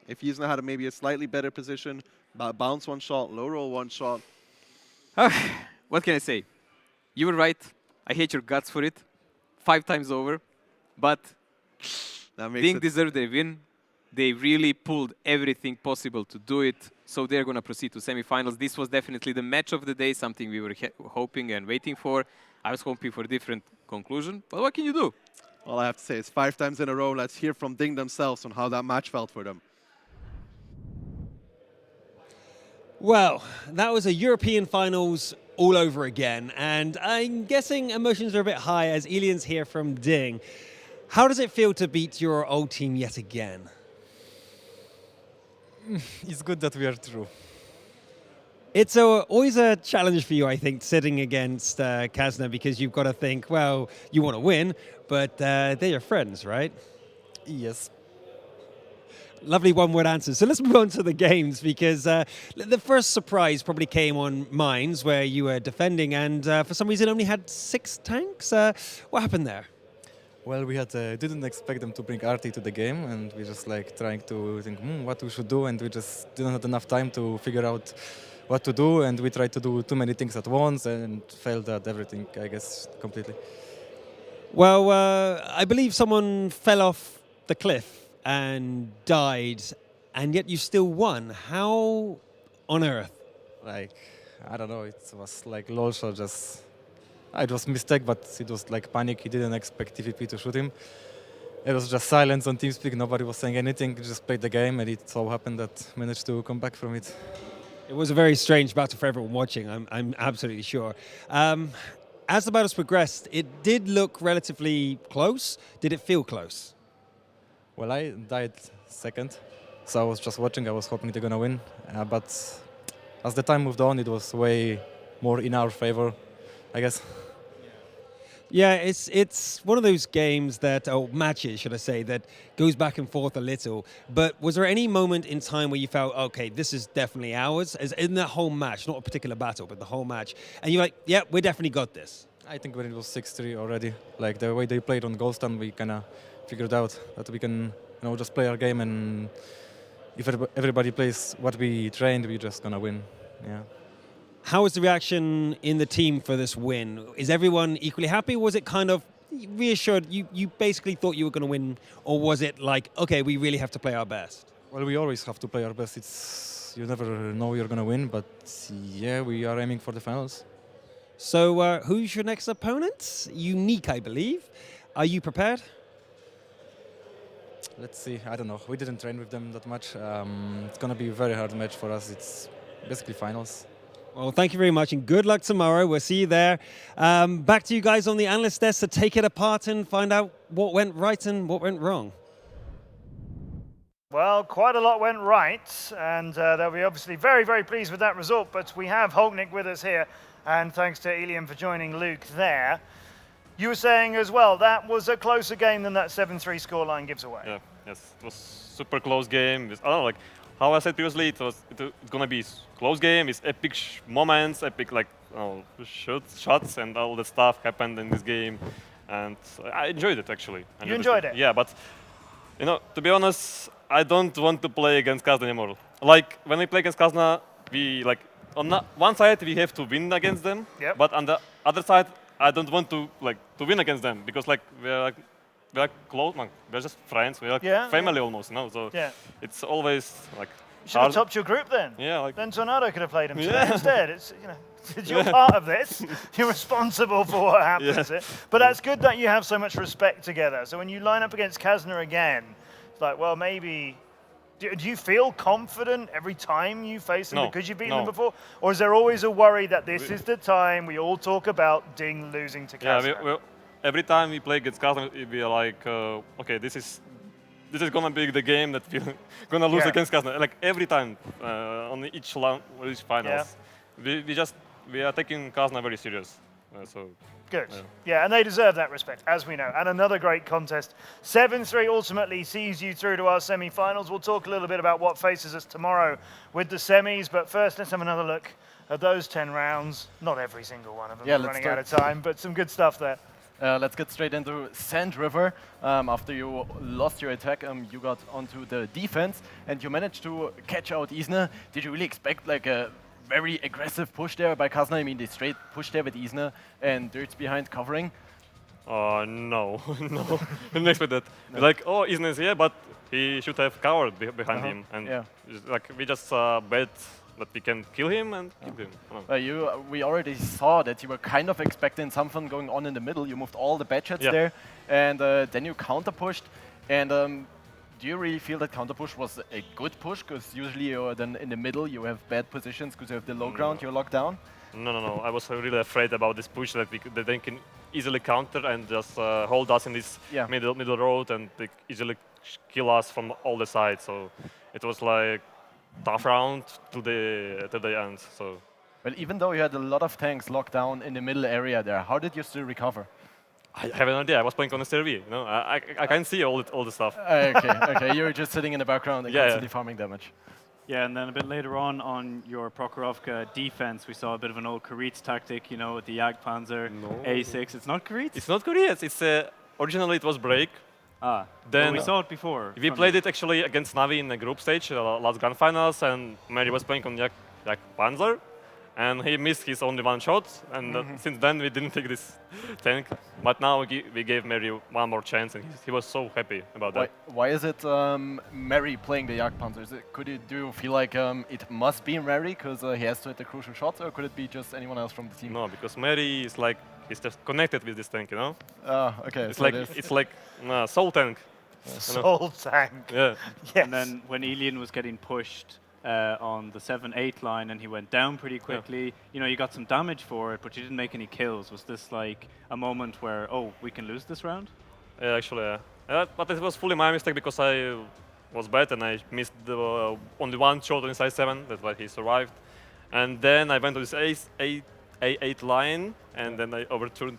If Yzna had maybe a slightly better position, bounce one shot, low roll one shot. What can I say? You were right. I hate your guts for it. 5 times over. But DiNG deserved their win. They really pulled everything possible to do it. So they're going to proceed to semifinals. This was definitely the match of the day, something we were hoping and waiting for. I was hoping for a different conclusion. But what can you do? All I have to say is 5 times in a row. Let's hear from DiNG themselves on how that match felt for them. Well, that was a European finals all over again, and I'm guessing emotions are a bit high as Ilian's here from DiNG. How does it feel to beat your old team yet again? It's good that we are through. It's always a challenge for you, I think, sitting against Kazna, because you've got to think, well, you want to win, but they're your friends, right? Yes. Lovely one-word answer. So let's move on to the games, because the first surprise probably came on Mines, where you were defending, and for some reason only had 6 tanks. What happened there? Well, we had didn't expect them to bring Artie to the game, and we just like trying to think what we should do, and we just didn't have enough time to figure out what to do, and we tried to do too many things at once and failed at everything, I guess, completely. Well, I believe someone fell off the cliff and died, and yet you still won. How on earth? Like, I don't know, it was like Lolsha just... It was a mistake, but it was like panic. He didn't expect TVP to shoot him. It was just silence on TeamSpeak. Nobody was saying anything. We just played the game, and it so happened that managed to come back from it. It was a very strange battle for everyone watching, I'm absolutely sure. As the battles progressed, it did look relatively close. Did it feel close? Well, I died second, so I was just watching. I was hoping they're going to win. But as the time moved on, it was way more in our favor, I guess. Yeah, it's one of those games that, or matches, should I say, that goes back and forth a little. But was there any moment in time where you felt, okay, this is definitely ours? As in the whole match, not a particular battle, but the whole match. And you're like, yeah, we definitely got this. I think when it was 6-3 already, like the way they played on Goldston, we kind of figured out that we can, just play our game, and if everybody plays what we trained, we're just gonna win. Yeah. How was the reaction in the team for this win? Is everyone equally happy? Was it kind of reassured? You basically thought you were going to win, or was it like, okay, we really have to play our best? Well, we always have to play our best. You never know you're going to win, but yeah, we are aiming for the finals. So who's your next opponent? Unique, I believe. Are you prepared? Let's see. I don't know. We didn't train with them that much. It's going to be a very hard match for us. It's basically finals. Well, thank you very much, and good luck tomorrow. We'll see you there. Back to you guys on the analyst desk to take it apart and find out what went right and what went wrong. Well, quite a lot went right, and they'll be obviously very, very pleased with that result. But we have Holknik with us here, and thanks to Ilian for joining Luke there. You were saying as well, that was a closer game than that 7-3 scoreline gives away. Yeah, yes, it was super close game. I don't know, like how I said previously, it's gonna be close game. It's epic moments, epic shots, and all that stuff happened in this game, and I enjoyed it actually. You enjoyed it? Yeah, but to be honest, I don't want to play against Kazna anymore. Like when we play against Kazna, we on one side we have to win against them, yep. But on the other side, I don't want to win against them because we're close, man. We're just friends. We're family almost, So it's always like. You should have topped your group then. Yeah, then Tornado could have played him today instead. It's you're part of this. You're responsible for what happens. Yeah. But that's good that you have so much respect together. So when you line up against Kazna again, it's like, well, maybe. Do you feel confident every time you face them because you've beaten them before? Or is there always a worry that this is the time we all talk about DiNG losing to Kazna? Yeah, every time we play against Kazna, we are like, okay, this is gonna be the game that we're gonna lose against Kazna. Like every time on each finals, we are taking Kazna very serious. So. Good. Yeah, and they deserve that respect, as we know. And another great contest. 7-3 ultimately sees you through to our semi-finals. We'll talk a little bit about what faces us tomorrow with the semis, but first let's have another look at those 10 rounds. Not every single one of them. We're running out of time, but some good stuff there. Let's get straight into Sand River. After you lost your attack, you got onto the defense, and you managed to catch out Isna. Did you really expect like a very aggressive push there by Kazna? I mean, they straight pushed there with Isna and Dirt's behind covering. No, no, didn't expect that. Like, oh, Isna is here, but he should have covered behind him, and like we just bet that we can kill him and keep him. We already saw that you were kind of expecting something going on in the middle. You moved all the badgets there, and then you counter pushed. And do you really feel that counter push was a good push? Because usually then in the middle you have bad positions because you have the low ground, you're locked down. No. I was really afraid about this push that they can easily counter and just hold us in this middle road and they easily kill us from all the sides. So it was like tough round to the end. So. Well, even though you had a lot of tanks locked down in the middle area there, how did you still recover? I have no idea. I was playing on the SRV. You know, I can't see all the stuff. Okay. You were just sitting in the background and constantly farming damage. Yeah, and then a bit later on your Prokhorovka defense, we saw a bit of an old Kuritz tactic, you know, with the Jagdpanzer A6. It's not Kuritz? It's not Kuritz. It's originally it was Break. Then we saw it before. We played it actually against Navi in the group stage, last grand finals, and Mary was playing on Jagdpanzer. And he missed his only one shot, and since then we didn't take this tank. But now we gave Mary one more chance, and he was so happy about that. Why is it Mary playing the Jagdpanzer? Do you feel like it must be Mary because he has to hit the crucial shots, or could it be just anyone else from the team? No, because Mary is like he's just connected with this tank, you know. Okay. It's like soul tank. Soul tank. Yeah. Yes. And then when Ilian was getting pushed on the 7-8 line and he went down pretty quickly, you know, you got some damage for it, but you didn't make any kills. Was this like a moment where, oh, we can lose this round? Yeah, actually, but it was fully my mistake because I was bad and I missed only one shot on inside 7. That's why he survived. And then I went to this A8 line, and then I overturned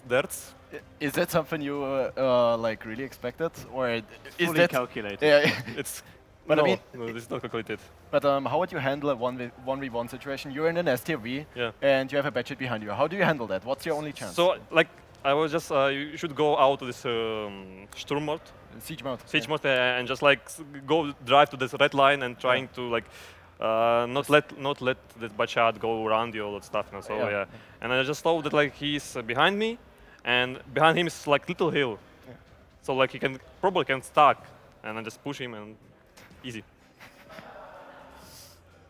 Dirts. Is that something you like really expected, or is fully that calculated? Yeah. It's But no, I mean, no, this is not calculated. But how would you handle a 1v1 situation? You're in an STV and you have a budget behind you. How do you handle that? What's your only chance? So, like, I was just, you should go out to this Sturm mode. Siege mode. Siege mode, and just like go drive to this red line and trying to like not let the Bachad go around you, all that stuff. You know? So and I just saw that like he's behind me, and behind him is like little hill. So like he probably can stack, and I just push him and easy.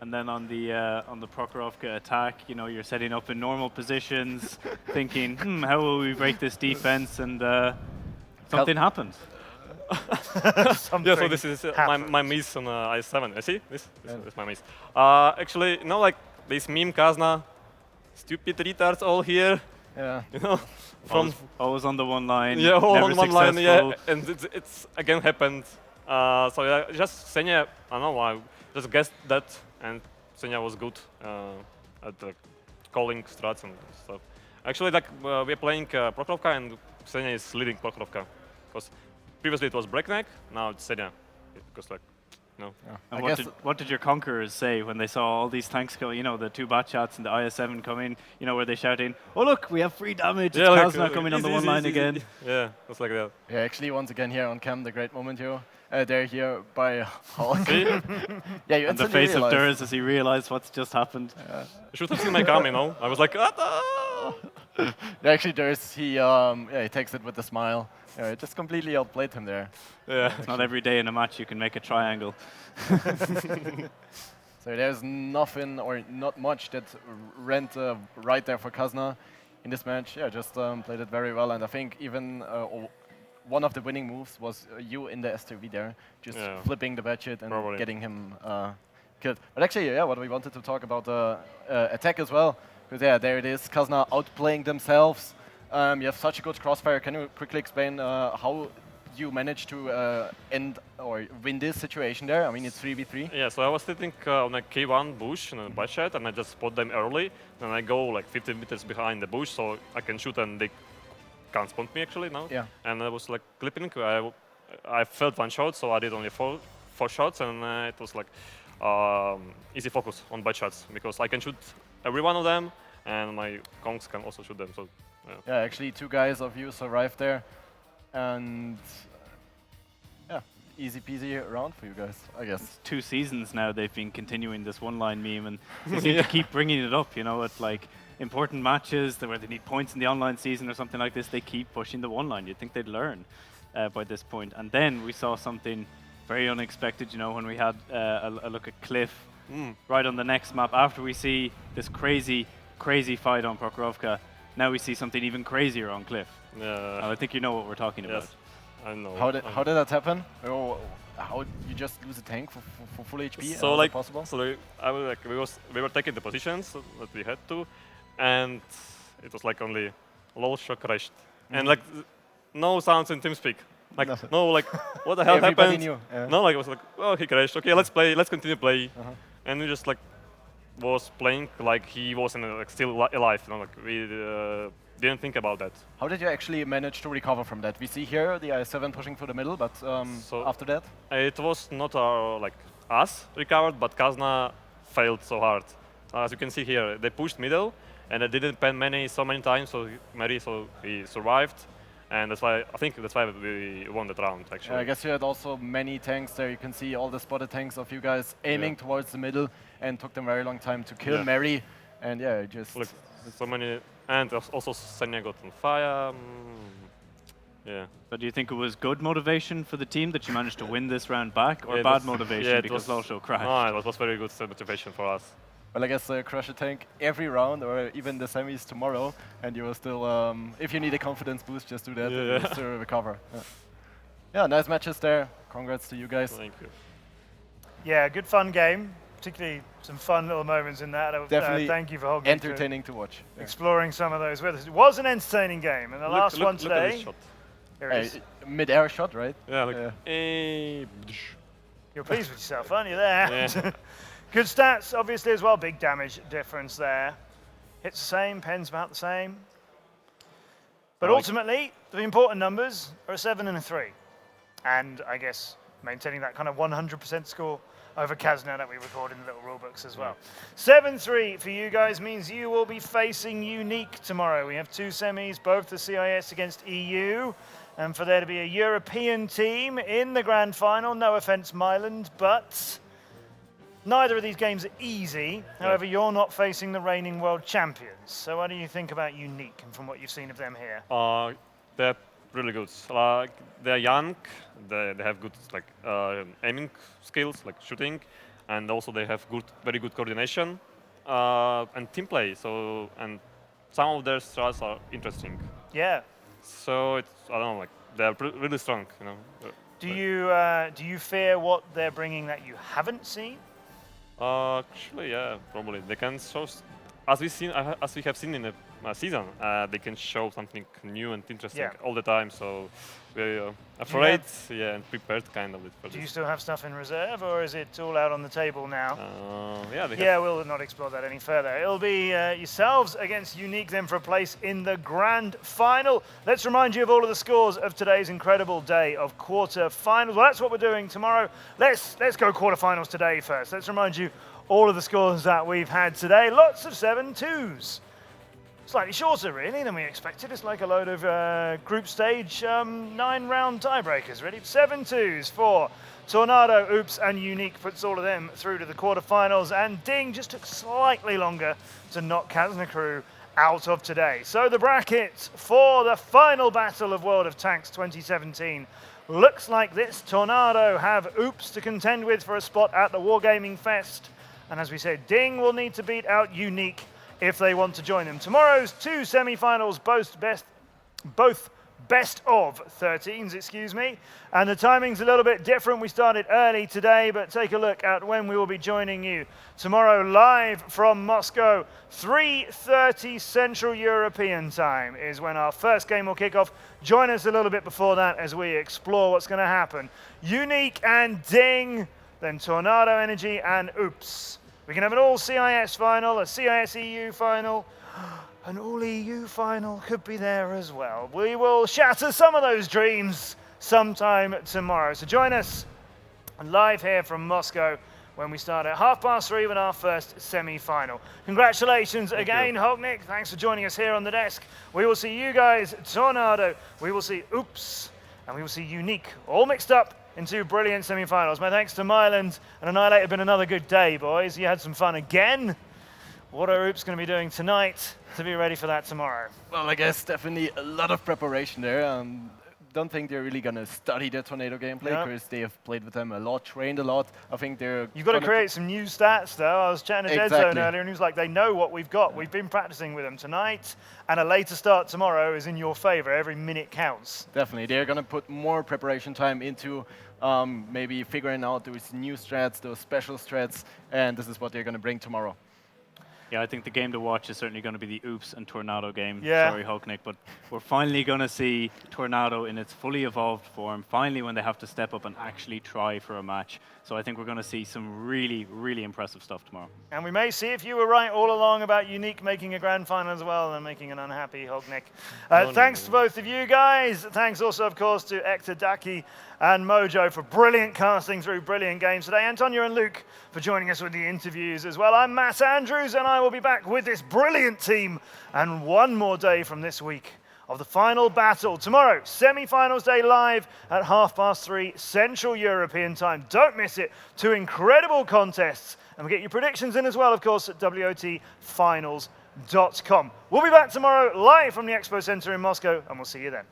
And then on the Prokhorovka attack, you know, you're setting up in normal positions, thinking, how will we break this defense? And something happened. Yeah, so this is my miss on I7. See? This is my miss. Actually, you know, like this meme Kazna, stupid retards all here. Yeah. You know, always on the one line. Yeah, all never on one successful. line. Yeah, and it's again happened. So yeah, just Senya, I don't know, I just guessed that, and Senya was good at the calling strats and stuff. Actually, like we're playing Prokhorovka, and Senya is leading Prokhorovka, because previously it was Breakneck, now it's Senya, because like, no. Yeah. And what did your conquerors say when they saw all these tanks go, you know, the 2 bat shots and the IS-7 coming, you know, were they shouting, oh look, we have free damage, it's Kazna coming on the one line again. Yeah, it's like that. Yeah, actually once again here on cam, the great moment here. They're here by Hulk. Yeah, you and the face of Durs as he realized what's just happened. You should have seen my cam, you know? I was like, Yeah, actually Durs, he takes it with a smile. Yeah, it just completely outplayed him there. Yeah. It's not every day in a match you can make a triangle. So there's nothing or not much that went right there for Kazna in this match. Yeah, just played it very well, and I think even one of the winning moves was you in the STV there, just flipping the budget and getting him killed. But actually, yeah, what we wanted to talk about attack as well, because yeah, there it is, Kazna outplaying themselves. You have such a good crossfire. Can you quickly explain how you managed to end or win this situation there? I mean, it's 3v3. Yeah, so I was sitting on a K1 bush in a budget, and I just spot them early. And I go like 15 meters behind the bush, so I can shoot, and they can't spot me actually now. Yeah. And I was like clipping. I felt one shot, so I did only four shots, and it was like easy focus on bad shots because I can shoot every one of them, and my Kongs can also shoot them. So yeah, actually 2 guys of you survived there, and yeah, easy peasy round for you guys, I guess. 2 seasons now they've been continuing this one-line meme, and they seem to keep bringing it up. You know, it's like important matches where they need points in the online season or something like this. They keep pushing the one-line. You'd think they'd learn by this point. And then we saw something very unexpected. You know, when we had a look at Cliff right on the next map after we see this crazy fight on Prokhorovka. Now we see something even crazier on Cliff. yeah, I think you know what we're talking about. yes, I know. How did that happen? Oh, how you just lose a tank for full HP? So How is like, that possible? so I was like, we were taking the positions that we had to, and it was like only low shock crashed, and like no sounds in TeamSpeak. Like Nothing. no, like what the hell Everybody happened? knew, yeah. No, like it was like, oh, he crashed. Okay, let's continue play, and we just like was playing like he wasn't like still alive. You know, like we didn't think about that. How did you actually manage to recover from that? We see here the I7 pushing through the middle, but So- after that? It was not our like us recovered, but Kazna failed so hard. As you can see here, they pushed middle, and they didn't pen so many times. So he survived, and that's why I think that's why we won that round actually. I guess you had also many tanks there. You can see all the spotted tanks of you guys aiming towards the middle, and took them very long time to kill Yeah. Mary. And yeah, just Look, so many, and also Senya got on fire. Yeah. But do you think it was good motivation for the team that you managed to win this round back, or Yeah, it bad was- motivation yeah, it because was- Losho crashed? No, it was very good motivation for us. well, I guess crush a tank every round or even the semis tomorrow, and you will still, if you need a confidence boost, just do that and Yeah. just to recover. Yeah, nice matches there. Congrats to you guys. Thank you. Yeah, good fun game. Particularly some fun little moments in that. Definitely thank you for holding me through Entertaining to watch. Yeah. exploring some of those with us. It was an entertaining game, and the last one Look at this today. shot. Here it is. Mid-air shot, right? Yeah, like, Yeah. You're pleased with yourself, aren't you? There. Yeah. Good stats, obviously as well. Big damage difference there. Hits the same, pens about the same. But ultimately, the important numbers are a 7 and a 3, and I guess maintaining that kind of 100% score over Kazna that we record in the little rule books as well. 7-3 for you guys means you will be facing Unique tomorrow. We have 2 semis, both the CIS against EU, and for there to be a European team in the grand final. No offense, Myland, but neither of these games are easy. However, you're not facing the reigning world champions. So what do you think about Unique and from what you've seen of them here? They're really good. They're young. They have good like aiming skills, like shooting, and also they have very good coordination and team play. So and some of their strats are interesting. Yeah. So it's I don't know, like they're really strong. You know. Do you fear what they're bringing that you haven't seen? Actually, yeah, probably they can show. As we have seen in the season, they can show something new and interesting all the time. So we're afraid, and prepared kind of for Do you this. still have stuff in reserve, or is it all out on the table now? Yeah, We'll not explore that any further. It'll be yourselves against Unique then for a place in the grand final. Let's remind you of all of the scores of today's incredible day of quarter-finals. Well, that's what we're doing tomorrow. Let's go quarter-finals today first. Let's remind you all of the scores that we've had today. Lots of 7-2s. Slightly shorter, really, than we expected. It's like a load of group stage 9-round tiebreakers, really. 7-2s for Tornado, Oops, and Unique puts all of them through to the quarterfinals. And DiNG just took slightly longer to knock Kazna Crew out of today. So the bracket for the final battle of World of Tanks 2017 looks like this. Tornado have Oops to contend with for a spot at the Wargaming Fest. And as we said, DiNG will need to beat out Unique if they want to join them. Tomorrow's 2 semi-finals both best of 13s, excuse me. And the timing's a little bit different. We started early today, but take a look at when we will be joining you. Tomorrow, live from Moscow, 3:30 Central European Time is when our first game will kick off. Join us a little bit before that as we explore what's going to happen. Unique and DiNG, then Tornado Energy and Oops. We can have an all-CIS final, a CIS EU final, an all-EU final could be there as well. We will shatter some of those dreams sometime tomorrow. So join us live here from Moscow when we start at 3:30 with our first semi-final. Congratulations again, Hognick. Thanks for joining us here on the desk. We will see you guys, Tornado. We will see Oops, and we will see Unique, all mixed up in two brilliant semi-finals. My thanks to Myland and Annihilate. It's been another good day, boys. You had some fun again. What are Oops going to be doing tonight to be ready for that tomorrow? Well, I guess definitely a lot of preparation there. Don't think they're really going to study the Tornado gameplay because they have played with them a lot, trained a lot. I think they're... You've got to create some new stats, though. I was chatting to Dead Zone earlier, and he was like, they know what we've got. We've been practicing with them tonight, and a later start tomorrow is in your favor. Every minute counts. Definitely. They're going to put more preparation time into maybe figuring out those new strats, those special strats, and this is what they're going to bring tomorrow. Yeah, I think the game to watch is certainly going to be the Oops and Tornado game. Yeah. Sorry, Hulknick, but we're finally going to see Tornado in its fully evolved form, finally when they have to step up and actually try for a match. So I think we're going to see some really, really impressive stuff tomorrow. And we may see if you were right all along about Unique making a grand final as well and making an unhappy Hognick. Thanks to both of you guys. Thanks also, of course, to Ekta Daki and Mojo for brilliant casting through brilliant games today. Antonio and Luke for joining us with the interviews as well. I'm Matt Andrews, and I will be back with this brilliant team and one more day from this week of the final battle. Tomorrow, semi-finals day live at 3:30 Central European Time. Don't miss it. Two incredible contests. And we get your predictions in as well, of course, at WOTfinals.com. We'll be back tomorrow live from the Expo Center in Moscow, and we'll see you then.